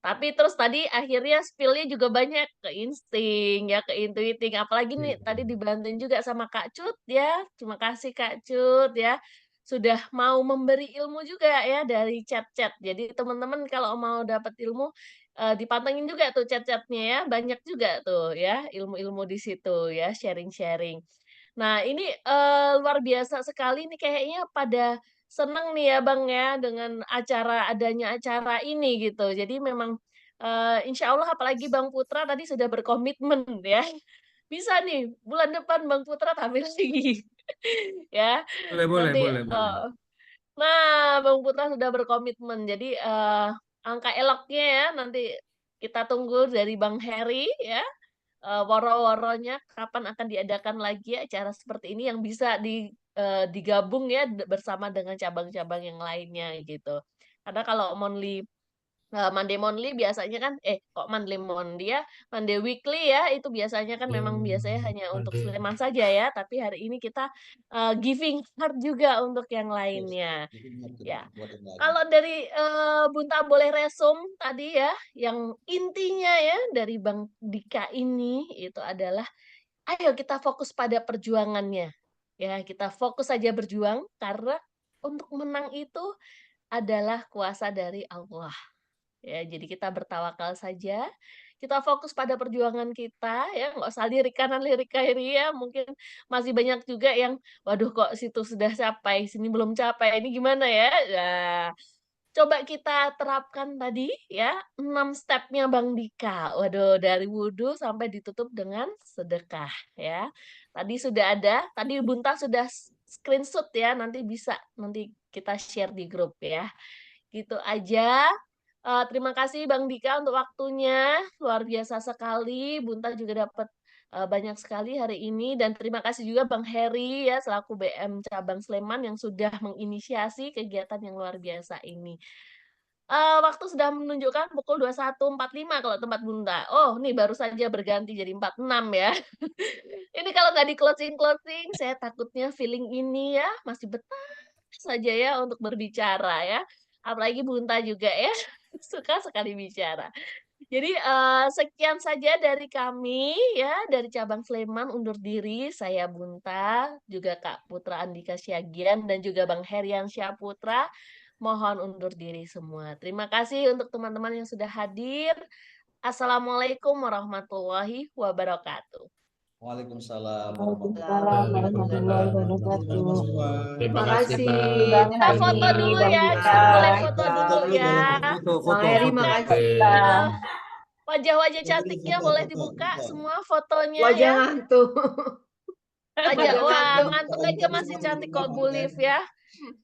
Tapi terus tadi akhirnya spill-nya juga banyak ke insting ya, ke intuiting. Apalagi nih tadi dibantuin juga sama Kak Cut ya. Terima kasih Kak Cut ya. Sudah mau memberi ilmu juga ya dari chat-chat. Jadi teman-teman kalau mau dapat ilmu dipantengin juga tuh chat-chatnya ya. Banyak juga tuh ya ilmu-ilmu di situ ya, sharing-sharing. Nah, ini luar biasa sekali nih, kayaknya pada seneng nih ya Bang ya dengan adanya acara ini gitu. Jadi memang insya Allah, apalagi Bang Putra tadi sudah berkomitmen ya. Bisa nih bulan depan Bang Putra tampil lagi. Ya. Boleh. Nanti nah, Bang Putra sudah berkomitmen. Jadi angka eloknya ya nanti kita tunggu dari Bang Heri ya. Woro-woronya kapan akan diadakan lagi acara seperti ini yang bisa digabung ya bersama dengan cabang-cabang yang lainnya gitu. Karena kalau Monday Monthly biasanya kan kok Monday Monthly ya, Monday Weekly ya, itu biasanya kan memang biasanya hanya untuk Sleman saja ya, tapi hari ini kita giving heart juga untuk yang lainnya. Ya. Kalau dari Bunta boleh resum tadi ya, yang intinya ya dari Bang Dika ini itu adalah ayo kita fokus pada perjuangannya. Ya, kita fokus saja berjuang karena untuk menang itu adalah kuasa dari Allah. Ya, jadi kita bertawakal saja, kita fokus pada perjuangan kita ya, nggak usah lirik kanan lirik kiri ya. Mungkin masih banyak juga yang, waduh kok situ sudah capai, sini belum capai, ini gimana ya? Nah, coba kita terapkan tadi ya 6 stepnya Bang Dika. Waduh, dari wudhu sampai ditutup dengan sedekah ya. Tadi sudah ada, tadi Bunta sudah screenshot ya, nanti bisa nanti kita share di grup ya. Gitu aja. Terima kasih Bang Dika untuk waktunya, luar biasa sekali. Bunta juga dapat banyak sekali hari ini, dan terima kasih juga Bang Heri ya selaku BM Cabang Sleman yang sudah menginisiasi kegiatan yang luar biasa ini. Waktu sudah menunjukkan pukul 21.45 kalau tempat Bunta. Oh, nih baru saja berganti jadi 46 ya. Ini kalau nggak di closing, saya takutnya feeling ini ya masih betah saja ya untuk berbicara ya. Apalagi Bunta juga ya, suka sekali bicara. Jadi sekian saja dari kami ya, dari Cabang Sleman undur diri. Saya Bunta, juga Kak Putra Andika Syagian, dan juga Bang Herian Syaputra. Mohon undur diri semua. Terima kasih untuk teman-teman yang sudah hadir. Assalamualaikum warahmatullahi wabarakatuh. Waalaikumsalam Waalaikumsalam warahmatullahi wabarakatuh. Terima Terima kasih, kasih Bang. Kita Bang foto Heri, dulu Bang ya, Dika. kita boleh foto Foto dulu dulu, ya. boleh Foto, Bang foto, Heri, foto. makasih. Eh, Wajah-wajah Foto dulu, cantiknya foto, boleh foto. dibuka Foto. semua fotonya Wajah ya. ngantuk. Wajah, Wajah wah ngantuk. ngantuk aja masih cantik kok Bu Liv ya.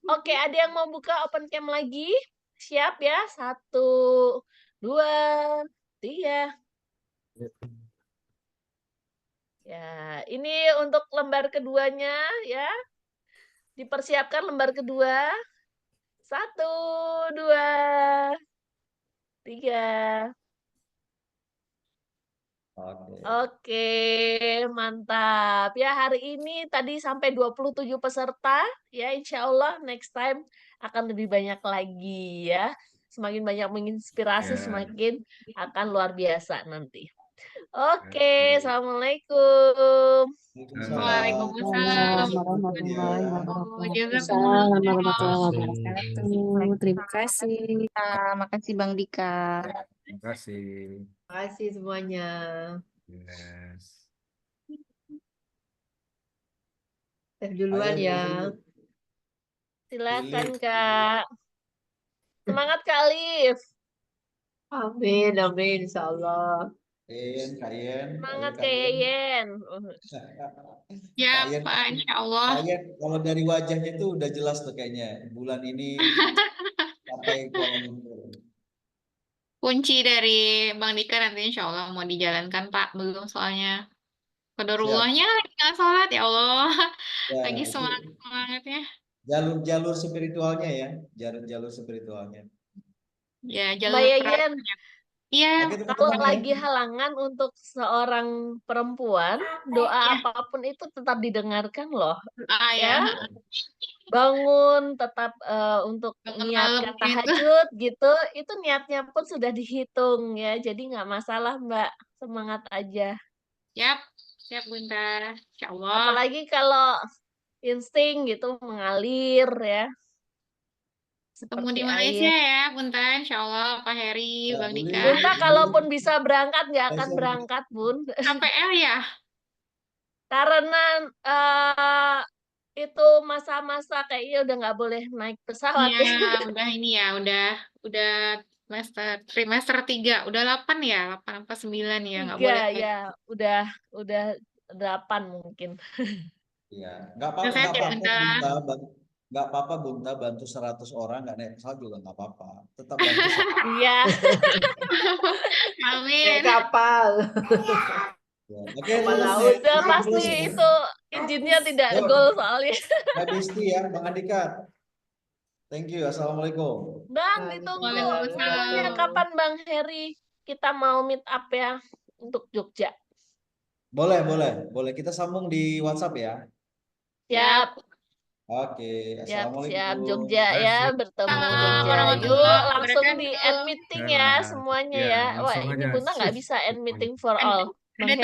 Oke, ada yang mau buka open cam lagi? Siap ya? 1, 2, 3. Ya, ini untuk lembar keduanya ya. Dipersiapkan lembar kedua. 1, 2, 3. Oke. Oke, mantap. Ya, hari ini tadi sampai 27 peserta. Ya, insya Allah next time akan lebih banyak lagi ya. Semakin banyak menginspirasi, Ya. semakin akan luar biasa nanti. Oke, Oke. Assalamualaikum. Waalaikumsalam Warahmatullahi warahmatullahi wabarakatuh. Jazakumullah Warahmatullahi khairan. wabarakatuh. Terima kasih. Makasih Bang Dika. Terima kasih. Terima kasih semuanya. Yes. Teh duluan Ayo, ya. Silakan, Pilih. Kak. Semangat, Kak Alif. Amin, amin, insya Allah. Kak Yen, Semangat, Kak Kak Yen. Yeyen. Ya, Kak Yen, Pak, insya Allah. Kak Yen, kalau dari wajahnya itu udah jelas tuh kayaknya bulan ini sampai Kuala Lumpur. Kunci dari Bang Dika nanti insya Allah mau dijalankan, Pak. Belum soalnya. Siap. Qadarullahnya lagi nggak sholat, ya Allah. Ya, Lagi itu semangat-semangatnya. jalur spiritualnya ya, jalur spiritualnya. Ya, Mbak jalur Yeyen, perawatannya. Iya, Oke kalau teman-teman ya. lagi halangan untuk seorang perempuan, doa ya. apapun itu tetap didengarkan loh. Ya. Ya, bangun tetap untuk Bangun niatkan malam gitu. tahajud gitu, itu niatnya pun sudah dihitung ya, jadi nggak masalah Mbak, semangat aja. Siap, siap Bunda. Insya Allah. Apalagi kalau insting gitu mengalir ya, Ketemu di seperti Malaysia air. ya, Bunda. Insya Allah, Pak Heri, Ya, Bang boleh. Dika. Bunta kalaupun bisa berangkat nggak akan Malaysia. berangkat Bun, KPL ya? karena itu masa-masa kayaknya udah nggak boleh naik pesawat ya. Ya, udah ini ya, udah trimester 3, udah 8 ya, 8 apa 9 ya, nggak 3 boleh. ya, udah 8 mungkin. Iya, nggak Udah apa-apa, sehat ya, Bunda. nggak apa-apa Bunta bantu 100 orang nggak naik pesawat juga nggak apa-apa, tetap bantu. Iya. Amin. Naik kapal. Ya. Oke, Kapal terus laut. Udah pasti itu izinnya tidak Yuk. goal soalnya. Mbak Desti ya, Bang Andika. Thank you, assalamualaikum. Bang, ditunggu Waalaikumsalam. pokoknya kapan Bang Heri kita mau meet up ya untuk Jogja. Boleh. Kita sambung di WhatsApp ya. Siap, Oke, siap assalamualaikum. Jogja ya, bertemu Jogja. Yuk, langsung di add meeting ya semuanya ya. Wah, langsung ini aja. Bunda nggak bisa add meeting for all. Bang Ada Heri